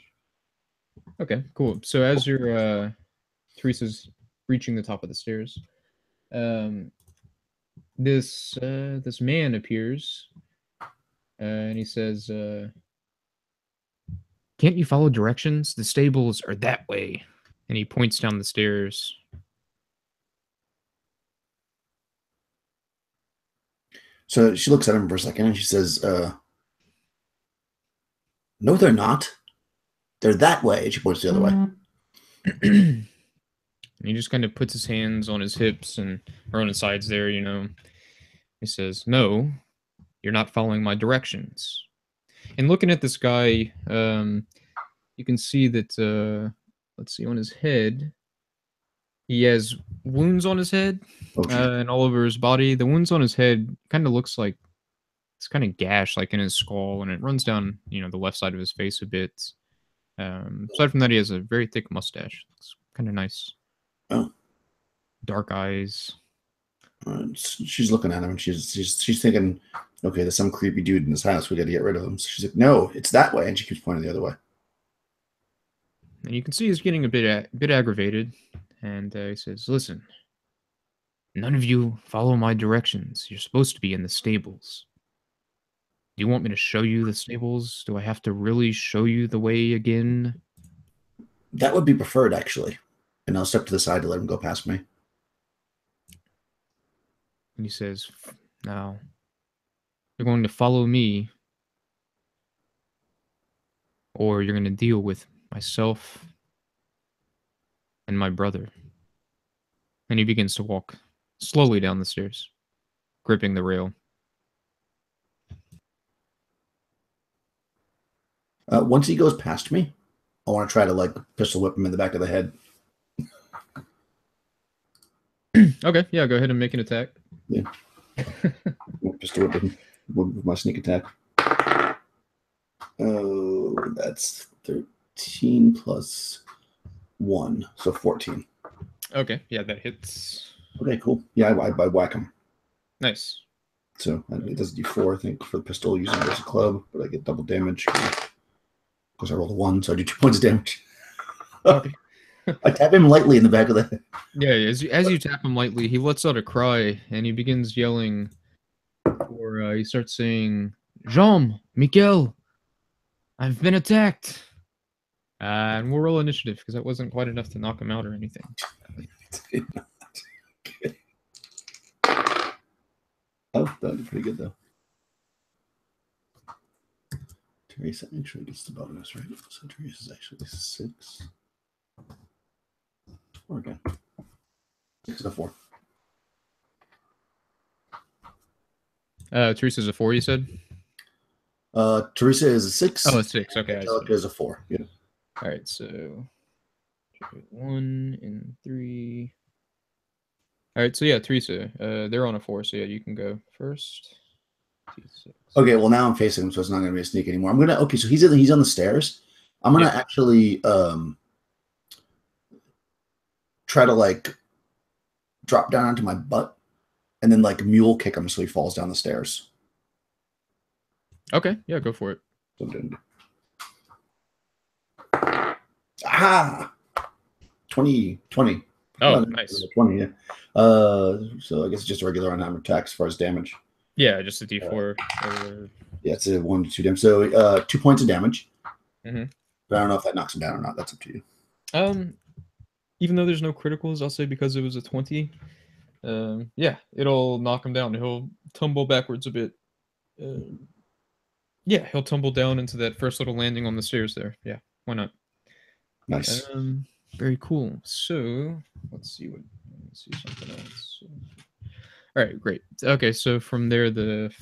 Okay, cool. So as you're Teresa's reaching the top of the stairs, this man appears, and he says, "Can't you follow directions? The stables are that way." And he points down the stairs. So she looks at him for a second and she says, "No, they're not. They're that way." And she points the other way. And he just kind of puts his hands on his hips or on his sides there, He says, "No, you're not following my directions." And looking at this guy, you can see that, let's see, on his head, he has wounds on his head and all over his body. The wounds on his head kind of looks like it's kind of gash, like in his skull, and it runs down, the left side of his face a bit. Aside from that, he has a very thick mustache. Looks kind of nice. Oh. Dark eyes. She's looking at him and she's thinking, okay, there's some creepy dude in this house. We got to get rid of him. So she's like, "No, it's that way," and she keeps pointing the other way. And you can see he's getting a bit aggravated. And he says, "Listen, none of you follow my directions. You're supposed to be in the stables. Do you want me to show you the stables? Do I have to really show you the way again?" That would be preferred, actually. And I'll step to the side to let him go past me. And he says, "Now, you're going to follow me, or you're going to deal with myself and my brother." And he begins to walk slowly down the stairs, gripping the rail. Once he goes past me, I want to try to pistol whip him in the back of the head. Okay, yeah, go ahead and make an attack. Yeah. Pistol whip him with my sneak attack. Oh, that's 13 plus 1, so 14. Okay, yeah, that hits. Okay, cool. Yeah, I whack him. Nice. So it does D4, I think, for the pistol using it as a club, but I get double damage. Because I rolled a 1, so I do 2 points of damage. Okay. I tap him lightly in the back of the head. Yeah, as you tap him lightly, he lets out a cry, and he begins yelling, or he starts saying, "Jean, Michael, I've been attacked." And we'll roll initiative, because that wasn't quite enough to knock him out or anything. Okay. Oh, that was pretty good, though. Teresa actually gets the bonus, right? So Teresa's actually 6. 4 again. 6 and a 4. Teresa's a 4, you said? Teresa is a 6. Oh, a 6. Okay. Angelica is a 4. Yeah. All right, so 1 and 3. All right, so yeah, Teresa, they're on a 4, so yeah, you can go first. T6. Okay, well now I'm facing him, so it's not going to be a sneak anymore. I'm gonna. Okay, so he's on the stairs. I'm gonna actually try to drop down onto my butt and then mule kick him so he falls down the stairs. Okay, yeah, go for it. Ah, 20. Oh, nice. 20, yeah. So I guess it's just a regular unarmed attack as far as damage. Yeah, just a D4. Yeah, it's a 1 to 2 damage. So 2 points of damage. Mm-hmm. But I don't know if that knocks him down or not. That's up to you. Even though there's no criticals, I'll say because it was a 20. Yeah, it'll knock him down. He'll tumble backwards a bit. Yeah, he'll tumble down into that first little landing on the stairs there. Yeah, why not? Nice. Very cool. So let's see something else. All right, great. Okay, so from there the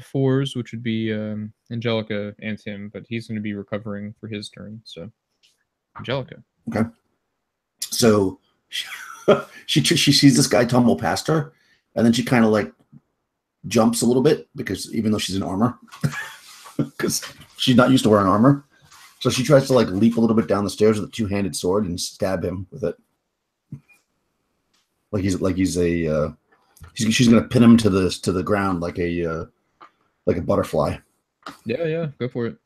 fours, which would be Angelica and him, but he's going to be recovering for his turn. So Angelica. Okay. So she sees this guy tumble past her, and then she kind of like jumps a little bit because even though she's in armor, because she's not used to wearing armor, so she tries to like leap a little bit down the stairs with a two-handed sword and stab him with it. She's gonna pin him to the ground like a butterfly. Yeah, go for it.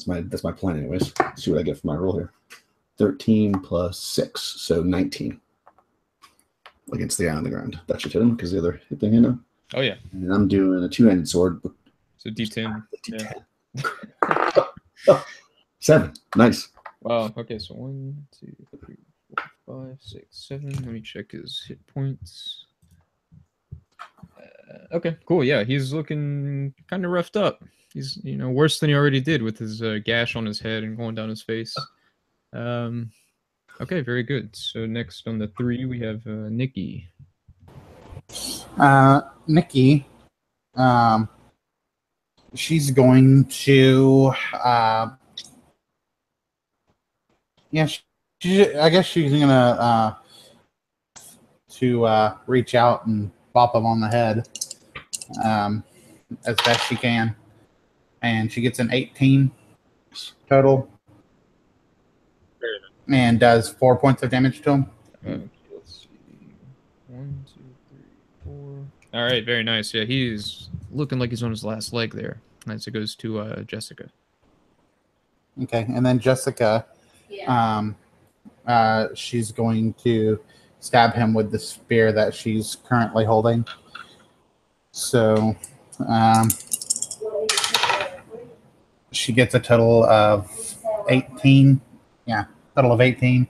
That's my plan, anyways. Let's see what I get for my roll here. 13 plus 6, so 19 against the guy on the ground. That should hit him because the other hit thing, you know. Oh yeah. And I'm doing a two-handed sword. So D10. D10. Yeah. 7. Nice. Wow. Okay, so 1, 2, 3, 4, 5, 6, 7. Let me check his hit points. Okay, cool. Yeah, he's looking kind of roughed up. He's worse than he already did with his gash on his head and going down his face. Okay, very good. So next on the 3 we have Nikki. Nikki, she's going to, I guess she's gonna to reach out and bop him on the head as best she can, and she gets an 18 total, and does 4 points of damage to him. Let's see. 1, 2, 3, 4. All right, very nice. Yeah, he's looking like he's on his last leg there. As it goes to Jessica. Okay, and then Jessica, she's going to stab him with the spear that she's currently holding. So she gets a total of 18. Yeah, total of 18.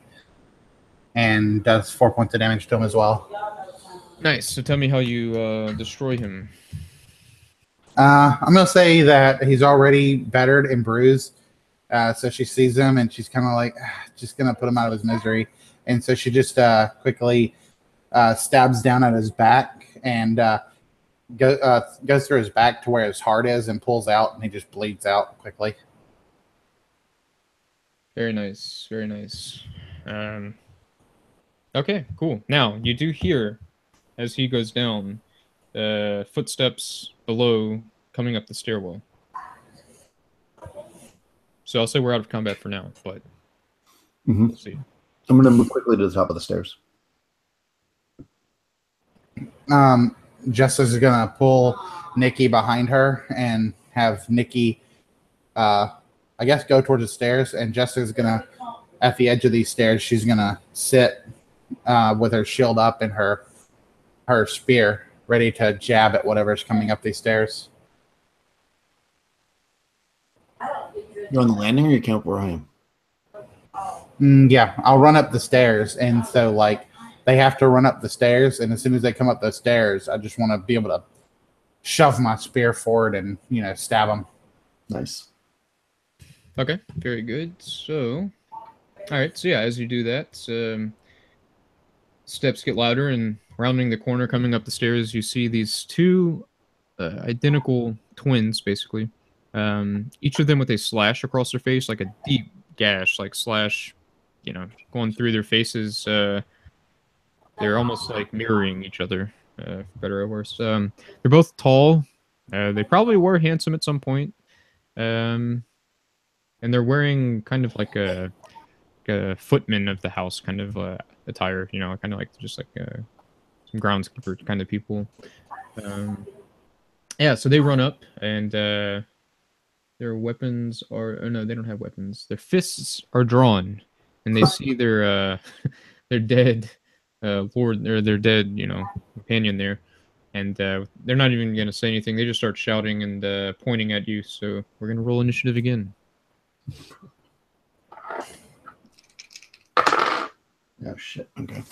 And does 4 points of damage to him as well. Nice. So tell me how you destroy him. I'm going to say that he's already battered and bruised. So she sees him and she's kind of like, just going to put him out of his misery. And so she just quickly stabs down at his back and goes through his back to where his heart is and pulls out, and he just bleeds out quickly. Very nice. Very nice. Okay, cool. Now, you do hear, as he goes down, footsteps below coming up the stairwell. So I'll say we're out of combat for now, but we'll see. I'm going to move quickly to the top of the stairs. Jessica's going to pull Nikki behind her and have Nikki, I guess, go towards the stairs. And Jessica's going to, at the edge of these stairs, she's going to sit with her shield up and her spear ready to jab at whatever's coming up these stairs. You're on the landing, or you camp where I am? Yeah, I'll run up the stairs, and so like they have to run up the stairs, and as soon as they come up those stairs, I just want to be able to shove my spear forward and stab them. Nice. Okay, very good. So, all right. So yeah, as you do that, steps get louder, and rounding the corner, coming up the stairs, you see these two identical twins, basically. Each of them with a slash across their face, like a deep gash, like slash, going through their faces. They're almost like mirroring each other, for better or worse. They're both tall. They probably were handsome at some point. And they're wearing kind of like a footman of the house kind of attire, kind of like just like some groundskeeper kind of people. Yeah, so they run up, and their weapons are... Oh, no, they don't have weapons. Their fists are drawn, and they see their dead lord, or their dead, companion there. And they're not even going to say anything. They just start shouting and pointing at you. So we're going to roll initiative again. Oh shit. Okay.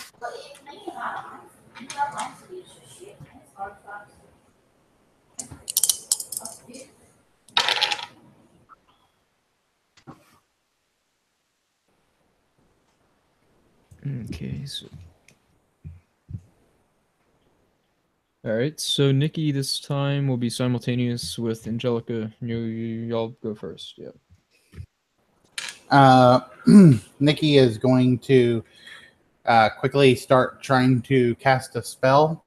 Okay, so all right, so Nikki this time will be simultaneous with Angelica. Y'all go first. Yeah. Nikki is going to quickly start trying to cast a spell.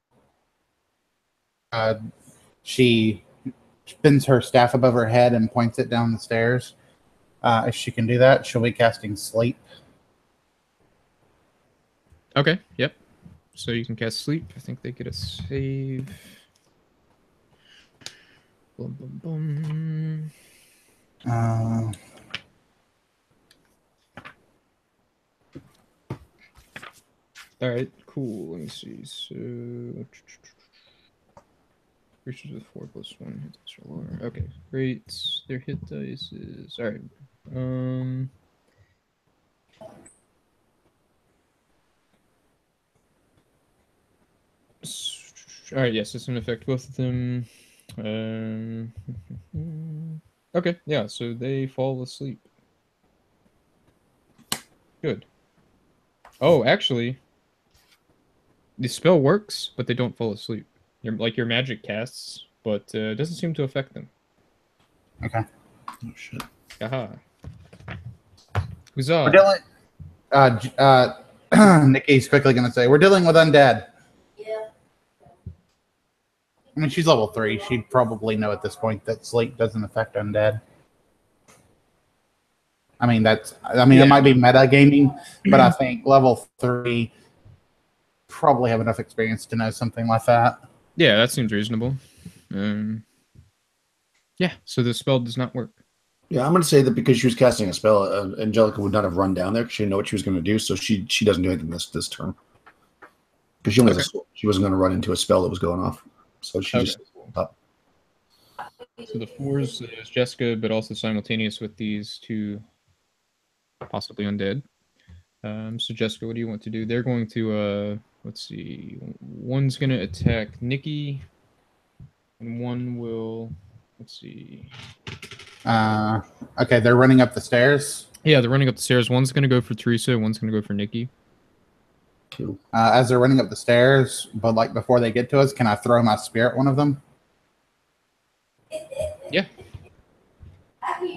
She spins her staff above her head and points it down the stairs. If she can do that, she'll be casting Sleep. Okay. Yep. So you can cast Sleep. I think they get a save. Boom, boom, boom. All right. Cool. Let me see. So creatures with 4+1 hit dice or lower. Okay. Great. Their hit dice is all right. All right, yes, it's going to affect both of them. Okay, yeah, so they fall asleep. Good. Oh, actually, the spell works, but they don't fall asleep. Your magic casts, but it doesn't seem to affect them. Okay. Oh shit. Aha. We're Huzzah. dealing. Nikki's quickly going to say, "We're dealing with undead." Yeah. I mean, she's level 3. She'd probably know at this point that sleep doesn't affect undead. I mean, it might be metagaming, but I think level 3 probably have enough experience to know something like that. Yeah, that seems reasonable. Yeah, so the spell does not work. Yeah, I'm going to say that because she was casting a spell, Angelica would not have run down there because she didn't know what she was going to do, so she doesn't do anything this turn. Because she only has a sword. She wasn't going to run into a spell that was going off, so she just up. So the 4s is Jessica, but also simultaneous with these two possibly undead. So Jessica, what do you want to do? They're going to let's see. One's gonna attack Nikki, and one will let's see. Okay, they're running up the stairs. Yeah, they're running up the stairs. One's gonna go for Teresa, one's gonna go for Nikki. Cool. As they're running up the stairs, but like before they get to us, can I throw my spear at one of them? Yeah.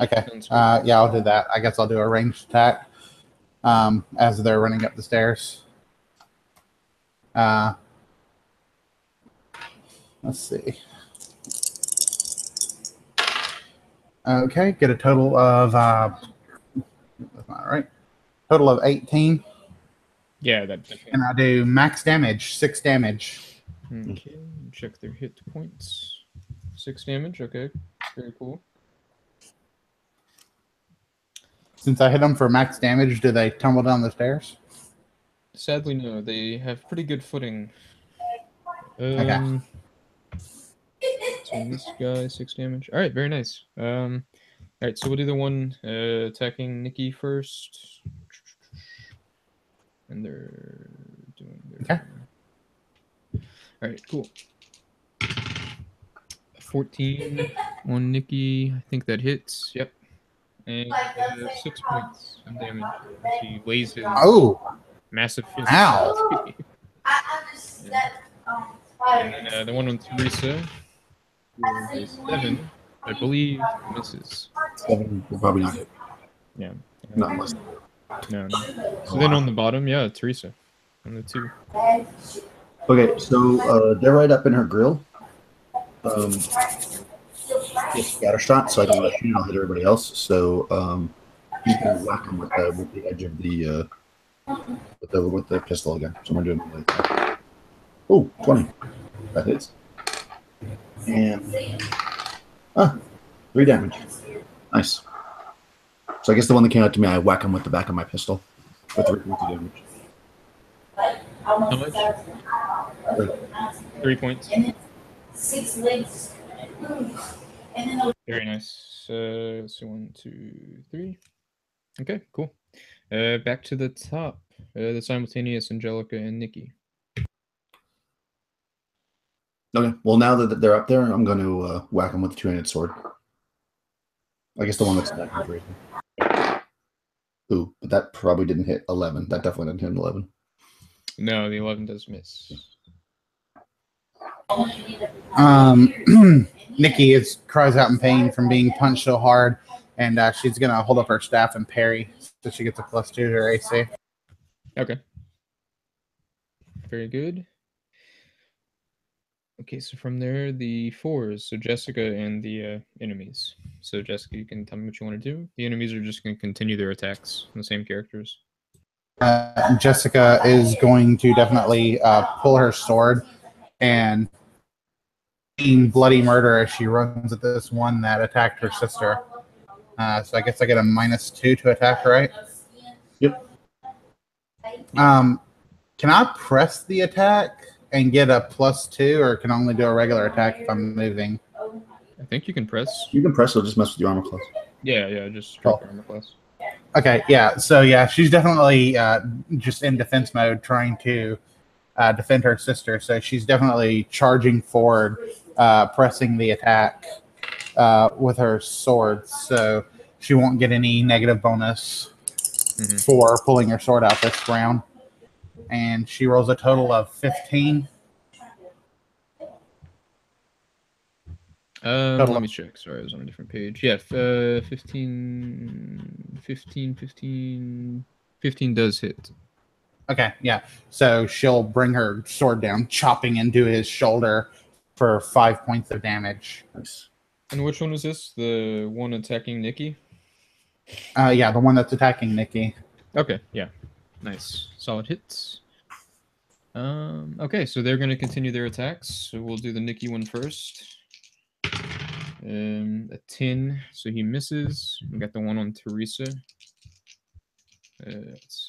Okay. Yeah, I'll do that. I guess I'll do a ranged attack as they're running up the stairs. Let's see. Okay, get a total of that's not right. Total of 18. Yeah, that. And I do max damage, 6 damage. Okay, check their hit points. 6 damage. Okay, very cool. Since I hit them for max damage, do they tumble down the stairs? Sadly, no. They have pretty good footing. Okay. So this guy 6 damage. All right, very nice. All right, so we'll do the one attacking Nikki first, and they're doing their. Okay. All right, cool. 14 on Nikki. I think that hits. Yep. And 6 points of damage. She lays his massive fist. Ow! And then the one on Teresa is 7. I believe misses. 7 will probably not hit. Yeah. Not unless. No. So then on the bottom, yeah, Teresa on the 2. Okay, so they're right up in her grill. Scatter shot, so I don't shoot. I'll hit everybody else. So he's gonna whack him with the edge of the with the pistol again. So I'm gonna do it like that. Oh, 20. That hits. And 3 damage. Nice. So I guess the one that came out to me, I whack him with the back of my pistol for 3 points of damage. How much? 3 points. 6 legs. Very nice. Let's see, 1, 2, 3. Okay, cool. Back to the top. The simultaneous Angelica and Nikki. Okay. Well, now that they're up there, I'm going to whack them with the two-handed sword. I guess the one that's attacking Teresa. Ooh, but that probably didn't hit 11. That definitely didn't hit an 11. No, the 11 does miss. Nikki cries out in pain from being punched so hard, and she's gonna hold up her staff and parry, so she gets a +2 to her AC. Okay. Very good. Okay, so from there, the fours. So Jessica and the enemies. So Jessica, you can tell me what you want to do. The enemies are just going to continue their attacks on the same characters. Jessica is going to definitely pull her sword and bloody murder as she runs at this one that attacked her sister. So I guess I get a -2 to attack, right? Yep. Can I press the attack and get a +2, or can I only do a regular attack if I'm moving? I think you can press. You can press, it'll just mess with your armor class. Yeah, just strike your armor class. Okay, yeah. So yeah, she's definitely just in defense mode, trying to defend her sister. So she's definitely charging forward, pressing the attack with her sword. So she won't get any negative bonus for pulling her sword out this round. And she rolls a total of 15. Let me check. Sorry, I was on a different page. Yeah, 15 does hit. Okay, yeah. So she'll bring her sword down, chopping into his shoulder for 5 points of damage. Nice. And which one was this? The one attacking Nikki? Yeah, the one that's attacking Nikki. Okay, yeah. Nice. Solid hits. Okay, so they're going to continue their attacks. So we'll do the Nikki one first. A 10, so he misses. We got the one on Teresa. It's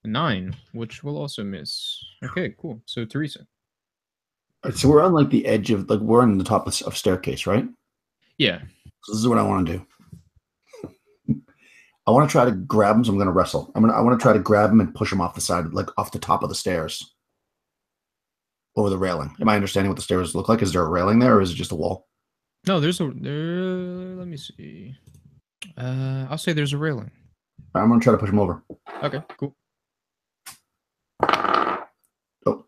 a 9, which will also miss. Okay, cool. So Teresa. All right, so we're on like the edge of we're on the top of staircase, right? Yeah. So this is what I want to do. I want to try to grab him, so I'm going to wrestle. I want to try to grab him and push him off the side, off the top of the stairs, over the railing. Am I understanding what the stairs look like? Is there a railing there, or is it just a wall? No, let me see. I'll say there's a railing. I'm going to try to push him over. Okay, cool. Oh.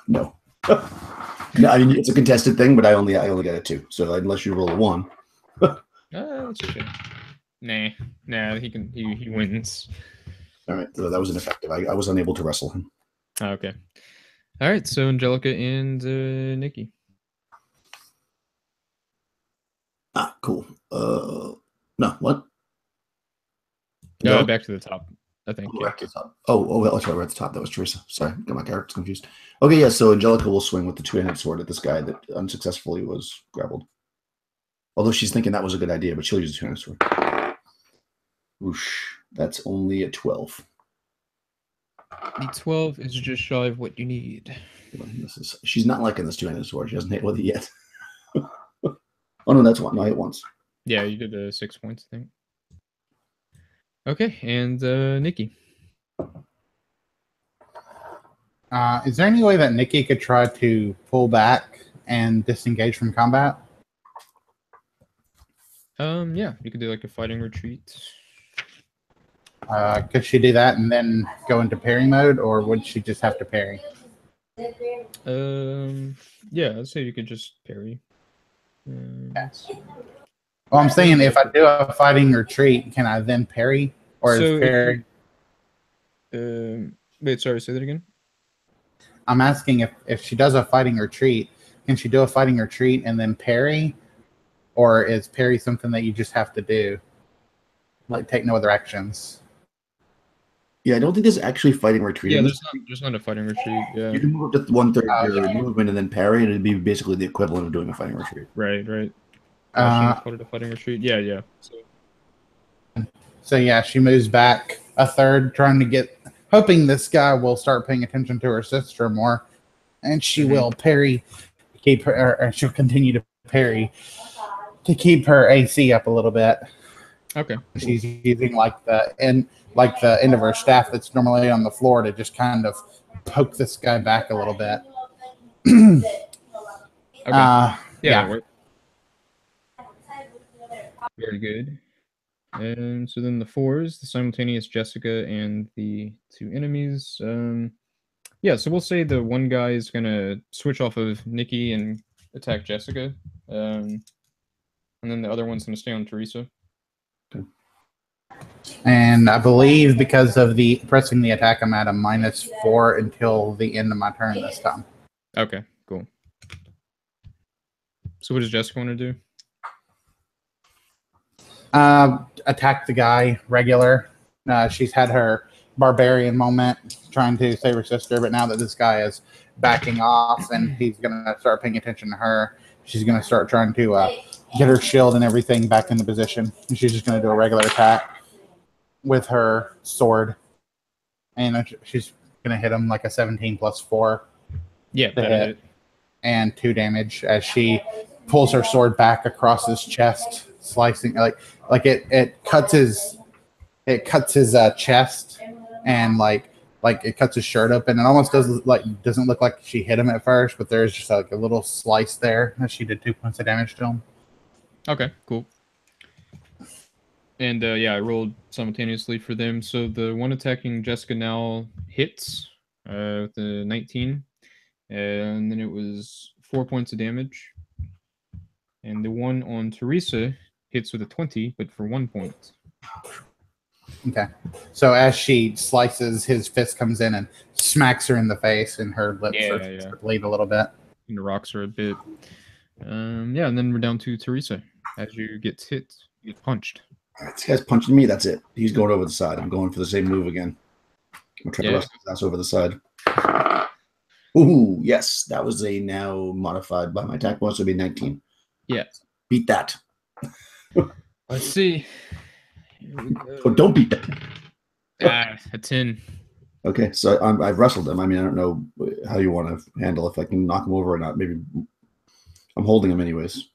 No. No, I mean, it's a contested thing, but I only got a 2. So unless you roll a 1. That's okay. Nah, he wins. All right, so that was ineffective. I was unable to wrestle him. Okay. All right, so Angelica and Nikki. Ah, cool. No, what? No, back to the top, I think. Back to the top. Oh, that's right. We're at the top. That was Teresa. Sorry, got my characters confused. Okay, yeah. So Angelica will swing with the two-handed sword at this guy that unsuccessfully was grappled. Although she's thinking that was a good idea, but she'll use the two-handed sword. Whoosh. That's only a 12. The 12 is just shy of what you need. She's not liking this two-handed sword. She hasn't hit with it yet. Oh no, that's one. No, I hit once. Yeah, you did 6 points, I think. Okay, and Nikki. Is there any way that Nikki could try to pull back and disengage from combat? Yeah, you could do like a fighting retreat. Could she do that and then go into parry mode, or would she just have to parry? Yeah, I'd say you could just parry. Yes. Well, I'm saying if I do a fighting retreat, can I then parry, or So is parry? Wait, sorry, say that again. I'm asking if she does a fighting retreat, can she do a fighting retreat and then parry, or is parry something that you just have to do, like take no other actions? Yeah, I don't think there's actually fighting retreat. Yeah, there's not a fighting retreat. Yeah, you can move up to 1/3 your movement and then parry, and it'd be basically the equivalent of doing a fighting retreat. Right. I shouldn't call it a fighting retreat. Yeah. So yeah, she moves back a third, hoping this guy will start paying attention to her sister more, and she will parry, keep her, or she'll continue to parry to keep her AC up a little bit. Okay. She's using like the end of her staff that's normally on the floor to just kind of poke this guy back a little bit. Okay. Yeah, Yeah. that worked. Very good. And so then the fours, the simultaneous Jessica and the two enemies. Yeah, so we'll say the one guy is gonna switch off of Nikki and attack Jessica, and then the other one's gonna stay on Teresa. And I believe because of the pressing the attack, I'm at a -4 until the end of my turn this time. Okay, cool. So what does Jessica want to do? Attack the guy regular. She's had her barbarian moment trying to save her sister, but now that this guy is backing off and he's going to start paying attention to her, she's going to start trying to get her shield and everything back into position. And she's just going to do a regular attack with her sword. And she's going to hit him like a 17 plus 4. Yeah, to hit. And 2 damage as she pulls her sword back across his chest, slicing like it cuts his chest, and like it cuts his shirt open. It almost doesn't look like she hit him at first, but there's just like a little slice there. She did 2 points of damage to him. Okay, cool. And yeah, I rolled simultaneously for them. So the one attacking Jessica now hits with the 19, and then it was 4 points of damage. And the one on Teresa hits with a 20, but for 1 point. Okay. So as she slices, his fist comes in and smacks her in the face, and her lips start to bleed a little bit. And rocks her a bit. Yeah, and then we're down to Teresa. As you get hit, you get punched. All right, this guy's punching me. That's it. He's going over the side. I'm going for the same move again. I'm going to try to wrestle his ass over the side. Ooh, yes. That was a now modified by my attack bonus. It would be 19. Yeah. Beat that. Let's see. Oh, don't beat that. A 10. Okay, so I've wrestled him. I mean, I don't know how you want to handle if I can knock him over or not. Maybe I'm holding him anyways.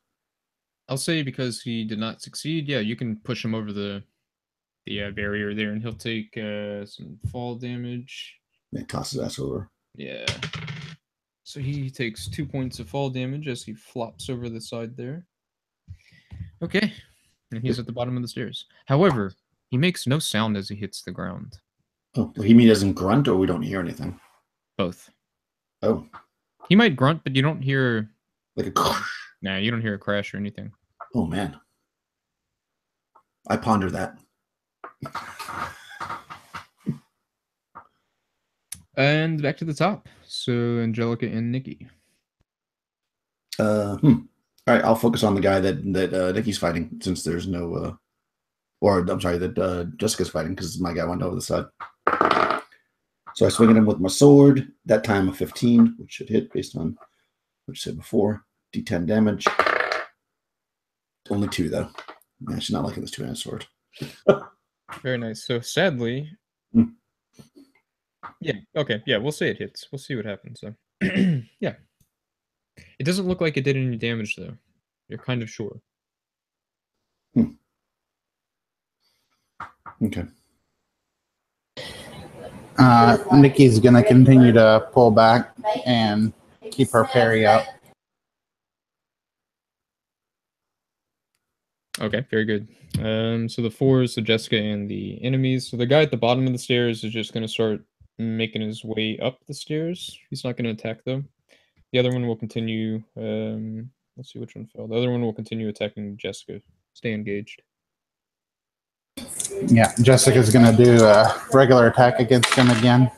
I'll say because he did not succeed, yeah, you can push him over the barrier there, and he'll take some fall damage. Yeah, toss his ass over. Yeah. So he takes 2 points of fall damage as he flops over the side there. Okay. And he's at the bottom of the stairs. However, he makes no sound as he hits the ground. Oh, he mean doesn't grunt, or we don't hear anything? Both. Oh. He might grunt, but you don't hear... Like a... Nah, you don't hear a crash or anything. Oh, man. I ponder that. And back to the top. So, Angelica and Nikki. All right, I'll focus on the guy that Nikki's fighting, since there's no... or, I'm sorry, that Jessica's fighting, because my guy went over the side. So I swing at him with my sword. That time a 15, which should hit based on what you said before. D10 damage. Only 2, though. Yeah, she's not liking this 2-handed sword. Very nice. So sadly, yeah, okay, yeah, we'll say it hits. We'll see what happens. So, yeah, it doesn't look like it did any damage though. You're kind of sure. Okay. Nikki's gonna continue to pull back and keep her parry up. Okay, very good. So the 4s, so Jessica and the enemies. So the guy at the bottom of the stairs is just going to start making his way up the stairs. He's not going to attack though. The other one will continue. Let's see which one fell. The other one will continue attacking Jessica. Stay engaged. Yeah, Jessica's going to do a regular attack against him again.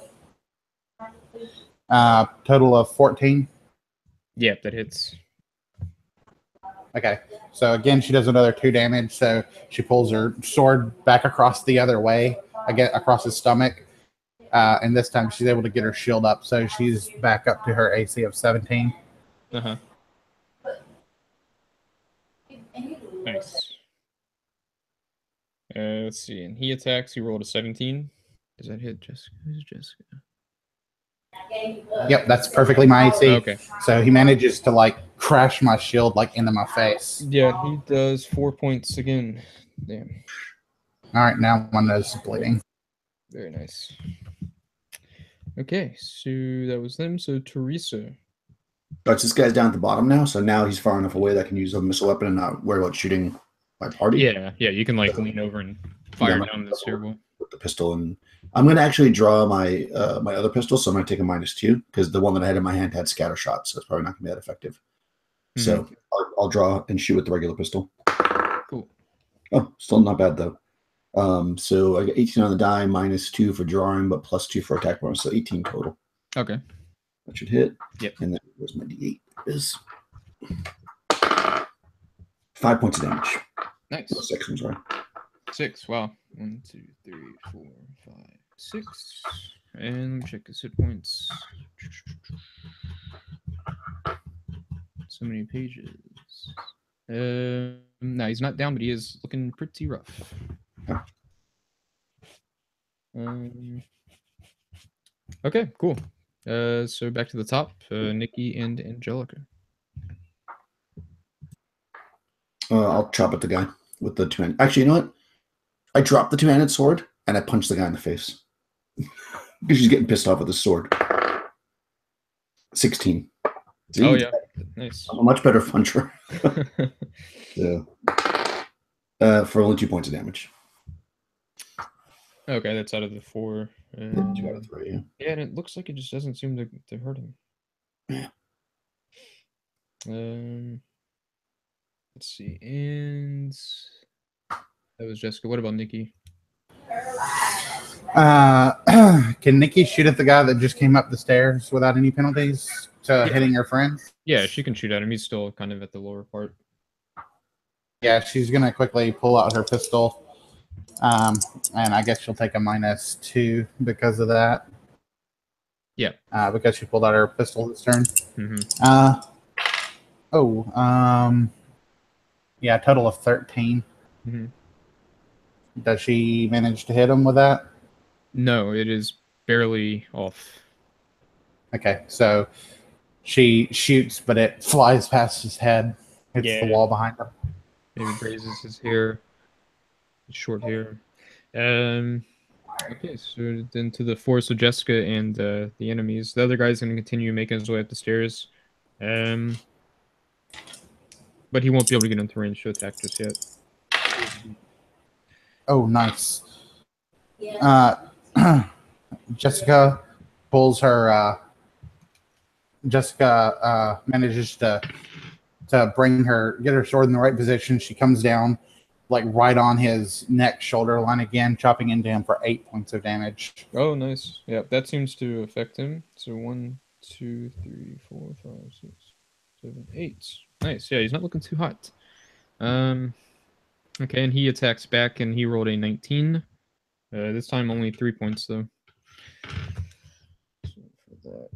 Total of 14. Yeah, that hits. Okay, so again, she does another 2 damage. So she pulls her sword back across the other way, again across his stomach, and this time she's able to get her shield up. So she's back up to her AC of 17. Nice. Let's see, and he attacks. He rolled a 17. Does that hit Jessica? Who's Jessica? Yep, that's perfectly my AC. Okay. So he manages to like crash my shield like into my face. Yeah, he does 4 points again. Damn. All right, now one nose is bleeding. Very nice. Okay, so that was them. So Teresa. But this guy's down at the bottom now, so now he's far enough away that I can use a missile weapon and not worry about shooting my party. Yeah, you can like lean over and fire down the stairwell with the pistol, and I'm going to actually draw my my other pistol, so I'm going to take a -2 because the one that I had in my hand had scatter shots, so it's probably not going to be that effective. So I'll draw and shoot with the regular pistol. Cool. Oh, still not bad though. So I got 18 on the die, -2 for drawing, but +2 for attack bonus, so 18 total. Okay. That should hit. Yep. And then where's my D8? It is 5 points of damage. Nice. Oh, 6, I'm sorry. 6. Wow. 1, 2, 3, 4, 5, 6. And let me check his hit points. So many pages. No, he's not down, but he is looking pretty rough. Okay, cool. So back to the top, Nikki and Angelica. I'll chop at the guy with the two-handed. Actually, you know what? I dropped the two-handed sword and I punched the guy in the face because she's getting pissed off with the sword. 16. See? Oh yeah, nice. I'm a much better puncher. Yeah. For only 2 points of damage. Okay, that's out of the 4. 2 out of 3. Yeah. Yeah, and it looks like it just doesn't seem to hurt him. Yeah. Let's see, and that was Jessica. What about Nikki? Can Nikki shoot at the guy that just came up the stairs without any penalties to hitting her friends? Yeah, she can shoot at him. He's still kind of at the lower part. Yeah, she's gonna quickly pull out her pistol, and I guess she'll take a -2 because of that. Yeah. Because she pulled out her pistol this turn. Yeah, a total of 13. Does she manage to hit him with that? No, it is barely off. Okay, so she shoots, but it flies past his head, hits the wall behind him. Maybe grazes his hair, his short hair. Okay, so then to the 4, so Jessica and the enemies. The other guy's going to continue making his way up the stairs. But he won't be able to get into range to attack just yet. Oh, nice. Yeah. Jessica pulls her. Jessica manages to get her sword in the right position. She comes down, like right on his neck shoulder line again, chopping into him for 8 points of damage. Oh, nice. Yeah, that seems to affect him. So 1, 2, 3, 4, 5, 6, 7, 8. Nice. Yeah, he's not looking too hot. Okay, and he attacks back, and he rolled a 19. This time only 3 points though. So for that.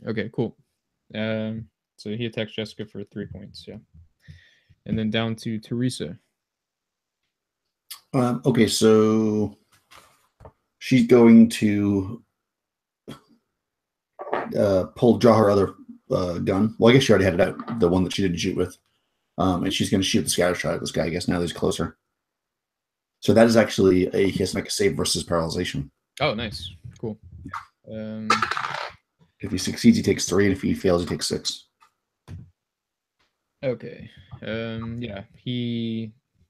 Okay, cool. So he attacks Jessica for 3 points. Yeah, and then down to Teresa. Okay, so she's going to draw her other gun. Well, I guess she already had it out, the one that she didn't shoot with. And she's going to shoot the scatter shot at this guy, I guess, now that he's closer. So that is actually he has to make a save versus paralyzation. Oh, nice. Cool. If he succeeds, he takes 3, and if he fails, he takes 6. Okay. Yeah,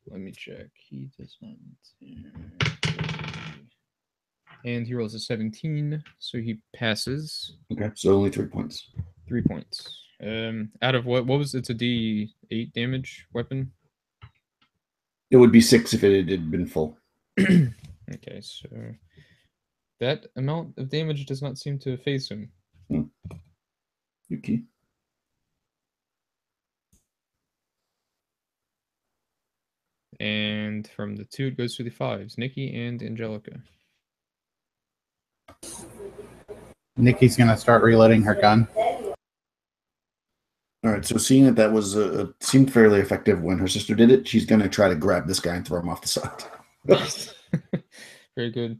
let me check. He does not. And he rolls a 17, so he passes. Okay, so only 3 points. 3 points. Out of what was it's a D8 damage weapon? It would be 6 if it had been full. Okay, so that amount of damage does not seem to phase him. Yuki. And from the 2, it goes to the 5s. Nikki and Angelica. Nikki's going to start reloading her gun. All right, so seeing that was seemed fairly effective when her sister did it, she's going to try to grab this guy and throw him off the side. Very good.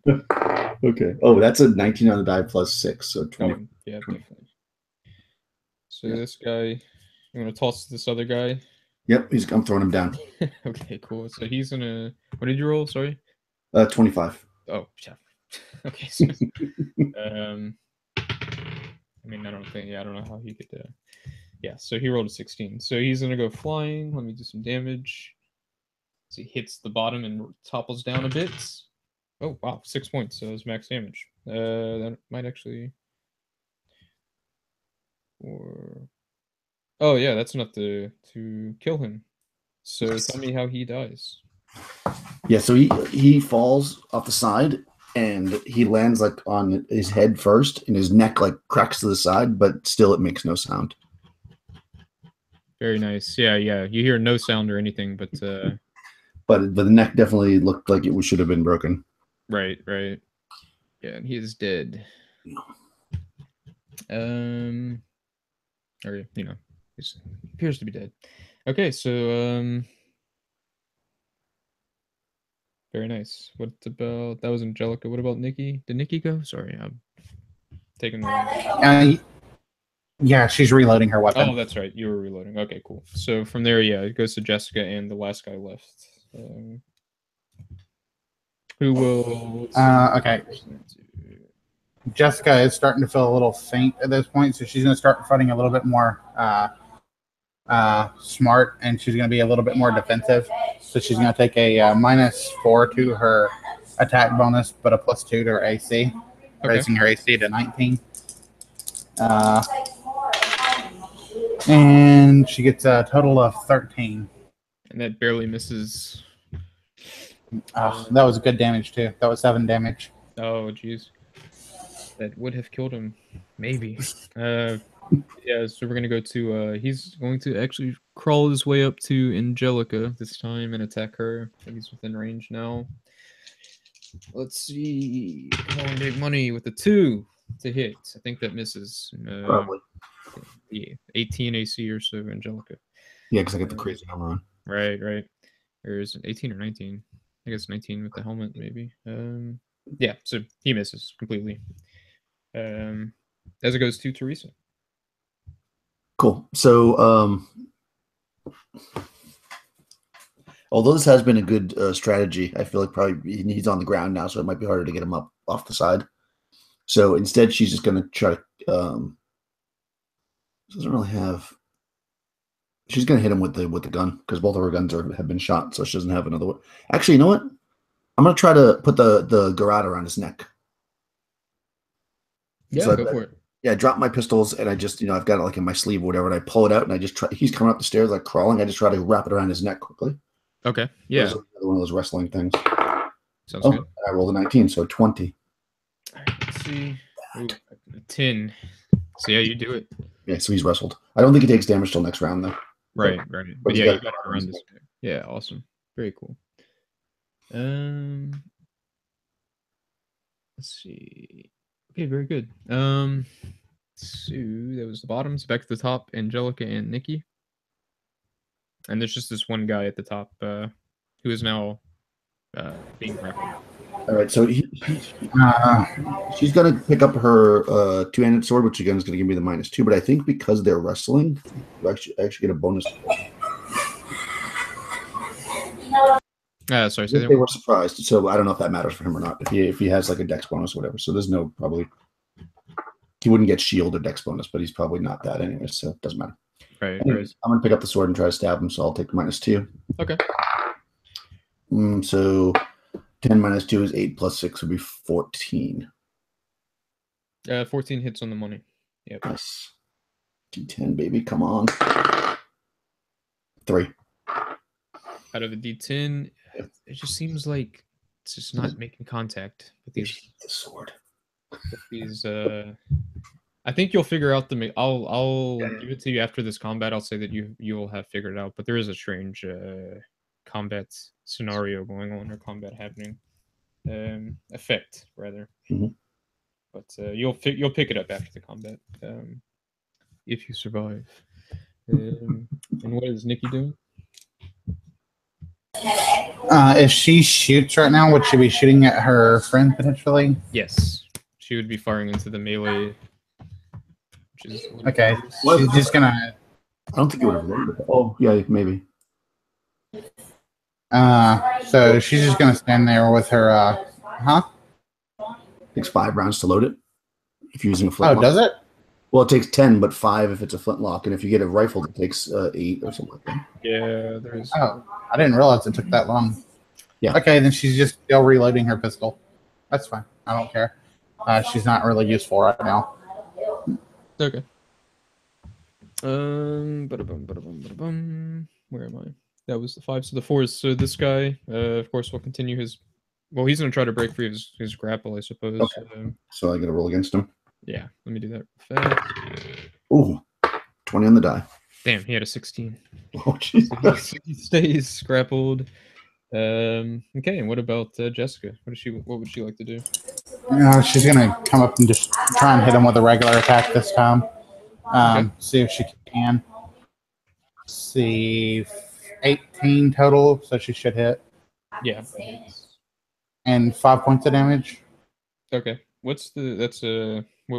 Okay. Oh, that's a 19 on the die plus 6, so 20. Oh, yeah, definitely. So this guy, I'm going to toss this other guy. Yep, I'm throwing him down. Okay, cool. So he's gonna. What did you roll? Sorry. 25. Oh, yeah. Okay. So, I mean, I don't think. Yeah, I don't know how he could. Yeah. So he rolled a 16. So he's gonna go flying. Let me do some damage. So he hits the bottom and topples down a bit. Oh wow, 6 points. So that's max damage. That might actually. Or. Oh yeah, that's enough to kill him. So Nice. tell me how he dies. Yeah, so he falls off the side and he lands like on his head first, and his neck like cracks to the side, but still it makes no sound. Very nice. Yeah, yeah. You hear no sound or anything, but But the neck definitely looked like it should have been broken. right, right. Yeah, and he is dead. Or he appears to be dead. Okay, so very nice. What about that was Angelica? What about Nikki? Did Nikki go? Sorry, I'm taking the. Yeah, she's reloading her weapon. Oh, that's right. You were reloading. Okay, cool. So from there, yeah, it goes to Jessica and the last guy left. Who will? Okay. Jessica is starting to feel a little faint at this point, so she's going to start fighting a little bit more smart, and she's going to be a little bit more defensive. So she's going to take a -4 to her attack bonus, but a +2 to her AC, raising her AC to 19. And she gets a total of 13. And that barely misses. That was good damage too. That was 7 damage. Oh, jeez. That would have killed him, maybe. Yeah, so we're gonna go to. He's going to actually crawl his way up to Angelica this time and attack her. I think he's within range now. Let's see. Come on, big money with the 2 to hit. I think that misses. Probably. Yeah, 18 AC or so, Angelica. Yeah, because I get the crazy number on. Right, right. Or is it 18 or 19? I guess 19 with the helmet, maybe. Yeah, so he misses completely. As it goes to Teresa. Cool. So, although this has been a good strategy, I feel like probably he's on the ground now, so it might be harder to get him up off the side. So instead, she's just going to try to. Doesn't really have. She's going to hit him with the gun because both of her guns have been shot, so she doesn't have another one. Actually, you know what? I'm going to try to put the garrote around his neck. Yeah, so go for it. Yeah, I drop my pistols and I just, I've got it like in my sleeve or whatever, and I pull it out and I just try. He's coming up the stairs like crawling. I just try to wrap it around his neck quickly. Okay. Yeah. One of those wrestling things. Sounds good. I rolled a 19, so 20. All right, let's see. Ooh, 10. So yeah, you do it. Yeah, so he's wrestled. I don't think he takes damage till next round though. Right, right. But yeah, you got to run this. Yeah, awesome. Very cool. Let's see. Okay, very good. So that was the bottom. So back to the top, Angelica and Nikki. And there's just this one guy at the top who is now being grappled. All right, so she's going to pick up her two-handed sword, which again is going to give me the -2. But I think because they're wrestling, you actually get a bonus. Sorry, they were surprised. So I don't know if that matters for him or not. If he has like a dex bonus or whatever. So there's no probably. He wouldn't get shield or dex bonus, but he's probably not that anyway, so it doesn't matter. Right. Anyways, I'm going to pick up the sword and try to stab him, so I'll take -2. Okay. So 10 -2 is 8 + 6 would be 14. 14 hits on the money. Yep. Nice. D10, baby, come on. 3. Out of a D10, it just seems like it's just not making contact with these. The sword. With these, I think you'll figure out the. I'll give it to you after this combat. I'll say that you'll have figured it out. But there is a strange combat scenario going on, or combat happening, effect rather. Mm-hmm. But you'll pick it up after the combat, if you survive. And what is Nikki doing? If she shoots right now, would she be shooting at her friend potentially? Yes, she would be firing into the melee. Which is okay. She's just gonna. I don't think it would have loaded. Oh yeah, maybe. So she's just gonna stand there with her. Huh? Takes 5 rounds to load it if you're using a Oh, flintlock. does it? Well, it takes 10, but 5 if it's a flintlock, and if you get a rifle, it takes 8 or something like that. Yeah, there's. Oh, I didn't realize it took that long. Yeah. Okay, then she's just still reloading her pistol. That's fine. I don't care. She's not really useful right now. Okay. Ba-da-bum. Where am I? That was the 5. So the 4 is this guy. Of course, will continue his. Well, he's gonna try to break free of his grapple, I suppose. Okay. So I got to roll against him. Yeah, let me do that fast. Ooh, 20 on the die. Damn, he had a 16. Oh, Jesus. So he stays grappled. Okay, and what about Jessica? What would she like to do? She's gonna come up and just try and hit him with a regular attack this time. Okay. See if she can. See, 18 total, so she should hit. Yeah. And 5 points of damage. Okay. What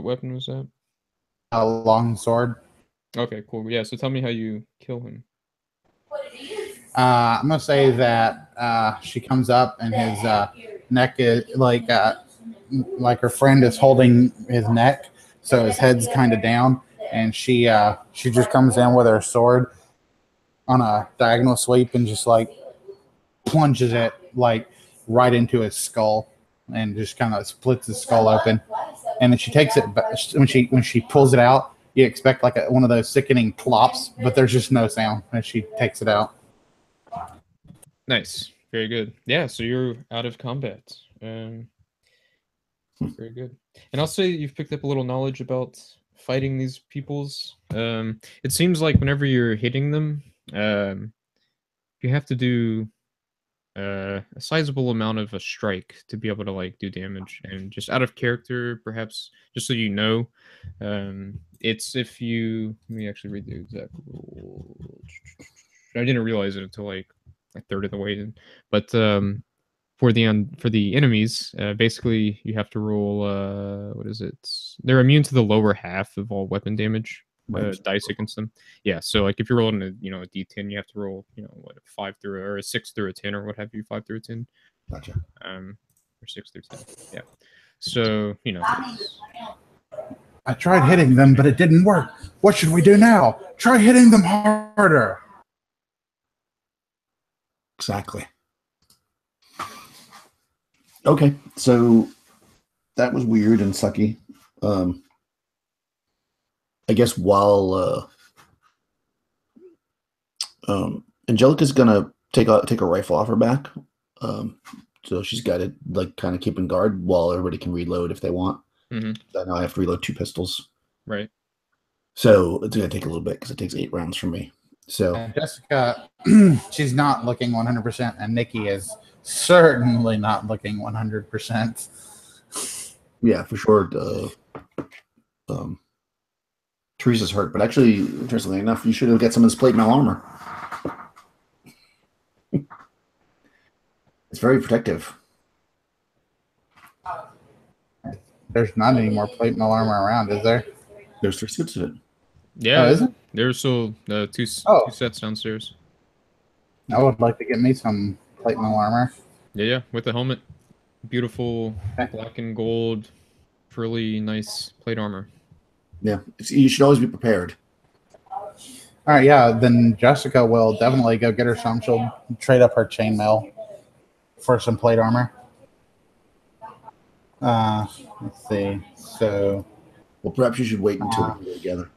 weapon was that? A long sword. Okay, cool. Yeah, so tell me how you kill him. I'm gonna say that she comes up and his neck is like her friend is holding his neck, so his head's kind of down, and she just comes in with her sword on a diagonal sweep and just like plunges it like right into his skull and just kind of splits his skull open. And then she takes it when she pulls it out. You expect like one of those sickening plops, but there's just no sound as she takes it out. Nice. Very good. Yeah, so you're out of combat. Very good. And I'll say you've picked up a little knowledge about fighting these peoples. It seems like whenever you're hitting them, you have to do a sizable amount of a strike to be able to like do damage. And just out of character, perhaps, just so you know, it's if you let me actually read the exact rule. I didn't realize it until like a third of the way in. But for the enemies, basically you have to roll what is it? They're immune to the lower half of all weapon damage dice against them. Yeah, so like if you're rolling a D10, you have to roll what a 5 through or a 6 through a 10 or what have you, 5 through a 10. Gotcha. Or 6 through 10. Yeah. So I tried hitting them, but it didn't work. What should we do now? Try hitting them harder. Exactly. Okay, so that was weird and sucky. I guess while Angelica's gonna take a rifle off her back, so she's got it like kind of keeping guard while everybody can reload if they want. Mm-hmm. I know I have to reload 2 pistols, right? So it's gonna take a little bit because it takes 8 rounds from me. So Jessica, she's not looking 100%, and Nikki is certainly not looking 100%. Yeah, for sure. Teresa's hurt, but actually, interestingly enough, you should have got some of this plate mail armor. It's very protective. There's not any more plate mail armor around, is there? There's 3 suits of it. Yeah, is it? There's still two sets downstairs. I would like to get me some plate mail armor. Yeah, with the helmet. Beautiful black and gold, really nice plate armor. Yeah, you should always be prepared. All right, yeah, then Jessica will definitely go get her some. She'll trade up her chainmail for some plate armor. Let's see. So, well, perhaps you should wait until we go together.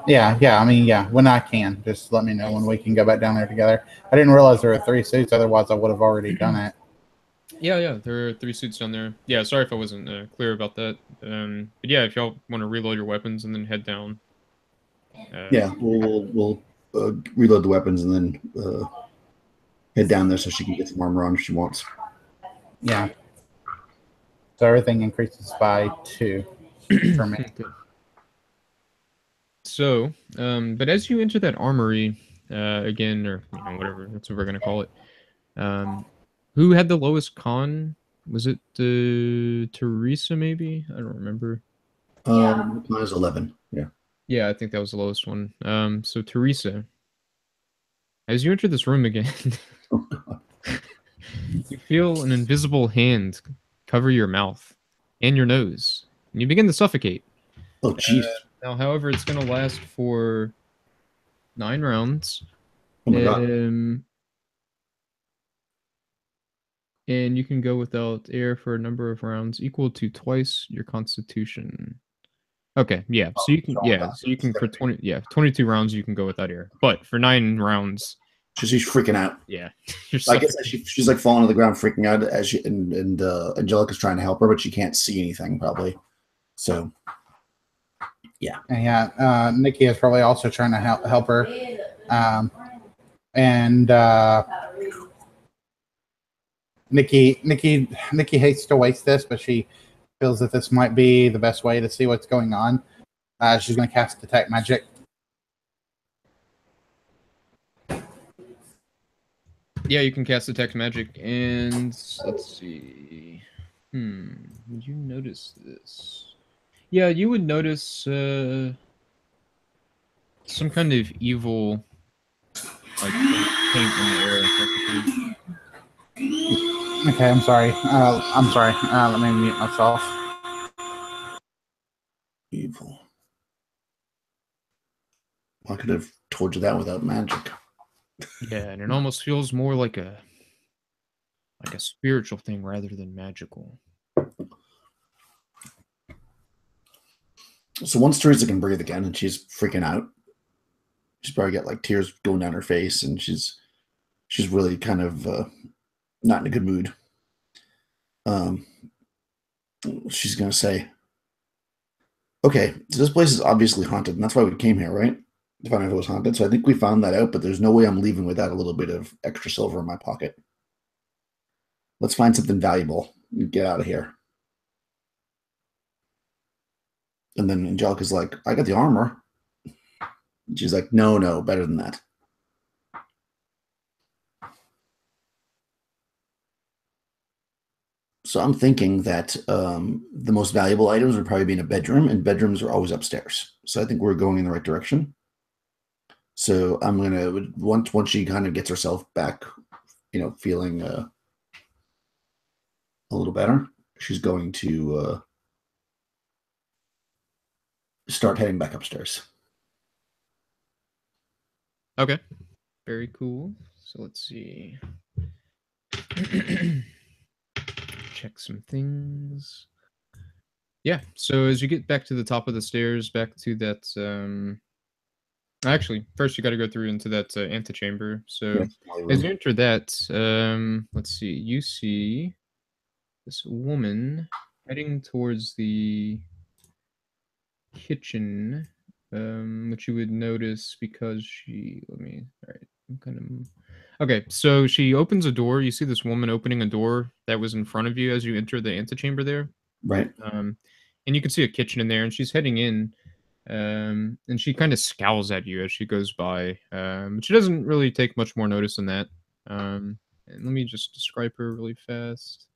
Yeah. I mean, yeah, when I can, just let me know when we can go back down there together. I didn't realize there were 3 suits. Otherwise, I would have already done it. Yeah, there are 3 suits down there. Yeah, sorry if I wasn't clear about that. But yeah, if y'all want to reload your weapons and then head down. Yeah, we'll reload the weapons and then head down there so she can get some armor on if she wants. Yeah. So everything increases by 2 for me. So, but as you enter that armory again, or whatever, that's what we're gonna call it. Who had the lowest con? Was it Teresa? Maybe I don't remember. Mine is 11. Yeah. Yeah, I think that was the lowest one. So Teresa, as you enter this room again, You feel an invisible hand cover your mouth and your nose, and you begin to suffocate. Oh, jeez. Now, however, it's going to last for 9 rounds. Oh my god. And you can go without air for a number of rounds equal to twice your constitution. Okay, yeah. So you can, for 22 rounds you can go without air, but for 9 rounds, she's freaking out. Yeah, you're I guess she's like falling to the ground, freaking out as she and Angelica's trying to help her, but she can't see anything probably. So, yeah. Yeah, Nikki is probably also trying to help her, and Nikki hates to waste this, but she feels that this might be the best way to see what's going on. She's going to cast Detect Magic. Yeah, you can cast Detect Magic, and let's see. Would you notice this? Yeah, you would notice some kind of evil, like paint in the air. Okay, I'm sorry. Let me mute myself. Evil. I could have told you that without magic. Yeah, and it almost feels more like a spiritual thing rather than magical. So once Teresa can breathe again, and she's freaking out, she's probably got like tears going down her face, and she's really kind of not in a good mood. She's gonna say, "Okay, so this place is obviously haunted, and that's why we came here, right? To find out if it was haunted. So I think we found that out, but there's no way I'm leaving without a little bit of extra silver in my pocket. Let's find something valuable and get out of here." And then Angelica's like, "I got the armor." And she's like, no, better than that. So I'm thinking that the most valuable items would probably be in a bedroom, and bedrooms are always upstairs. So I think we're going in the right direction. So I'm gonna once she kind of gets herself back, feeling a little better, she's going to start heading back upstairs. Okay, very cool. So let's see. Check some things. Yeah, so as you get back to the top of the stairs, back to that, actually, first you got to go through into that antechamber. So as you enter that, let's see, you see this woman heading towards the kitchen, which you would notice because all right, I'm kind of... Okay, so she opens a door. You see this woman opening a door that was in front of you as you enter the antechamber there. Right. And you can see a kitchen in there, and she's heading in, and she kind of scowls at you as she goes by. But she doesn't really take much more notice than that. And let me just describe her really fast.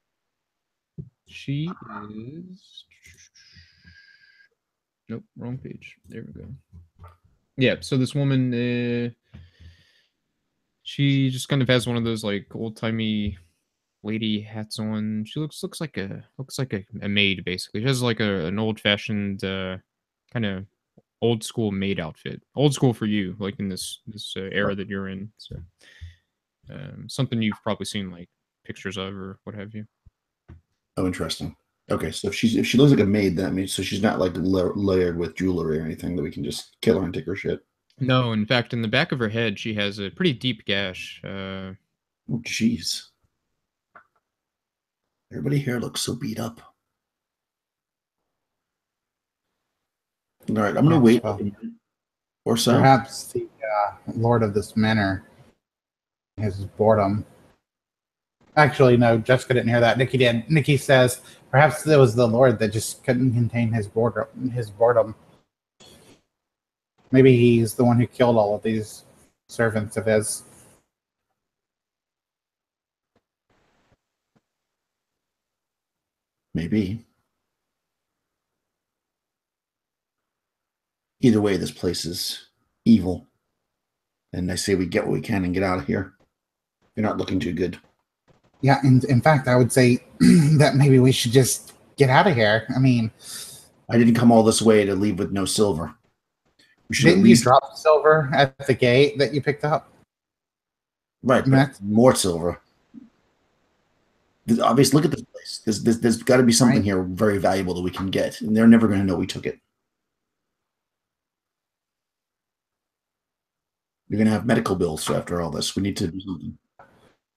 She is... Nope, wrong page. There we go. Yeah, so this woman, she just kind of has one of those like old-timey lady hats on. She looks like a maid basically. She has like an old-fashioned kind of old school maid outfit. Old school for you, like in this era that you're in. So something you've probably seen like pictures of or what have you. Oh, interesting. Okay, so if she looks like a maid, that means so she's not like layered with jewelry or anything that we can just kill her and take her shit. No, in fact, in the back of her head, she has a pretty deep gash. Oh, jeez. Everybody here looks so beat up. All right, I'm gonna wait or so. Perhaps the Lord of this manor has boredom. Actually, no, Jessica didn't hear that. Nikki did. Nikki says, perhaps it was the Lord that just couldn't contain his boredom. Maybe he's the one who killed all of these servants of his. Maybe. Either way, this place is evil. And I say we get what we can and get out of here. You're not looking too good. Yeah, and in fact, I would say that maybe we should just get out of here. I mean, I didn't come all this way to leave with no silver. We should at didn't you least drop silver at the gate that you picked up? right, I mean, but that's more silver. Obviously, look at this place. There's got to be something right. here very valuable that we can get, and they're never going to know we took it. You're going to have medical bills after all this. We need to do something.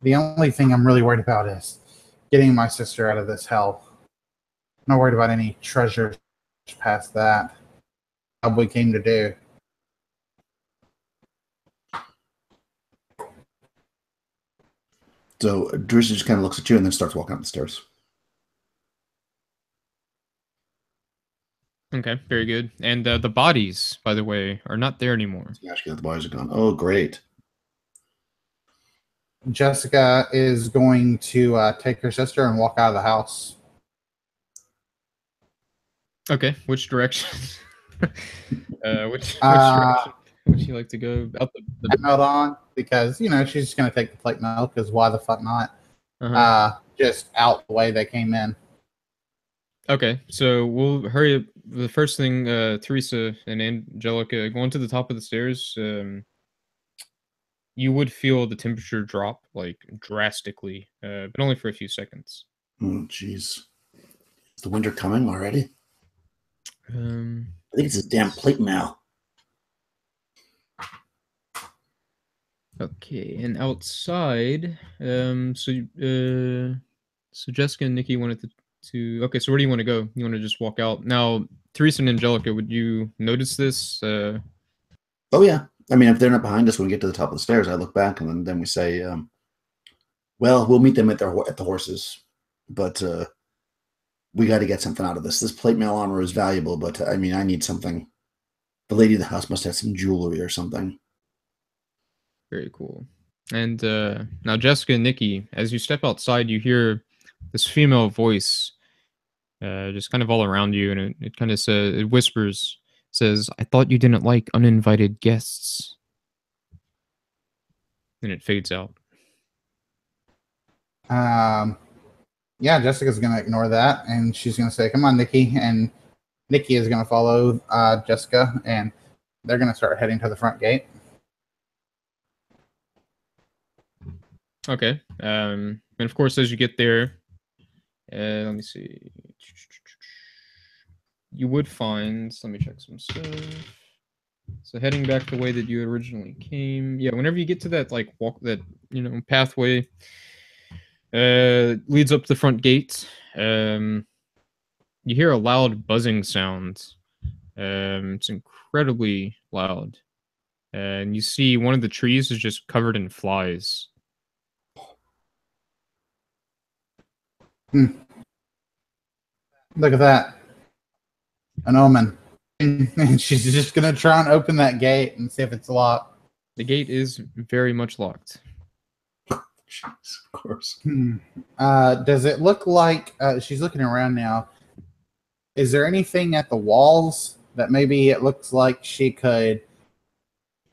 The only thing I'm really worried about is getting my sister out of this hell. I'm not worried about any treasures past that. Job we came to do. So Drusha just kind of looks at you and then starts walking up the stairs. Okay, very good. And the bodies, by the way, are not there anymore. Actually, the bodies are gone. Oh, great. Jessica is going to take her sister and walk out of the house. Okay, which direction? Which direction would you like to go? Out the Out on because she's just going to take the plate milk because why the fuck not? Just out the way they came in. Okay, so we'll hurry up. The first thing, Teresa and Angelica going to the top of the stairs. You would feel the temperature drop like drastically, but only for a few seconds. Oh, jeez. Is the winter coming already? I think it's a damn plate mail. Okay, and outside, so Jessica and Nikki wanted to. Okay, so where do you want to go? You want to just walk out now? Teresa and Angelica, would you notice this? Oh yeah. I mean, if they're not behind us when we get to the top of the stairs, I look back and then we say, "Well, we'll meet them at the horses, but we got to get something out of this. This plate mail armor is valuable, but I mean, I need something. The lady of the house must have some jewelry or something." Very cool. And now, Jessica and Nikki, as you step outside, you hear this female voice just kind of all around you, and it kind of it whispers, says, "I thought you didn't like uninvited guests." And it fades out. Yeah, Jessica's going to ignore that, and she's going to say, "Come on, Nikki," and Nikki is going to follow Jessica, and they're going to start heading to the front gate. Okay. And of course, as you get there, let me see. You would find. Let me check some stuff. So heading back the way that you originally came. Yeah, whenever you get to that pathway, leads up to the front gate. You hear a loud buzzing sound. It's incredibly loud. And you see one of the trees is just covered in flies. Look at that. An omen. And she's just going to try and open that gate and see if it's locked. The gate is very much locked. Jeez, of course. Does it look like she's looking around now? Is there anything at the walls that maybe it looks like she could,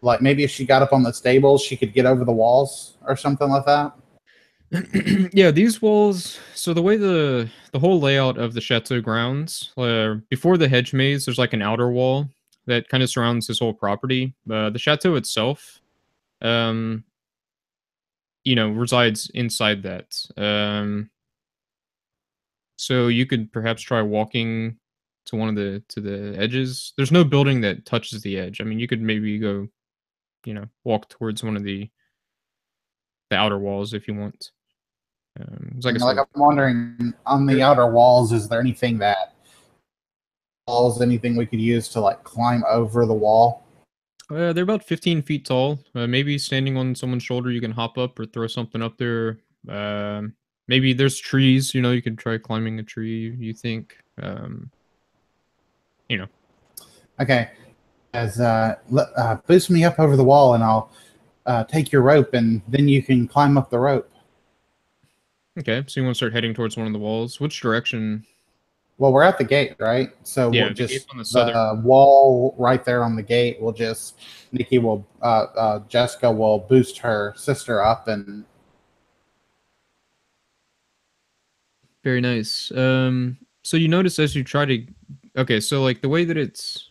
like maybe if she got up on the stables, she could get over the walls or something like that? Yeah, these walls. So the way the whole layout of the chateau grounds, before the hedge maze, there's like an outer wall that kind of surrounds this whole property. The chateau itself, resides inside that. So you could perhaps try walking to one of the edges. There's no building that touches the edge. I mean, you could maybe go, walk towards one of the outer walls if you want. I'm wondering on the outer walls, is there anything anything we could use to like climb over the wall? They're about 15 feet tall. Maybe standing on someone's shoulder, you can hop up or throw something up there. Maybe there's trees. You could try climbing a tree. You think? Okay. As boost me up over the wall, and I'll take your rope, and then you can climb up the rope. Okay, so you want to start heading towards one of the walls. Which direction? Well, we're at the gate, right? So Yeah, we'll just on the southern wall right there on the gate. We'll just Jessica will boost her sister up, and Very nice. So you notice as you try to, okay, so like the way that it's,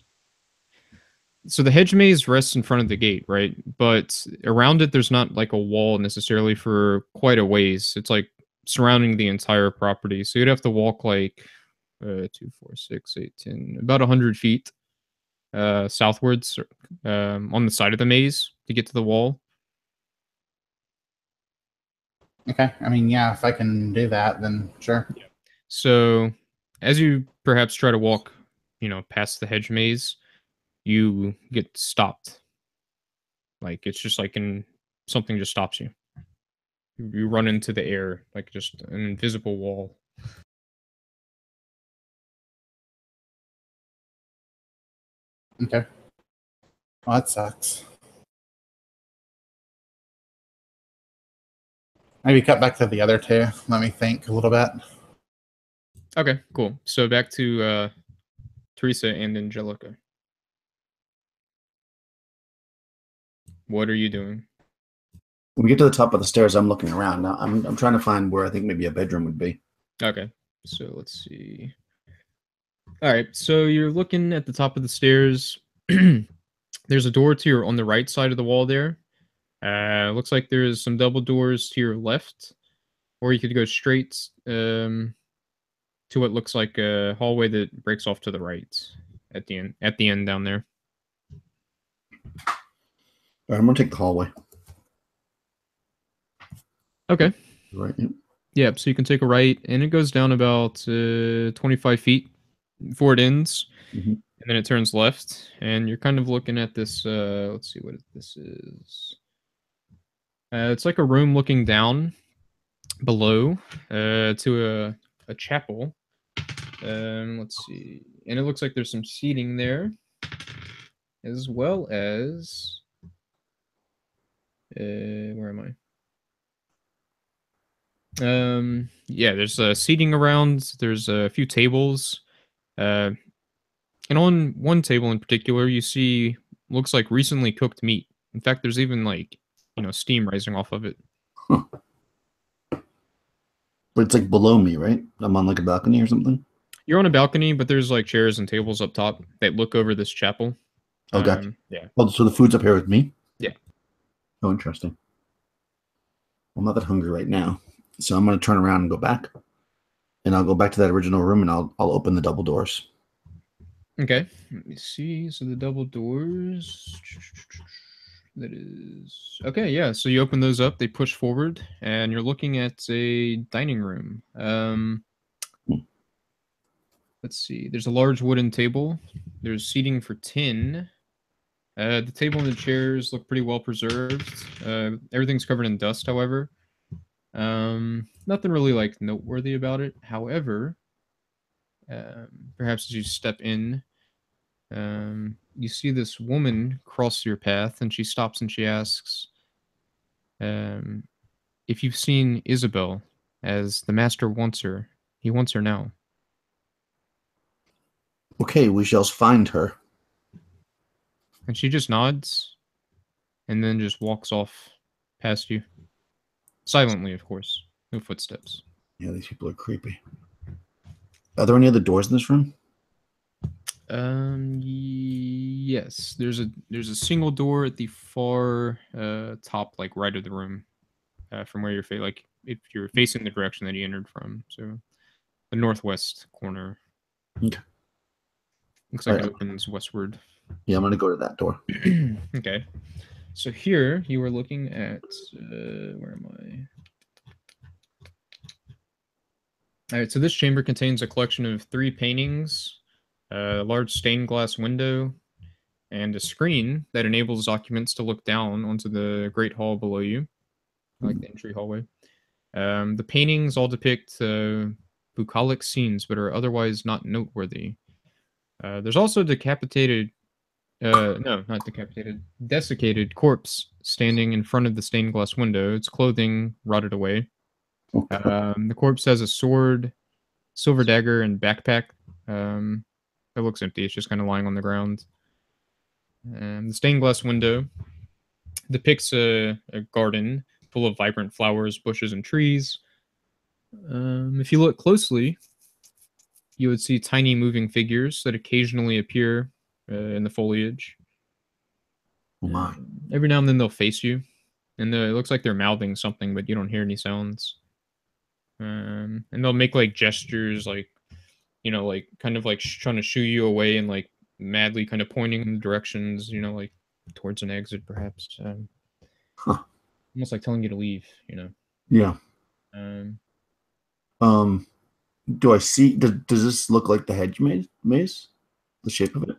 so the hedge maze rests in front of the gate, right? But around it, there's not like a wall necessarily for quite a ways. It's like surrounding the entire property. So you'd have to walk like 2, 4, 6, 8, 10, about 100 feet southwards on the side of the maze to get to the wall. Okay. I mean, yeah, if I can do that, then sure. So as you perhaps try to walk, past the hedge maze, you get stopped. Like it's just like something just stops you. You run into the air like just an invisible wall. Okay. Well, that sucks. Maybe cut back to the other two. Let me think a little bit. Okay, cool. So back to Teresa and Angelica. What are you doing? When we get to the top of the stairs, I'm looking around. Now I'm trying to find where I think maybe a bedroom would be. Okay, so let's see. All right, so you're looking at the top of the stairs. There's a door on the right side of the wall there. Looks like there's some double doors to your left, or you could go straight to what looks like a hallway that breaks off to the right at the end. At the end down there. All right, I'm gonna take the hallway. Okay. Right. Yep. Yeah, so you can take a right, and it goes down about 25 feet before it ends, and then it turns left, and you're kind of looking at this. Let's see what this is. It's like a room looking down below to a chapel. Let's see, and it looks like there's some seating there, as well as where am I? Yeah, there's seating around. There's a few tables, and on one table in particular, you see looks like recently cooked meat. In fact, there's even like steam rising off of it. Huh. But it's like below me, right? I'm on like a balcony or something. You're on a balcony, but there's like chairs and tables up top that look over this chapel. Oh, gotcha. Yeah. Oh, so the food's up here with me? Yeah. Oh, interesting. Well, I'm not that hungry right now, so I'm gonna turn around and go back, and I'll go back to that original room, and I'll open the double doors. Okay. Let me see. So the double doors. That is okay. Yeah. So you open those up. They push forward, and you're looking at a dining room. Let's see. There's a large wooden table. There's seating for 10. The table and the chairs look pretty well preserved. Everything's covered in dust, however. Nothing really like noteworthy about it. However, perhaps as you step in, you see this woman cross your path, and she stops and she asks, if you've seen Isabel, as the master wants her. He wants her now. Okay, we shall find her. And she just nods, and then just walks off past you. Silently, of course. No footsteps. Yeah, these people are creepy. Are there any other doors in this room? Yes. There's a single door at the far top, like right of the room, from where you're like if you're facing the direction that you entered from. So the northwest corner. Okay. Looks like it opens westward. Yeah, I'm gonna go to that door. Okay. So here you were looking at where am I? All right. So this chamber contains a collection of 3 paintings, a large stained glass window, and a screen that enables occupants to look down onto the great hall below you, like the entry hallway. The paintings all depict bucolic scenes, but are otherwise not noteworthy. There's also desiccated corpse standing in front of the stained glass window. Its clothing rotted away. Okay. The corpse has a sword, silver dagger, and backpack. It looks empty. It's just kind of lying on the ground. The stained glass window depicts a garden full of vibrant flowers, bushes, and trees. If you look closely, you would see tiny moving figures that occasionally appear in the foliage. Oh my. Every now and then they'll face you, and it looks like they're mouthing something, but you don't hear any sounds. And they'll make like gestures, like like kind of like trying to shoo you away, and like madly kind of pointing in directions, like towards an exit, perhaps. Huh. Almost like telling you to leave. Yeah. Um, Do I see? Does this look like the hedge maze? The shape of it?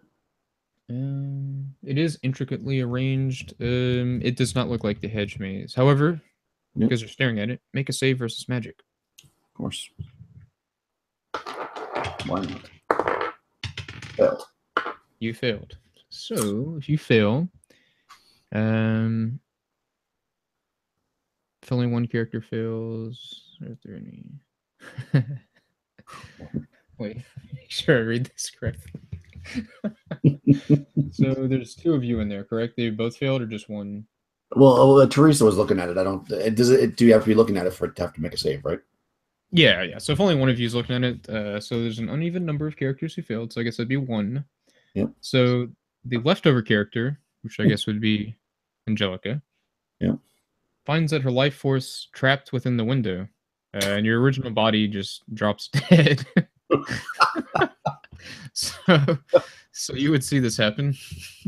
It is intricately arranged. It does not look like the hedge maze. However, Yep. because you're staring at it, make a save versus magic. Of course. Why not? Failed. You failed. So if you fail, if only one character fails, is there any? Wait, make sure I read this correctly. So there's two of you in there, correct? They both failed, or just one? Well, Teresa was looking at it. I don't. Does it? Do you have to be looking at it for it to have to make a save, right? Yeah. So if only one of you is looking at it, so there's an uneven number of characters who failed. So I guess that'd be one. Yep. So the leftover character, which I guess would be Angelica, Yep. finds that her life force trapped within the window, and your original body just drops dead. So you would see this happen.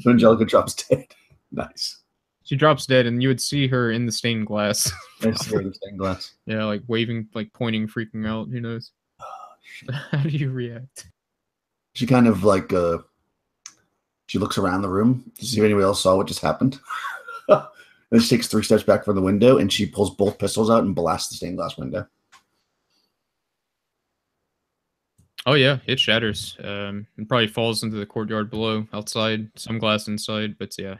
Angelica drops dead. Nice. She drops dead, and you would see her in the stained glass. I see her in the stained glass. Yeah, like waving, like pointing, freaking out. Who knows? How do you react? She kind of like she looks around the room to see if anybody else saw what just happened. Then she takes 3 steps back from the window and she pulls both pistols out and blasts the stained glass window. Oh yeah, it shatters. And probably falls into the courtyard below, outside, some glass inside, but yeah.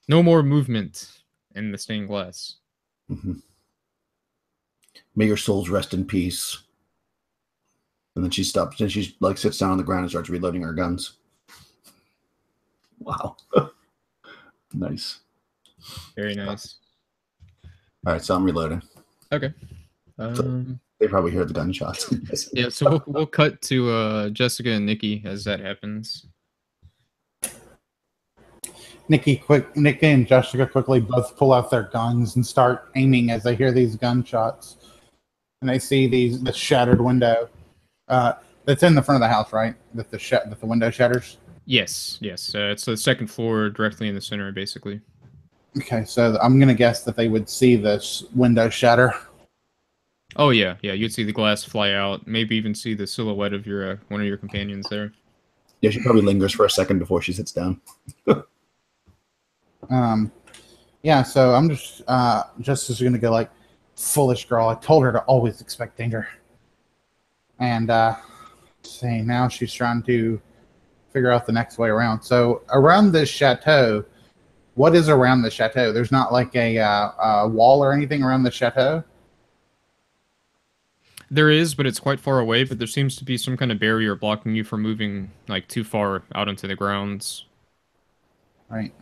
No more movement in the stained glass. Mm-hmm. May your souls rest in peace. And then she stops and she like sits down on the ground and starts reloading her guns. Wow. Nice. Very nice. All right, so I'm reloading. Okay. They probably hear the gunshots. Yeah, so we'll cut to Jessica and Nikki as that happens. Nikki and Jessica quickly both pull out their guns and start aiming as they hear these gunshots. And they see the shattered window that's in the front of the house, right? That the window shatters? Yes. It's the second floor directly in the center, basically. Okay, so I'm going to guess that they would see this window shatter. Oh, yeah. You'd see the glass fly out. Maybe even see the silhouette of your one of your companions there. Yeah, she probably lingers for a second before she sits down. Yeah, so I'm just going to go like, foolish girl. I told her to always expect danger. And see, now she's trying to figure out the next way around. So around this chateau, what is around the chateau? There's not like a wall or anything around the chateau? There is, but it's quite far away, but there seems to be some kind of barrier blocking you from moving like too far out into the grounds. Right.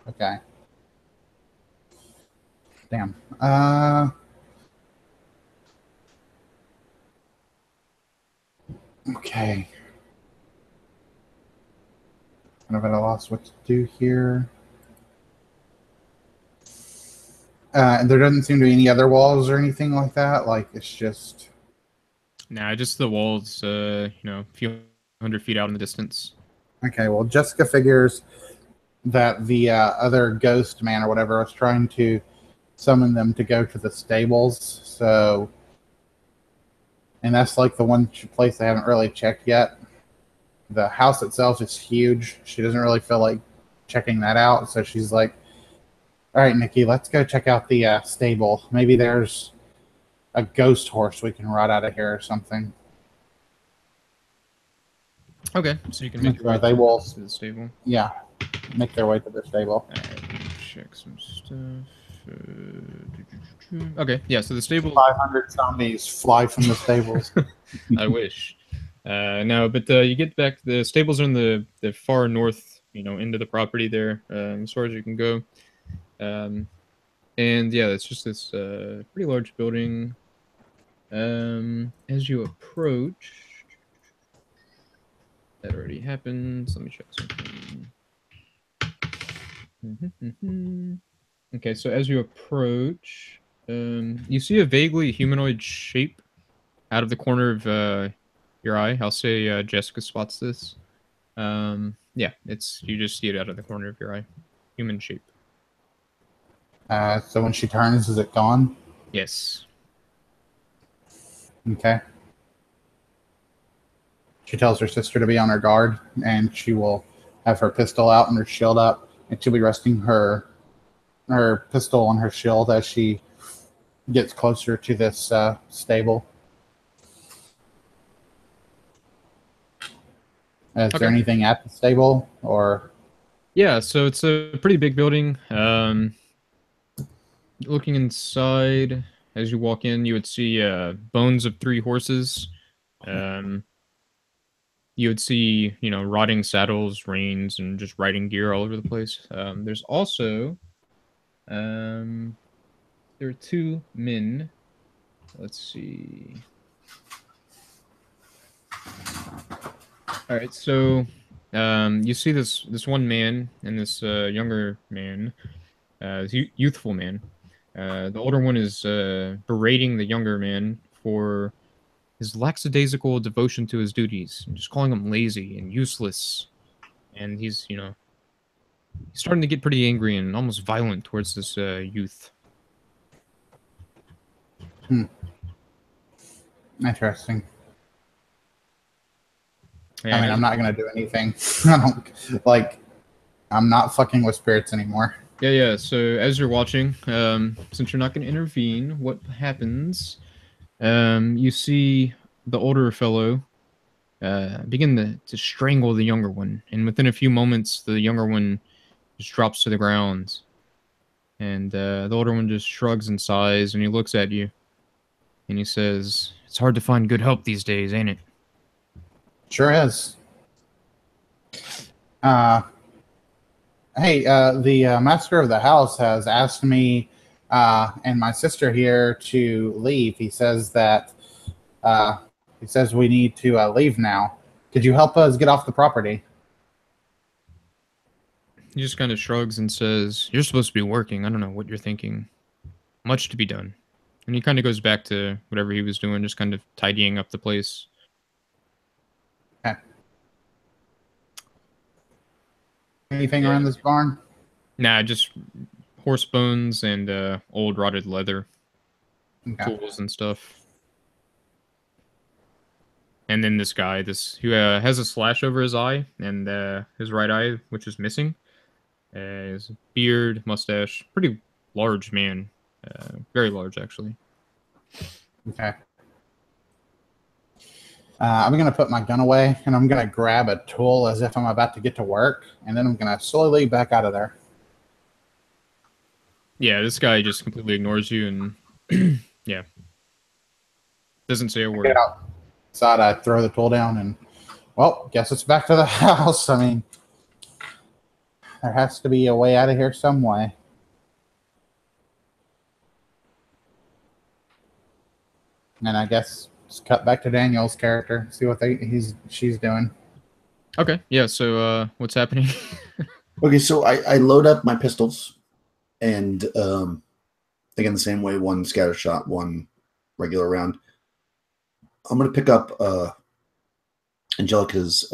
Okay. Damn. Okay. Kind of at a loss what to do here. There doesn't seem to be any other walls or anything like that. Like, it's just... Nah, just the walls, a few hundred feet out in the distance. Okay, well, Jessica figures that the other ghost man or whatever was trying to summon them to go to the stables. So, and that's like the one place they haven't really checked yet. The house itself is huge. She doesn't really feel like checking that out. So she's like, all right, Nikki, let's go check out the stable. Maybe there's a ghost horse we can ride out of here or something. Okay, so you can make your way to the stable. Yeah, make their way to the stable. All right, check some stuff. Okay, yeah, so the stable... 500 zombies fly from the stables. I wish. No, but you get back... The stables are in the far north, into the property there, as far as you can go. And yeah, it's just this pretty large building. As you approach, that already happened. Let me check something. Okay, so as you approach, you see a vaguely humanoid shape out of the corner of your eye. I'll say Jessica spots this. Yeah, you just see it out of the corner of your eye. Human shape. So when she turns, is it gone? Yes. Okay. She tells her sister to be on her guard, and she will have her pistol out and her shield up, and she'll be resting her pistol on her shield as she gets closer to this stable. Is there anything at the stable, or? Yeah, so it's a pretty big building. Looking inside, as you walk in, you would see bones of 3 horses. You would see, rotting saddles, reins, and just riding gear all over the place. There's also, there are 2 men. Let's see. All right, so you see this one man and this younger man, youthful man. The older one is berating the younger man for his lackadaisical devotion to his duties, and just calling him lazy and useless. And he's starting to get pretty angry and almost violent towards this youth. Interesting. Yeah, I mean, I'm not going to do anything. I'm not fucking with spirits anymore. Yeah. So as you're watching, since you're not going to intervene, what happens? You see the older fellow begin to strangle the younger one, and within a few moments, the younger one just drops to the ground, and the older one just shrugs and sighs, and he looks at you, and he says, "It's hard to find good help these days, ain't it?" Sure is. Hey, the master of the house has asked me and my sister here to leave. He says that we need to leave now. Could you help us get off the property? He just kind of shrugs and says, "You're supposed to be working. I don't know what you're thinking. Much to be done." And he kind of goes back to whatever he was doing, just kind of tidying up the place. Okay. Anything around this barn? Nah, just horse bones and old rotted leather. Okay. Tools and stuff. And then this guy, who has a slash over his eye and his right eye, which is missing. His beard, mustache, pretty large man, very large actually. Okay. I'm gonna put my gun away and I'm gonna grab a tool as if I'm about to get to work, and then I'm gonna slowly back out of there. Yeah, this guy just completely ignores you and yeah, doesn't say a word. Get outside, I throw the tool down, and well, guess it's back to the house. I mean, there has to be a way out of here some way. And I guess just cut back to Daniel's character, see what she's doing. Okay, yeah. So what's happening? Okay, so I load up my pistols, and again the same way, one scatter shot, one regular round. I'm gonna pick up Angelica's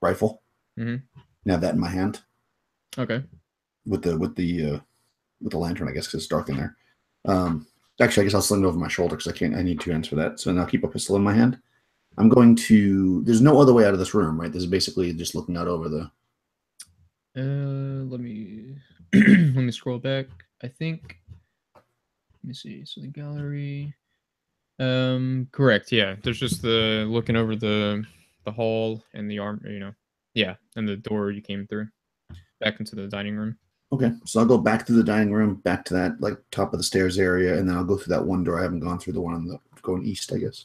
rifle. Mm-hmm. And have that in my hand. Okay. With the lantern, I guess, because it's dark in there. Actually, I guess I'll sling it over my shoulder because I need 2 hands for that. So now I'll keep a pistol in my hand. I'm going to. There's no other way out of this room, right? This is basically just looking out over the. Let me let me scroll back. I think. Let me see. So the gallery. Correct. Yeah. There's just the looking over the hall and the arm. Yeah, and the door you came through, back into the dining room. Okay, so I'll go back to the dining room, back to that like top of the stairs area, and then I'll go through that one door I haven't gone through, the one on the going east, I guess.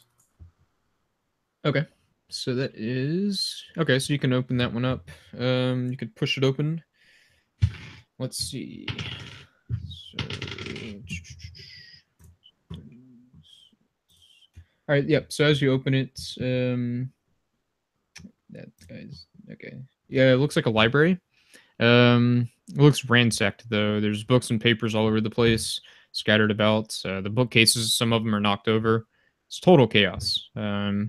Okay, so that is okay. So you can open that one up. You could push it open. Let's see. So All right. Yep. So as you open it, that guy's okay. Yeah, it looks like a library. It looks ransacked though. There's books and papers all over the place, scattered about. The bookcases, some of them are knocked over. It's total chaos. That's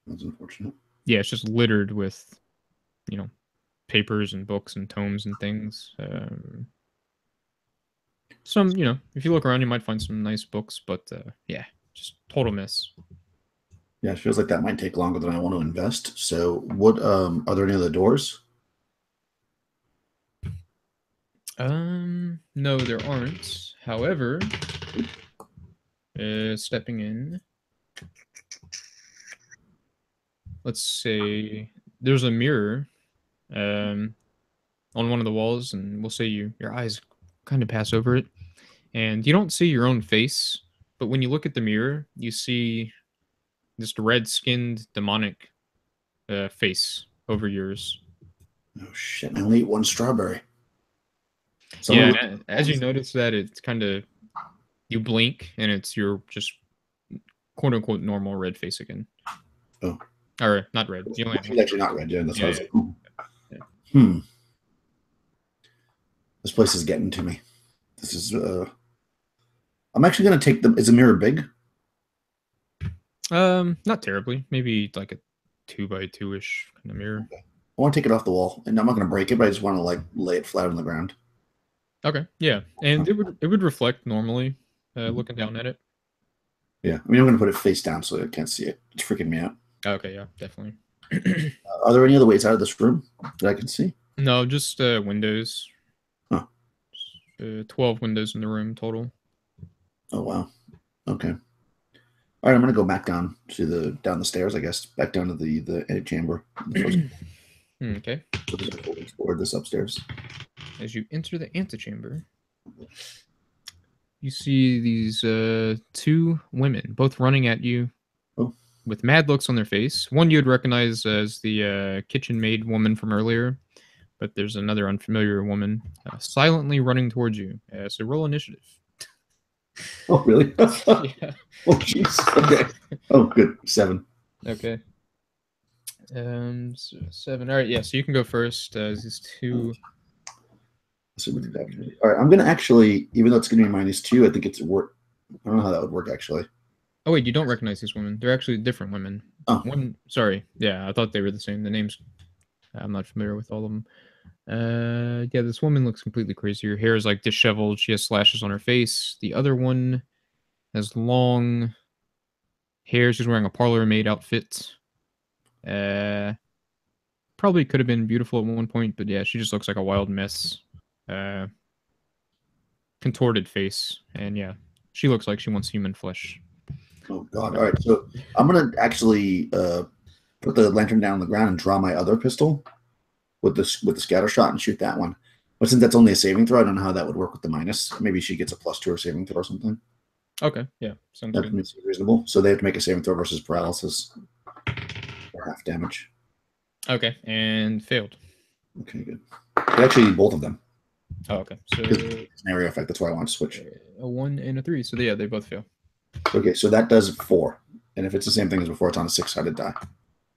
unfortunate. Yeah, it's just littered with, papers and books and tomes and things. Some, if you look around, you might find some nice books, but yeah, just total mess. Yeah, it feels like that might take longer than I want to invest. So, what are there any other doors? No, there aren't. However, stepping in, let's say there's a mirror on one of the walls, and we'll say your eyes kind of pass over it, and you don't see your own face, but when you look at the mirror, you see this red-skinned demonic face over yours. Oh shit! I only ate one strawberry. Yeah, and as you notice that, it's kind of you blink, and it's your just quote unquote normal red face again. Oh, or not red. You only It's actually not red. Yeah, that's Yeah, why I was yeah. like, Yeah. This place is getting to me. This is. I'm actually gonna take the. Is the mirror big? Not terribly. Maybe like a 2x2-ish kind of mirror. I want to take it off the wall, and I'm not gonna break it, but I just want to like lay it flat on the ground. Okay, yeah, and it would reflect normally, looking down at it. Yeah, I mean, I'm gonna put it face down so I can't see it. It's freaking me out. Okay, yeah, definitely. Are there any other ways out of this room that I can see? No, just windows. Huh. 12 windows in the room total. Oh wow. Okay. All right, I'm gonna go back down to down the stairs. I guess back down to the antechamber. Okay. Explore this upstairs. As you enter the antechamber, you see these two women, both running at you with mad looks on their face. One you'd recognize as the kitchen maid woman from earlier, but there's another unfamiliar woman silently running towards you. So roll initiative. Oh, really? Yeah. Oh, jeez. Okay. Oh, good. 7. Okay. So 7. All right, yeah, so you can go first. These two. So we did that. All right, I'm gonna actually, even though it's gonna be -2, I think it's work. I don't know how that would work actually. Oh wait, you don't recognize these women. They're actually different women. Oh. Sorry. Yeah, I thought they were the same. The names, I'm not familiar with all of them. Yeah, this woman looks completely crazy. Her hair is like disheveled. She has slashes on her face. The other one has long hair. She's wearing a parlor maid outfit. Probably could have been beautiful at one point, but yeah, she just looks like a wild mess. Contorted face, and yeah, she looks like she wants human flesh. Oh God! All right, so I'm gonna actually put the lantern down on the ground and draw my other pistol with the scatter shot and shoot that one. But since that's only a saving throw, I don't know how that would work with the minus. Maybe she gets a +2 or saving throw or something. Okay, yeah, sounds good. That seems reasonable. So they have to make a saving throw versus paralysis or half damage. Okay, and failed. Okay, good. They actually need both of them. Oh, okay. So it's an area effect. That's why I want to switch. A 1 and a 3. So yeah, they both fail. Okay, so that does 4. And if it's the same thing as before, it's on a 6-sided die.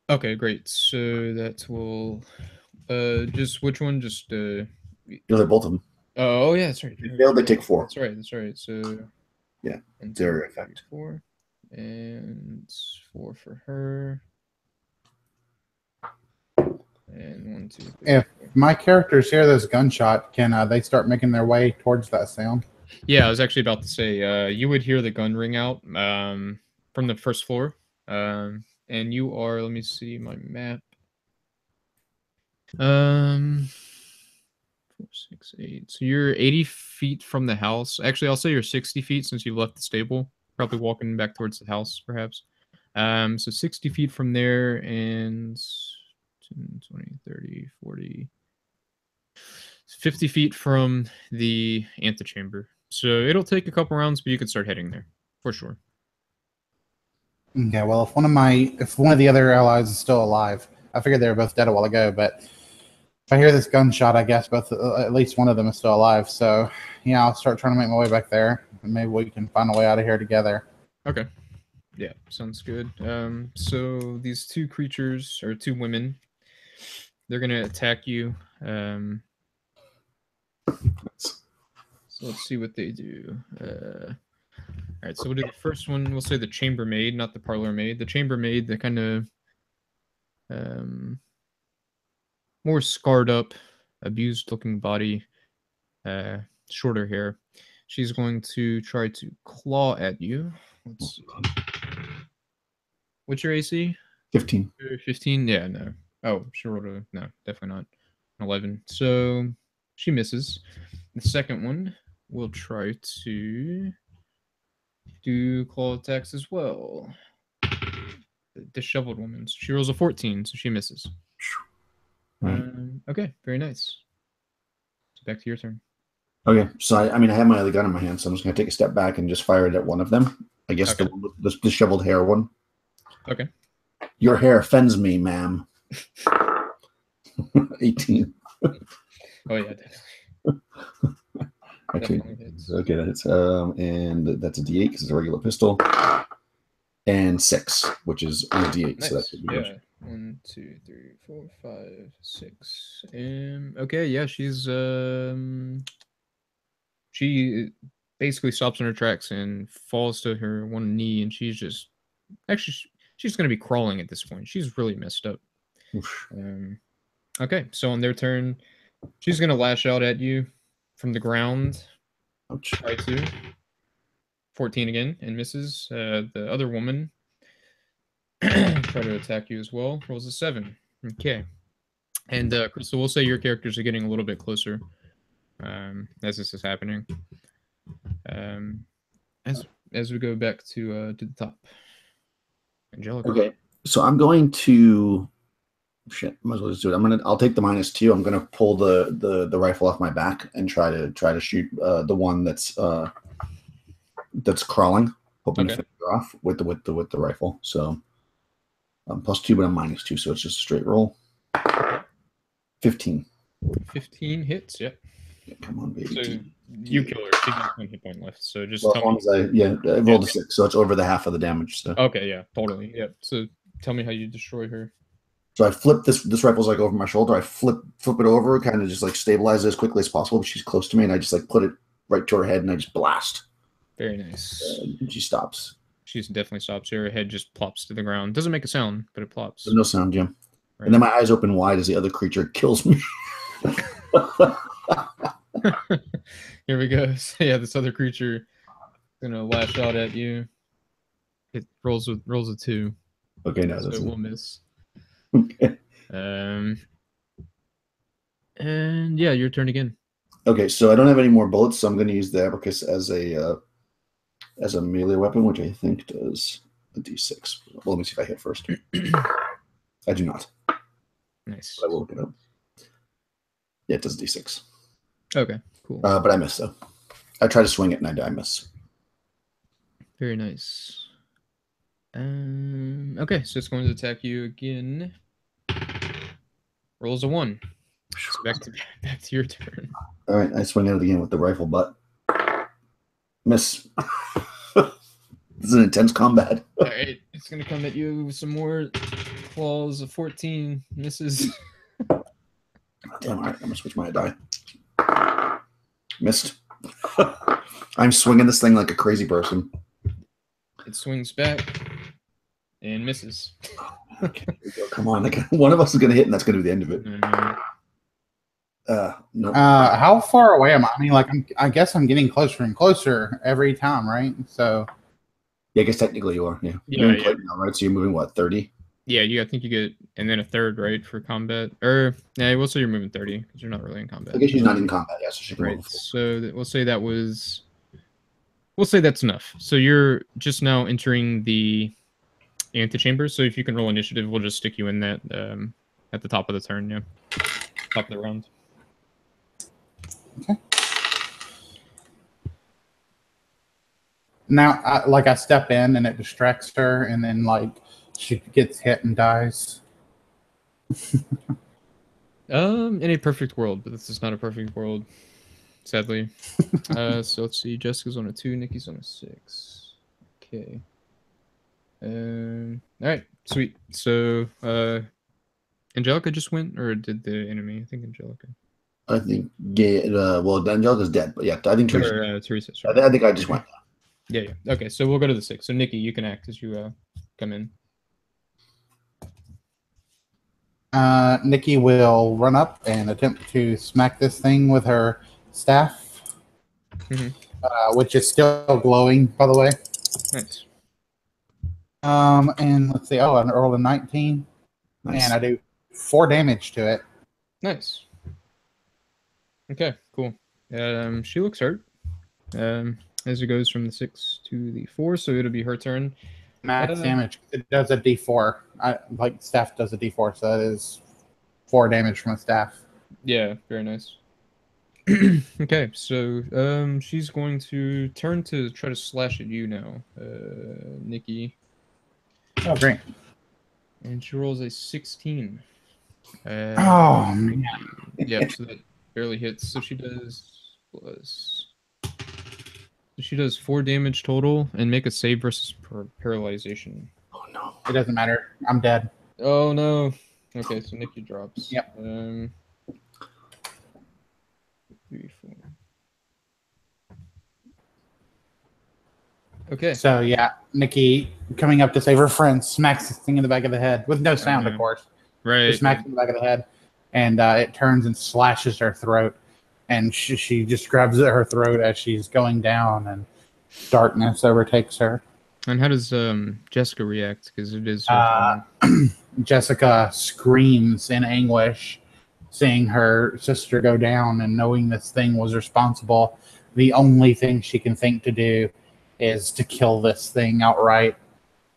Okay, great. So that will just which one? Just You'll have both of them. Oh yeah, that's right. If you fail, they take 4. That's right. That's right. So yeah, it's area effect. 4 and 4 for her. And 1, 2, 3. If my characters hear this gunshot, can they start making their way towards that sound? Yeah, I was actually about to say you would hear the gun ring out from the first floor, and you are. Let me see my map. 4, 6, 8. So you're 80 feet from the house. Actually, I'll say you're 60 feet since you left the stable. Probably walking back towards the house, perhaps. So 60 feet from there, and 10, 20, 30, 40, 50 feet from the antechamber. So it'll take a couple rounds, but you can start heading there for sure. Okay, well, if one of the other allies is still alive, I figured they were both dead a while ago, but if I hear this gunshot, I guess at least one of them is still alive. So yeah, I'll start trying to make my way back there, and maybe we can find a way out of here together. Okay. Yeah, sounds good. So these two creatures, or two women, they're gonna attack you. So let's see what they do. All right, so we'll do the first one. We'll say the chambermaid, not the parlor maid. The chambermaid, the kind of more scarred up, abused looking body, shorter hair. She's going to try to claw at you. Let's see. What's your AC? 15. 15? Yeah, no. Oh, she rolled a no, definitely not. 11. So she misses. The second one will try to do claw attacks as well. The disheveled woman. So she rolls a 14, so she misses. Right. Okay, very nice. So back to your turn. Okay, so I mean, I have my other gun in my hand, so I'm just gonna take a step back and just fire it at one of them. I guess Okay. the one with the disheveled hair one. Okay. Your hair offends me, ma'am. 18. Oh yeah, Okay. definitely hits. Okay, that hits. And that's a D8 because it's a regular pistol. And 6, which is on a D8. Nice. So that should be Yeah. good. 1, 2, 3, 4, 5, 6. Okay, yeah, she basically stops in her tracks and falls to her one knee, and she's just actually she's gonna be crawling at this point. She's really messed up. Oof. Okay, so on their turn, she's gonna lash out at you from the ground. Ouch. Try to 14 again and misses. The other woman try to attack you as well. Rolls a 7. Okay. And Crystal, we'll say your characters are getting a little bit closer as this is happening. As we go back to the top. Angelica. Okay, so I'm going to shit. Might as well just do it. I'll take the -2. I'm gonna pull the rifle off my back and try to shoot the one that's crawling, hoping to Okay. finish her off with the rifle. So +2, but I'm -2, so it's just a straight roll. 15. 15 hits. Yep. Yeah, come on, baby. So you kill her. She has 1 hit point left. So just Well, tell as long me. as I rolled a 6, so it's over the half of the damage. So Okay. Yeah. Totally. Yep. So tell me how you destroy her. So I flip this rifle's like over my shoulder. I flip it over, kind of just like stabilize it as quickly as possible. But she's close to me, and I just like put it right to her head, and I just blast. Very nice. And she stops. She definitely stops. Her head just plops to the ground. Doesn't make a sound, but it plops. There's no sound, Jim. Right. And then my eyes open wide as the other creature kills me. Here we go. So yeah, this other creature is gonna lash out at you. It rolls a 2. Okay, no, So that's it will miss. okay. And yeah, your turn again. Okay, so I don't have any more bullets, so I'm going to use the abacus as a melee weapon, which I think does a d6. Well, let me see if I hit first. I do not. Nice. But I will look it up. Yeah, it does a d6. Okay, cool. But I miss, though. I try to swing it, and I miss. Very nice. Okay, so it's going to attack you again. Rolls a 1. So back to your turn. All right, I swing at it again with the rifle butt. Miss. This is an intense combat. All right, it's gonna come at you with some more claws. A 14 misses. Damn, all right, I'm gonna switch my die. Missed. I'm swinging this thing like a crazy person. It swings back and misses. Okay, here we go. Come on, like one of us is gonna hit, and that's gonna be the end of it. No. How far away am I? I mean, like, I guess I'm getting closer and closer every time, right? So, Yeah, I guess technically you are. Yeah. Yeah, You're in yeah. plate now, right? So you're moving what, 30? Yeah, I think you get, and then a third, right, for combat. Or yeah, we'll say you're moving 30 because you're not really in combat. I guess she's not in combat yet, so she can Right. move. So we'll say that was. We'll say that's enough. So you're just now entering the antechamber. So if you can roll initiative, we'll just stick you in that at the top of the turn. Yeah, top of the round. okay. Now, I step in and it distracts her, and then like she gets hit and dies. In a perfect world, but this is not a perfect world, sadly. So let's see. Jessica's on a 2, Nikki's on a 6. Okay. All right, sweet. So, Angelica just went, or did the enemy? I think Angelica. I think well, Angelica's dead, but yeah, I think Teresa. Or, Teresa, sorry. I think I just went. Yeah. Okay, so we'll go to the 6. So, Nikki, you can act as you come in. Nikki will run up and attempt to smack this thing with her staff, which is still glowing, by the way. Nice. And let's see. Oh, I rolled a 19, Nice. and I do 4 damage to it. Nice. Okay, cool. She looks hurt. As it goes from the 6 to the 4, so it'll be her turn. Max damage. It does a D4. Like staff does a D4, so that is 4 damage from a staff. Yeah, very nice. Okay, so she's going to turn to try to slash at you now, Nikki. Oh, great. And she rolls a 16. Oh, man. Yeah, so that barely hits. So she does plus. So she does 4 damage total, and make a save versus paralyzation. Oh no! It doesn't matter. I'm dead. Oh no. Okay, so Nikki drops. Yep. 3, 4. Okay. So yeah, Nikki coming up to save her friend smacks this thing in the back of the head with no sound, of course. Right. Just smacks in the back of the head, and it turns and slashes her throat, and she just grabs at her throat as she's going down, and darkness overtakes her. And how does Jessica react? Because it is. Jessica screams in anguish, seeing her sister go down, and knowing this thing was responsible. The only thing she can think to do is to kill this thing outright.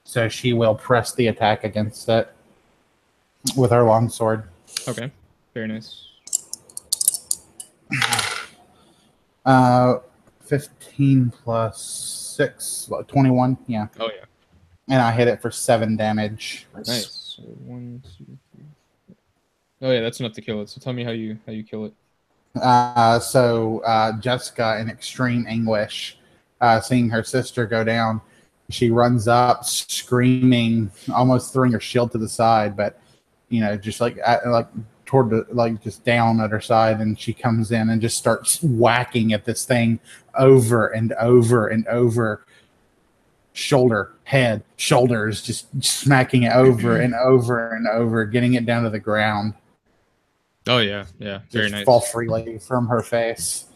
So she will press the attack against it with her longsword. Okay, very nice. 15 plus 6, 21. Yeah. Oh yeah. And I hit it for 7 damage. Nice. So 1, 2, 3. Oh yeah, that's enough to kill it. So tell me how you kill it. So Jessica, in extreme anguish, seeing her sister go down, she runs up, screaming, almost throwing her shield to the side, but just like toward the just down at her side, and she comes in and just starts whacking at this thing over and over and over. Shoulder, head, shoulders, just smacking it over and over and over, getting it down to the ground. Oh yeah, very nice. Fall freely from her face.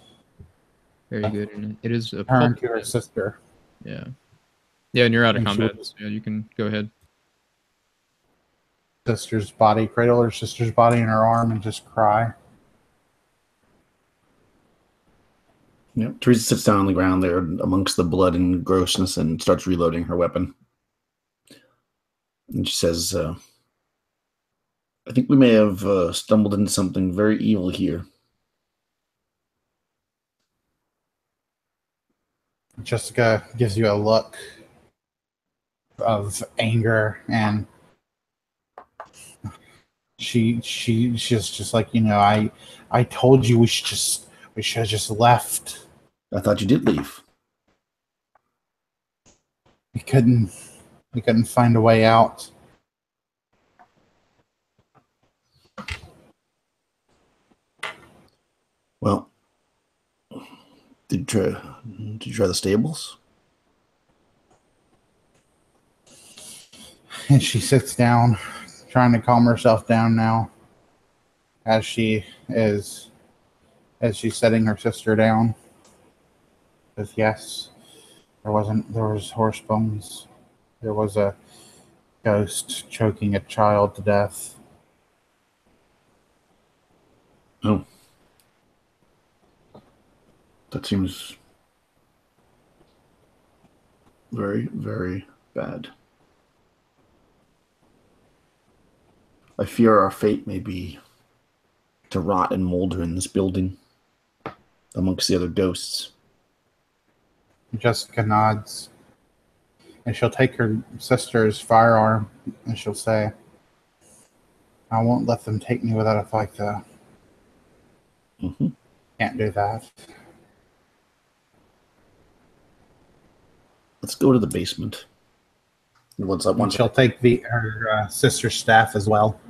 Very good. And it is a turn to her sister. Yeah, and you're out of combat. So yeah, you can go ahead. Sister's body, cradle her sister's body in her arm, and just cry. Yep. Teresa sits down on the ground there amongst the blood and grossness and starts reloading her weapon. And she says, I think we may have stumbled into something very evil here. Jessica gives you a look of anger, and she's just like, I told you we should have just left. I thought you did leave. We couldn't find a way out. Well, did you try the stables? And she sits down, trying to calm herself down now, as she's setting her sister down. Says, yes, there was horse bones. There was a ghost choking a child to death. Oh. That seems very, very bad. I fear our fate may be to rot and molder in this building amongst the other ghosts. Jessica nods, and she'll take her sister's firearm, and she'll say, I won't let them take me without a fight, though. Mm-hmm. Can't do that. Let's go to the basement. And she'll take her sister's staff as well.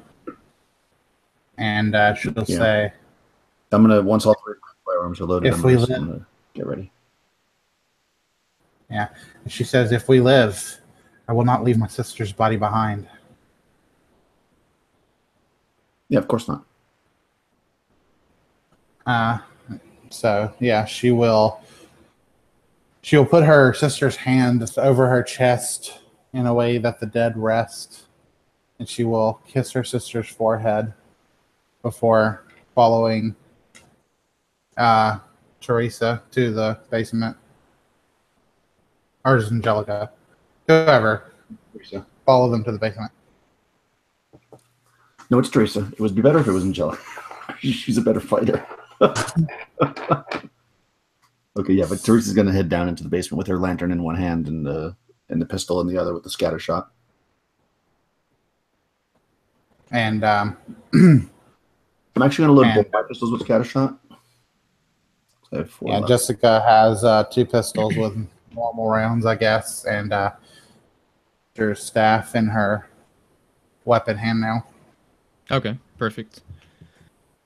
And she'll say, I'm going to, once all 3 firearms are loaded, I'm going to get ready. Yeah. She says, if we live, I will not leave my sister's body behind. Yeah, of course not. So, yeah, she'll put her sister's hand over her chest in a way that the dead rest, and she will kiss her sister's forehead before following Teresa to the basement. Or is Angelica? Whoever. Teresa. Follow them to the basement. No, it's Teresa. It would be better if it was Angelica. She's a better fighter. Okay, yeah, but Teresa's going to head down into the basement with her lantern in one hand and the pistol in the other with the scatter shot. And I'm actually going to load both my pistols with scatter shot. So I have 4 left. Jessica has 2 pistols with normal rounds, I guess, and her staff in her weapon hand now. Okay, perfect.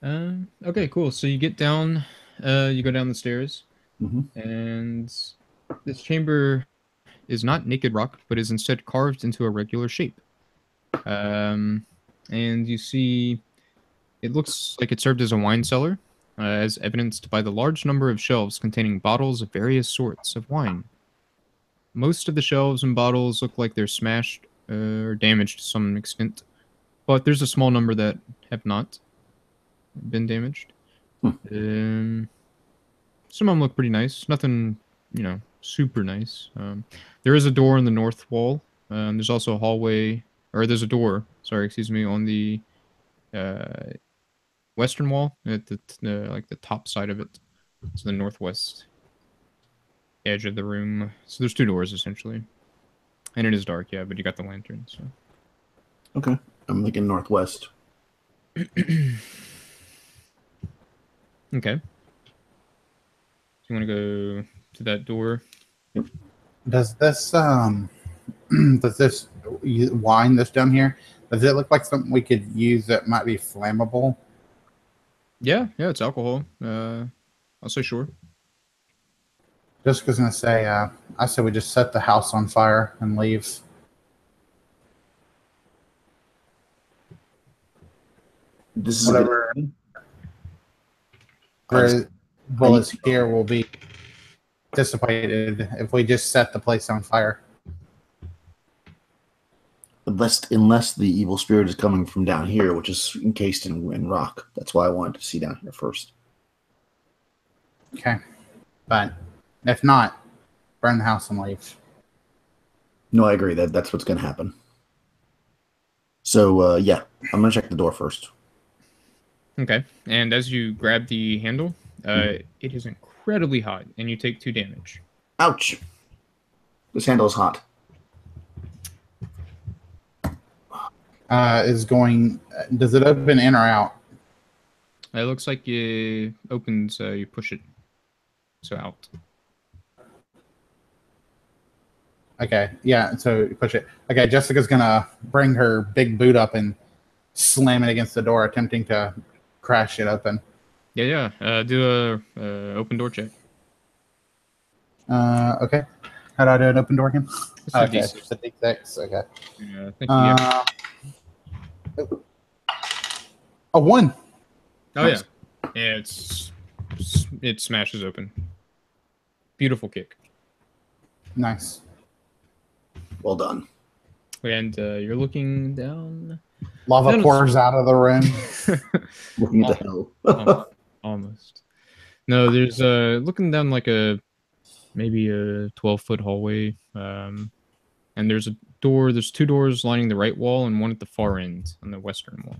Okay, cool. So you get down, you go down the stairs, and this chamber is not naked rock, but is instead carved into a regular shape. And you see, it looks like it served as a wine cellar, as evidenced by the large number of shelves containing bottles of various sorts of wine. Most of the shelves and bottles look like they're smashed or damaged to some extent, but there's a small number that have not been damaged. Some of them look pretty nice. Nothing, super nice. There is a door in the north wall. There's also a hallway, or there's a door, on the western wall at the top side of it. It's the northwest edge of the room. So there's 2 doors essentially. And it is dark, yeah, but you got the lantern, so. Okay. I'm thinking northwest. Okay. Do you want to go to that door? Yep. Does this does this wine that's down here, does it look like something we could use that might be flammable? Yeah, it's alcohol. I'll say sure. Jessica's gonna say, I said we just set the house on fire and leave. This is whatever bullets here will be dissipated if we just set the place on fire. Unless the evil spirit is coming from down here, which is encased in rock. That's why I wanted to see down here first. Okay. But if not, burn the house and leave. No, I agree. That's what's going to happen. So, yeah, I'm going to check the door first. Okay. And as you grab the handle, it is incredibly hot, and you take 2 damage. Ouch. This handle is hot. Does it open in or out? It looks like it opens, you push it. So out. Okay, yeah, so you push it. Okay, Jessica's gonna bring her big boot up and slam it against the door, attempting to crash it open. Yeah. Do a open door check. Okay. How do I do an open door again? It's a Okay, D6. it's a D6. Okay. Yeah, thank you. Yeah. A 1. Oh, nice. Yeah, it smashes open. Beautiful kick. Nice. Well done. And you're looking down. Lava pours out of the room. Looking at the hell. Almost. No, there's looking down like maybe a 12-foot hallway. And there's a door. There's 2 doors lining the right wall and one at the far end on the western wall.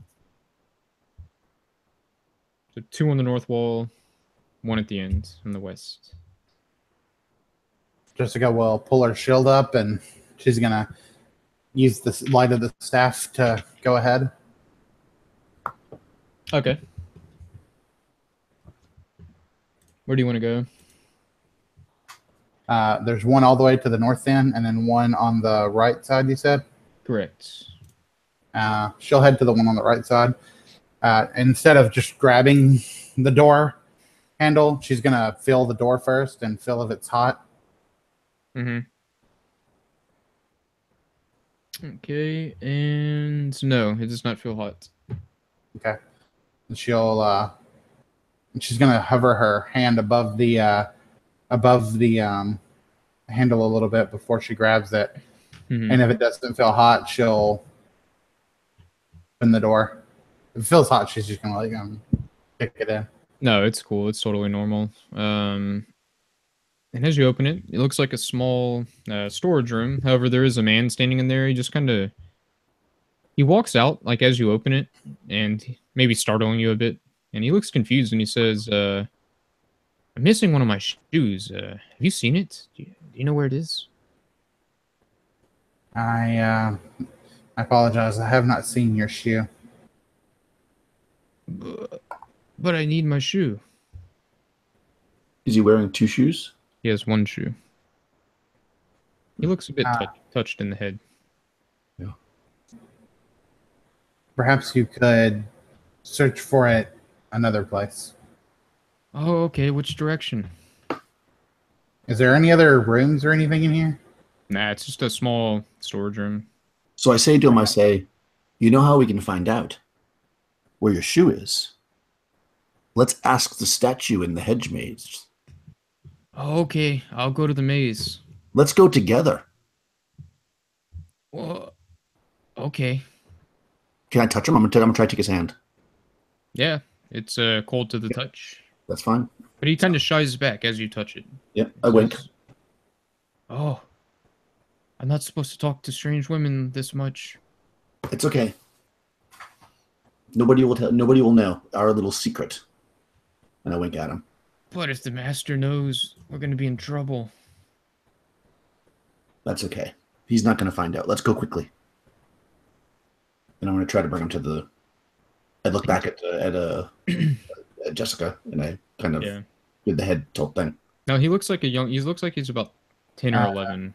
So 2 on the north wall, 1 at the end on the west. Jessica will pull her shield up, and she's gonna use the light of the staff to go ahead. Okay. Where do you want to There's one all the way to the north end, and then one on the right side, you said? Correct. She'll head to the one on the right side. Instead of just grabbing the door handle, she's going to feel the door first and feel if it's hot. Mm-hmm. Okay, and no, it does not feel hot. Okay. And she's going to hover her hand above the handle a little bit before she grabs it. Mm-hmm. And if it doesn't feel hot, she'll open the door. If it feels hot, she's just going to kick it in. No, it's cool. It's totally normal. And as you open it, it looks like a small storage room. However, there is a man standing in there. He just he walks out, like, as you open it, and maybe startling you a bit. And he looks confused, and he says, I'm missing one of my shoes. Have you seen it? Do you know where it is? I apologize. I have not seen your shoe. But I need my shoe. Is he wearing 2 shoes? He has 1 shoe. He looks a bit touched in the head. Yeah. Perhaps you could search for it another place. Oh, okay. Which direction? Is there any other rooms or anything in here? Nah, it's just a small storage room. So I say to him, you know how we can find out where your shoe is? Let's ask the statue in the hedge maze. Oh, okay. I'll go to the maze. Let's go together. Well, okay. Can I touch him? I'm gonna try to take his hand. Yeah, it's cold to the touch. That's fine. But he kind of shies back as you touch it. Yep, I wink. Oh, I'm not supposed to talk to strange women this much. It's okay. Nobody will know our little secret. And I wink at him. But if the master knows, we're going to be in trouble. That's okay. He's not going to find out. Let's go quickly. And I'm going to try to bring him to the... I look back at Jessica, and I kind of did the head tilt thing. No, he looks like he looks like he's about 10 or 11,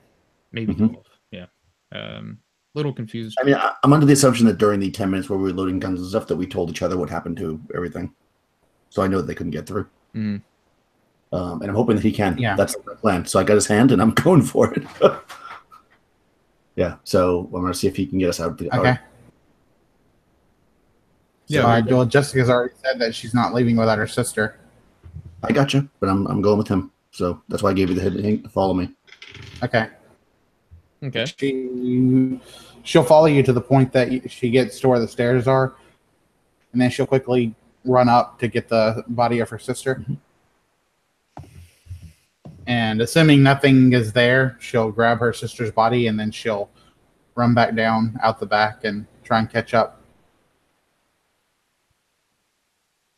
maybe 12. Yeah. Little confused. I mean, I'm under the assumption that during the 10 minutes where we were loading guns and stuff that we told each other what happened to everything. So I know that they couldn't get through. Mm. And I'm hoping that he can. Yeah. That's the plan. So I got his hand, and I'm going for it. Yeah. So I'm going to see if he can get us out. Okay. Yeah. Well, Jessica's already said that she's not leaving without her sister. I got you, but I'm going with him. So that's why I gave you the hint to follow me. Okay. Okay. She'll follow you to the point that she gets to where the stairs are, and then she'll quickly run up to get the body of her sister. Mm-hmm. And assuming nothing is there, she'll grab her sister's body, and then she'll run back down out the back and try and catch up.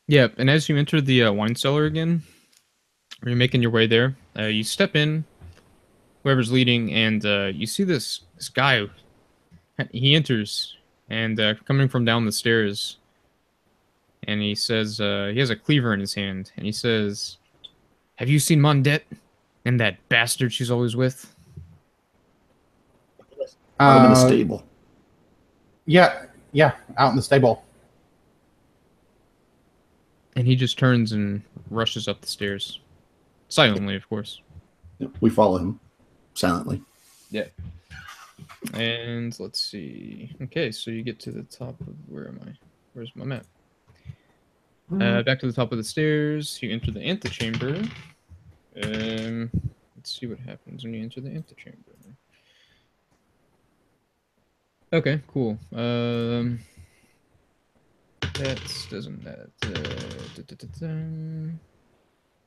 Yeah, and as you enter the wine cellar again, or you're making your way there, you step in, whoever's leading, and you see this guy. He enters, and coming from down the stairs, and he says, he has a cleaver in his hand, and he says, "Have you seen Mondette and that bastard she's always with?" I'm in the stable. Yeah, out in the stable. And he just turns and rushes up the stairs. Silently, of course. We follow him silently. Yeah. And let's see. Okay, so you get to the top of... Where am I? Where's my map? Back to the top of the stairs. You enter the antechamber. Let's see what happens when you enter the antechamber. Okay, cool. That doesn't that.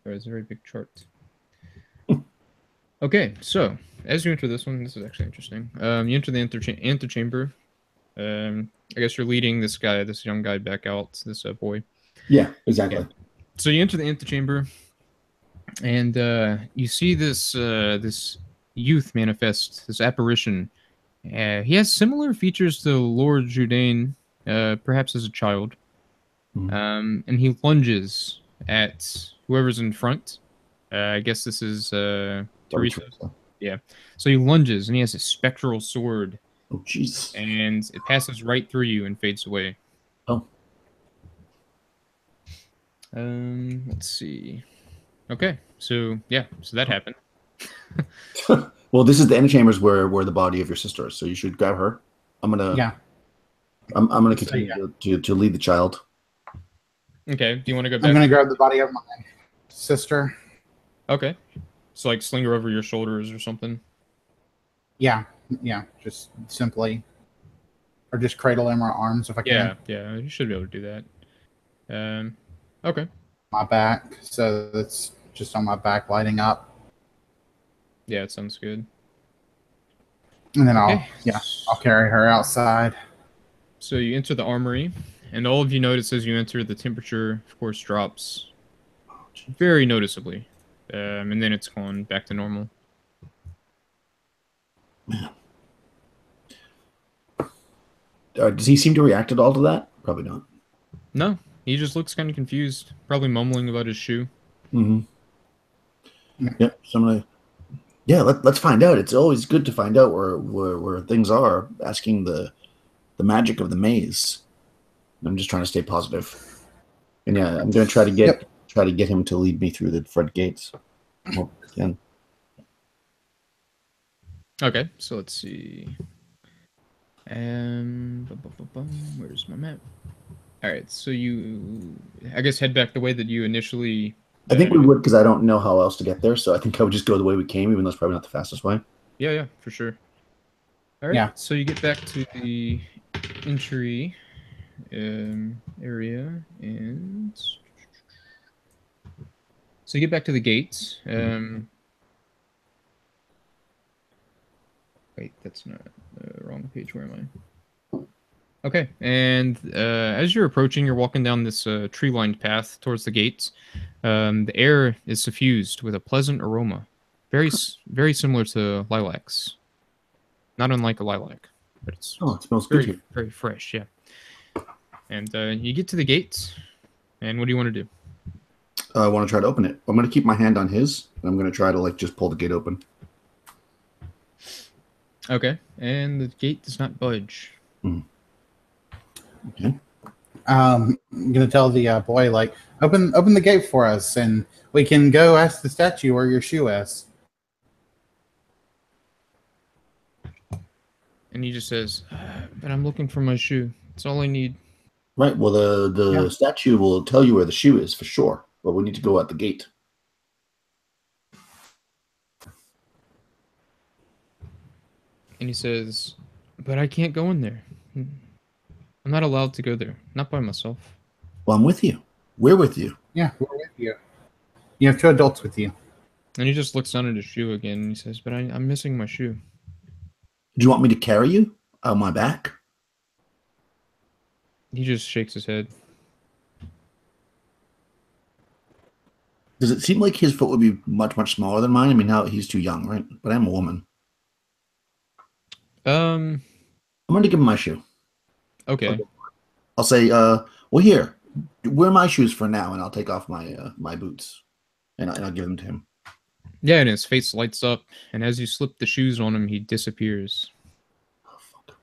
There's a very big chart. Okay, so as you enter this one, this is actually interesting. You enter the antechamber. I guess you're leading this young guy back out. This boy. Yeah, exactly. Yeah. So you enter the antechamber, and you see this youth manifest, this apparition. He has similar features to Lord Jourdain, perhaps as a child. And he lunges at whoever's in front. I guess this is Teresa. Yeah. So he lunges, and he has a spectral sword. Oh, jeez. And it passes right through you and fades away. Oh. Let's see. Okay, so yeah, so that happened. Well, this is the chambers where the body of your sister is, so you should grab her. I'm gonna continue to lead the child. Okay, do you want to go back? I'm gonna grab the body of my sister. Okay, so like sling her over your shoulders or something. Yeah, just simply, or just cradle in my arms if I can. Yeah, you should be able to do that. Okay. My back, so it's just on my back, lighting up. Yeah, it sounds good. And then I'll carry her outside. So you enter the armory, and all of you notice as you enter, the temperature, of course, drops very noticeably, and then it's gone back to normal. Does he seem to react at all to that? Probably not. No, he just looks kind of confused, probably mumbling about his shoe. Mm-hmm. Yep. Let's find out. It's always good to find out where things are. Asking the magic of the maze. I'm just trying to stay positive. And yeah, I'm going to try to get him to lead me through the front gates. Well, again. Okay, so let's see. Where's my map? All right, so you, I guess, head back the way that you initially. I think we would, because I don't know how else to get there. So I think I would just go the way we came, even though it's probably not the fastest way. Yeah, for sure. All right. Yeah. So you get back to the entry area, and so you get back to the gates. Wait, that's not the wrong page. Where am I? Okay, and as you're approaching, you're walking down this tree-lined path towards the gates. The air is suffused with a pleasant aroma, very similar to lilacs. Not unlike a lilac, but it smells very, good. Very fresh, yeah. And you get to the gates, and what do you want to do? I want to try to open it. I'm going to keep my hand on his, and I'm going to try to just pull the gate open. Okay, and the gate does not budge. Okay. I'm gonna tell the boy, open the gate for us, and we can go ask the statue where your shoe is. And he just says, "But I'm looking for my shoe. That's all I need." Right. Well, the statue will tell you where the shoe is for sure, but we need to go at the gate. And he says, "But I can't go in there. I'm not allowed to go there. Not by myself." Well, I'm with you. We're with you. Yeah, we're with you. You have 2 adults with you. And he just looks down at his shoe again, and he says, "But I'm missing my shoe." Do you want me to carry you on my back? He just shakes his head. Does it seem like his foot would be much, much smaller than mine? I mean, now he's too young, right? But I'm a woman. I'm going to give him my shoe. Okay. I'll say, well, here, wear my shoes for now, and I'll take off my my boots, and I'll give them to him. Yeah, and his face lights up, and as you slip the shoes on him, he disappears. Oh, fuck.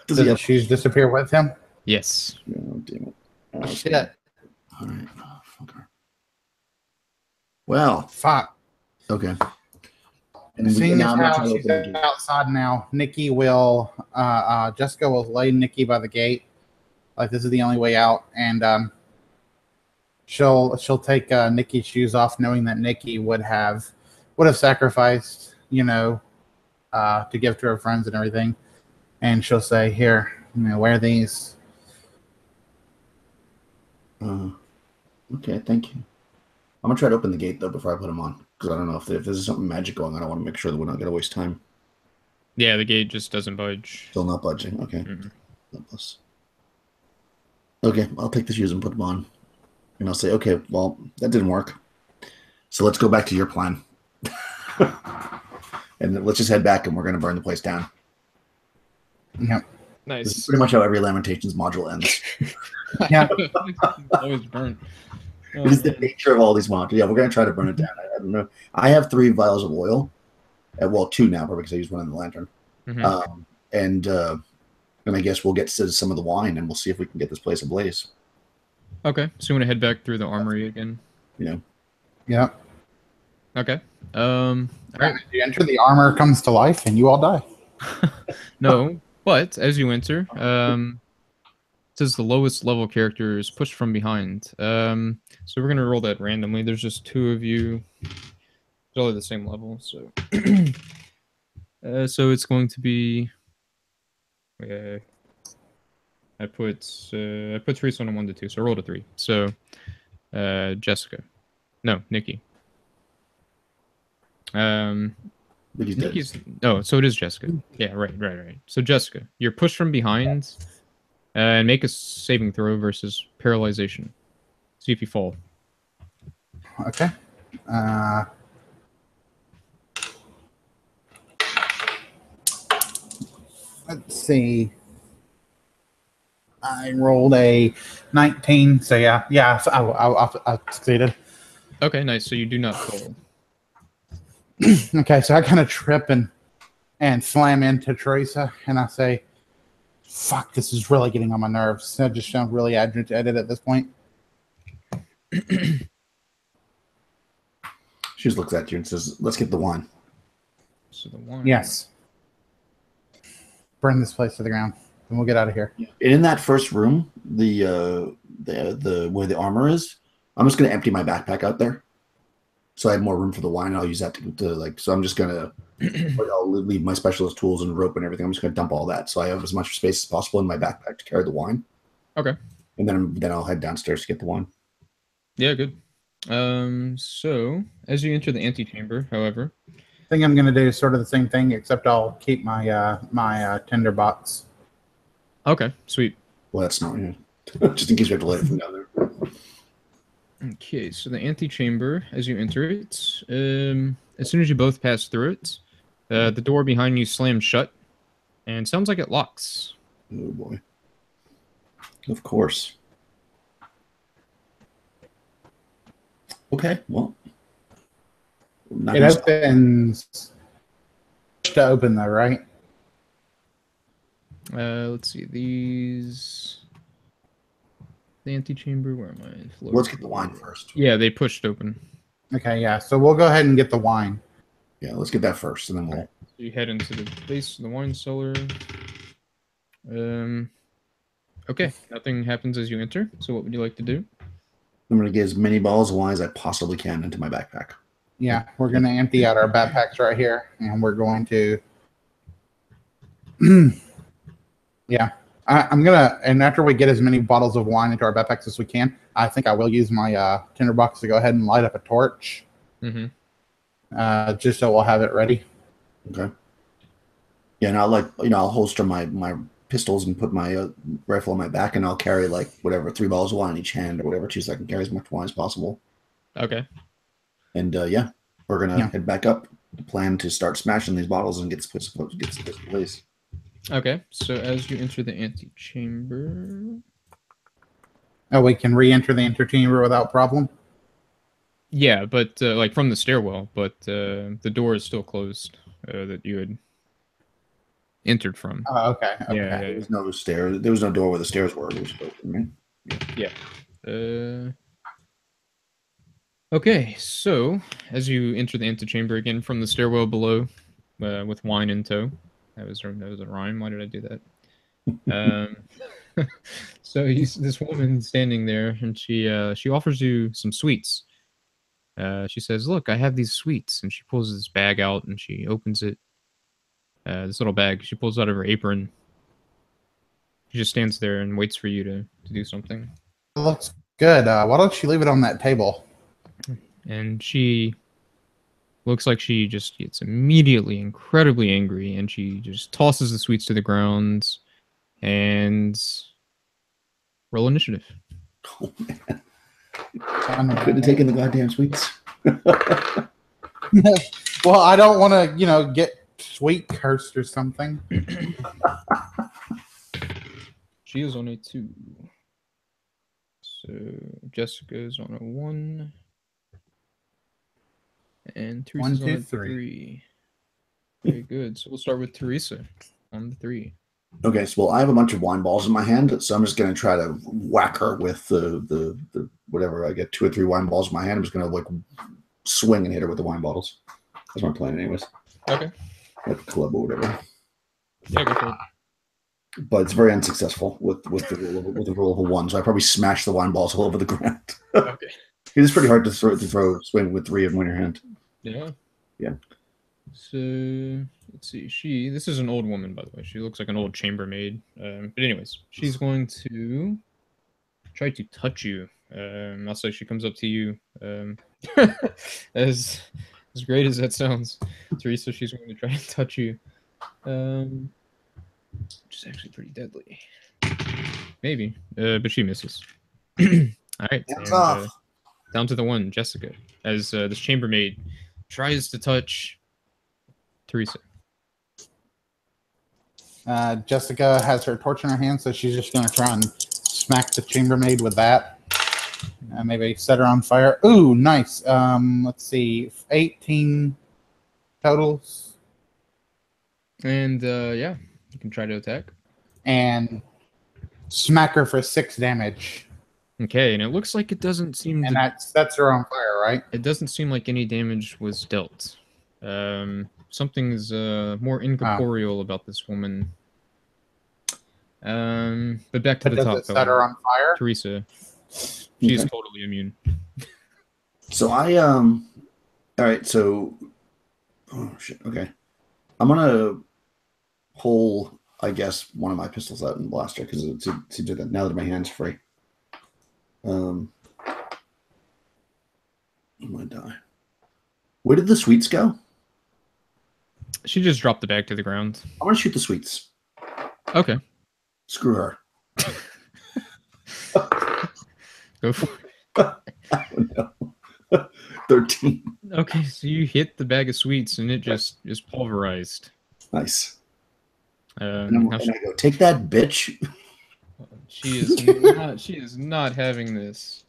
Does the shoes disappear with him? Yes. Oh, damn it. Oh, shit. All right. Oh, fucker. Well. Fuck. Okay. And seeing as how she's outside now, Nikki will, Jessica will lay Nikki by the gate. Like, this is the only way out. And she'll take Nikki's shoes off, knowing that Nikki would have sacrificed, to give to her friends and everything. And she'll say, "Here, wear these." Okay, thank you. I'm gonna try to open the gate though before I put them on, because I don't know if there's something magic going on. I want to make sure that we're not gonna waste time. Yeah, the gate just doesn't budge. Still not budging. Okay. Okay, I'll take the shoes and put them on, and I'll say, "Okay, well, that didn't work. So let's go back to your plan, and let's just head back, and we're gonna burn the place down." Yep. Nice. This is pretty much how every Lamentations module ends. Yeah. Always burn. It is the nature of all these modules. Yeah, we're going to try to burn it down. I don't know. I have 3 vials of oil, Well, 2 now because I used one in the lantern. Mm-hmm. And I guess we'll get to some of the wine, and we'll see if we can get this place ablaze. Okay, so you want to head back through the armory again? Yeah. Okay. All right. As you enter, the armor comes to life, and you all die. No, but as you enter, it says the lowest level character is pushed from behind. So we're gonna roll that randomly. There's just 2 of you. It's all at the same level, so so it's going to be. I put Teresa on a 1 to 2, so I rolled a 3. So Jessica, no, Nikki. Nikki's so it is Jessica. Yeah, right. So Jessica, you're pushed from behind, and make a saving throw versus paralyzation. See if you fall. Okay. Let's see. I rolled a 19, so yeah. So I succeeded. Okay, nice. So you do not fall. Okay, so I kind of trip and slam into Teresa, and I say, "Fuck, this is really getting on my nerves." I just sound really agitated at this point. She just looks at you and says, "Let's get the wine." So the wine. Yes. Burn this place to the ground, and we'll get out of here. And in that first room, the where the armor is, I'm just gonna empty my backpack out there, so I have more room for the wine. And I'll use that to like. So I'm just gonna. I'll leave my specialist tools and rope and everything. I'm just gonna dump all that, so I have as much space as possible in my backpack to carry the wine. Okay. And then I'll head downstairs to get the wine. Yeah, good. So as you enter the antechamber, however, I think I'm going to do sort of the same thing, except I'll keep my my tinderbox. Okay, sweet. Well, that's not just in case we have to light it from down there. Okay, so the antechamber, as you enter it, as soon as you both pass through it, the door behind you slams shut, and sounds like it locks. Oh boy! Of course. Okay, well, It opens to open though, right? Let's see these. The antechamber. Where am I? Let's get the wine first. Yeah, they pushed open. Okay, yeah. So we'll go ahead and get the wine. Yeah, let's get that first, and then we'll. So you head into the base of the wine cellar. Okay, nothing happens as you enter. So what would you like to do? I'm going to get as many bottles of wine as I possibly can into my backpack. Yeah, we're going to empty out our backpacks right here, and we're going to. Yeah, I'm gonna, and after we get as many bottles of wine into our backpacks as we can, I think I will use my tinderbox to go ahead and light up a torch. Mm-hmm. Just so we'll have it ready. Okay. Yeah, and I'll holster my pistols and put my rifle on my back, and I'll carry like whatever 3 bottles of wine in each hand or whatever, so I can carry as much wine as possible. Okay. And yeah, we're gonna head back up. The plan to start smashing these bottles and get this place. Okay, so as you enter the antechamber. Oh, we can re-enter the antechamber without problem? Yeah, but like from the stairwell, but the door is still closed that you had entered from. Oh, okay. Yeah. There was no stair. There was no door where the stairs were. It was open, right? Yeah. Okay, so as you enter the antechamber again from the stairwell below, with wine in tow. That was a rhyme. Why did I do that? So this woman standing there, and she offers you some sweets. She says, "Look, I have these sweets," and she pulls this bag out and she opens it. This little bag. She pulls out of her apron. She just stands there and waits for you to do something. It looks good. Why don't you leave it on that table? And she looks like she just gets immediately incredibly angry, and she just tosses the sweets to the ground and roll initiative. Oh, man. I couldn't have taken the goddamn sweets. Well, I don't want to, get sweet cursed or something. She is on a 2. So Jessica is on a 1. And Teresa's on a 3. Very good. So we'll start with Teresa on the 3. Okay, so well, I have a bunch of wine balls in my hand, so I'm just gonna try to whack her with the whatever. I get 2 or 3 wine balls in my hand. I'm just gonna like swing and hit her with the wine bottles. That's my plan, anyways. Okay. Like a club or whatever. Yeah, go for it. But it's very unsuccessful with the roll of a 1. So I probably smash the wine balls all over the ground. Okay. It's pretty hard to swing with 3 of them in your hand. Yeah. Yeah. So let's see. This is an old woman, by the way. She looks like an old chambermaid. But anyways, she's going to try to touch you. I'll say she comes up to you. As great as that sounds, Teresa, she's going to try and touch you. Which is actually pretty deadly. Maybe, but she misses. All right, Hands off. Down to the 1, Jessica, as this chambermaid tries to touch Teresa. Jessica has her torch in her hand, so she's just going to try and smack the chambermaid with that. Maybe set her on fire. Ooh, nice. Let's see, 18 totals. And yeah, you can try to attack. And smack her for 6 damage. Okay, and it looks like it doesn't seem and that sets her on fire, right? It doesn't seem like any damage was dealt. Something's more incorporeal about this woman. But back to the top. Does it set her on fire? Teresa. She's totally immune. So all right, so oh shit, okay. I'm gonna pull, I guess, one of my pistols out and blast her because to do that now that my hand's free. I'm gonna die. Where did the sweets go? She just dropped the bag to the ground. I'm gonna shoot the sweets. Okay. Screw her. Go for it. I don't know. 13. Okay, so you hit the bag of sweets and it just is pulverized. Nice. And I go, take that, bitch. She is not having this.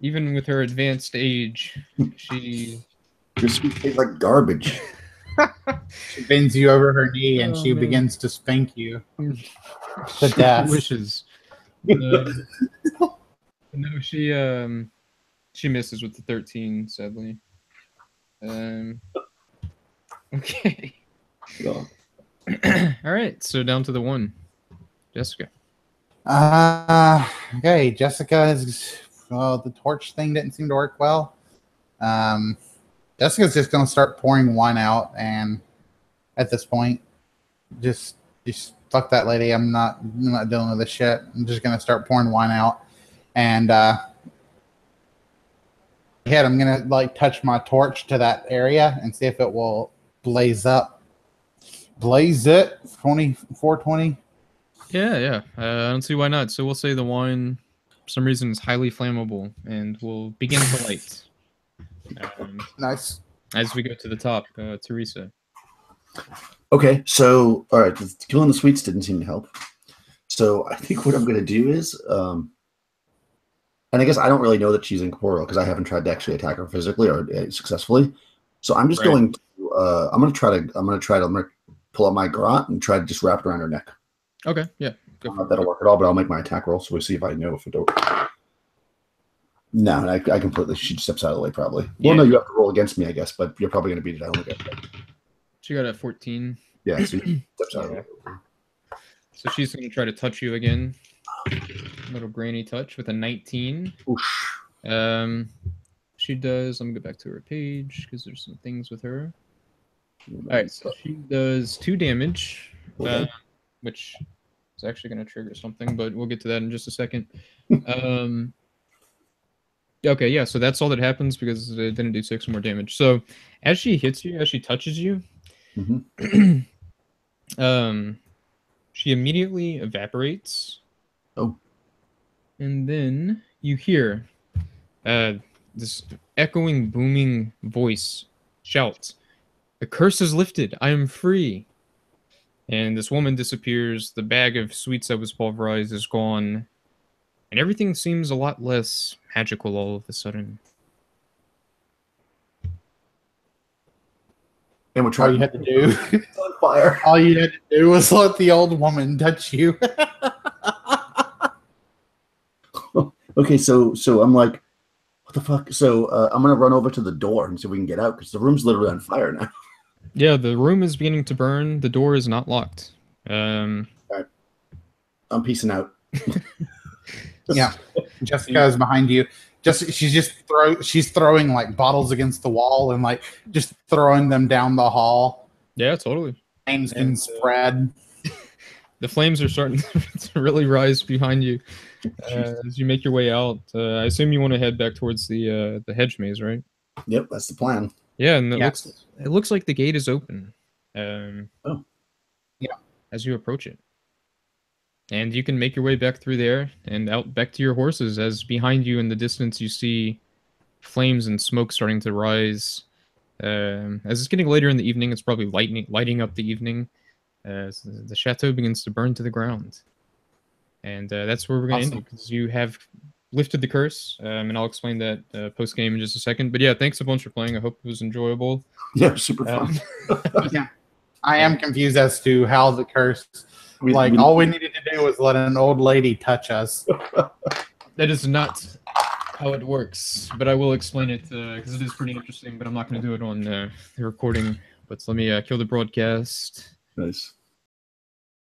Even with her advanced age, your sweet tastes like garbage. She bends you over her knee and she begins to spank you to death. Wishes. No, she misses with the 13, sadly. Okay. Yeah. All right, so down to the 1, Jessica. Okay, Jessica is. Well, the torch thing didn't seem to work well. Jessica's just gonna start pouring wine out, and at this point, just fuck that lady. I'm not dealing with this shit. I'm just gonna start pouring wine out, and I'm gonna like touch my torch to that area and see if it will blaze up. Blaze it. 420. Yeah. I don't see why not. So we'll say the wine, for some reason, is highly flammable, and we'll begin to light. Nice. As we go to the top, Teresa. Okay, so all right, killing the sweets didn't seem to help. So I think what I'm going to do is, and I guess I don't really know that she's incorporeal because I haven't tried to actually attack her physically or successfully. So I'm just going to, I'm going to pull out my garrote and try to just wrap it around her neck. Okay, yeah. That'll work at all, but I'll make my attack roll so we'll see if I know if it don't. No, I completely. She steps out of the way, probably. Yeah. Well, no, you have to roll against me, I guess, but you're probably going to beat it. I don't get it. She got a 14. Yeah, so she steps out of the way. So she's going to try to touch you again. Little granny touch with a 19. Oosh. She does. Let me go back to her page because there's some things with her. All right, so she does 2 damage, which is actually going to trigger something, but we'll get to that in just a second. Okay, yeah, so that's all that happens because it didn't do 6 more damage. So as she hits you, as she touches you, she immediately evaporates. Oh. And then you hear this echoing, booming voice shout, "The curse is lifted. I am free." And this woman disappears. The bag of sweets that was pulverized is gone. And everything seems a lot less magical all of a sudden. and we're All trying you had to do, on fire. all you had to do was let the old woman touch you. Okay, so I'm like, what the fuck? So I'm gonna run over to the door and see if we can get out because the room's literally on fire now. Yeah, the room is beginning to burn. The door is not locked. I'm peacing out. Yeah, Jessica is behind you. She's throwing like bottles against the wall and like just throwing them down the hall. Yeah, totally. Flames can spread. The flames are starting to really rise behind you as you make your way out. I assume you want to head back towards the hedge maze, right? Yep, that's the plan. Yeah, and Yes. it looks like the gate is open. Oh. Yeah. As you approach it, and you can make your way back through there and out back to your horses. As behind you in the distance, you see flames and smoke starting to rise. As it's getting later in the evening, it's probably lighting up the evening. As the chateau begins to burn to the ground, and that's where we're going to end Awesome. it because you have lifted the curse, and I'll explain that post game in just a second. But yeah, thanks a bunch for playing. I hope it was enjoyable. Yeah, super fun. Yeah, I am confused as to how the curse. All we needed to do was let an old lady touch us. That is not how it works, but I will explain it because it is pretty interesting. But I'm not going to do it on the recording. But let me kill the broadcast. Nice.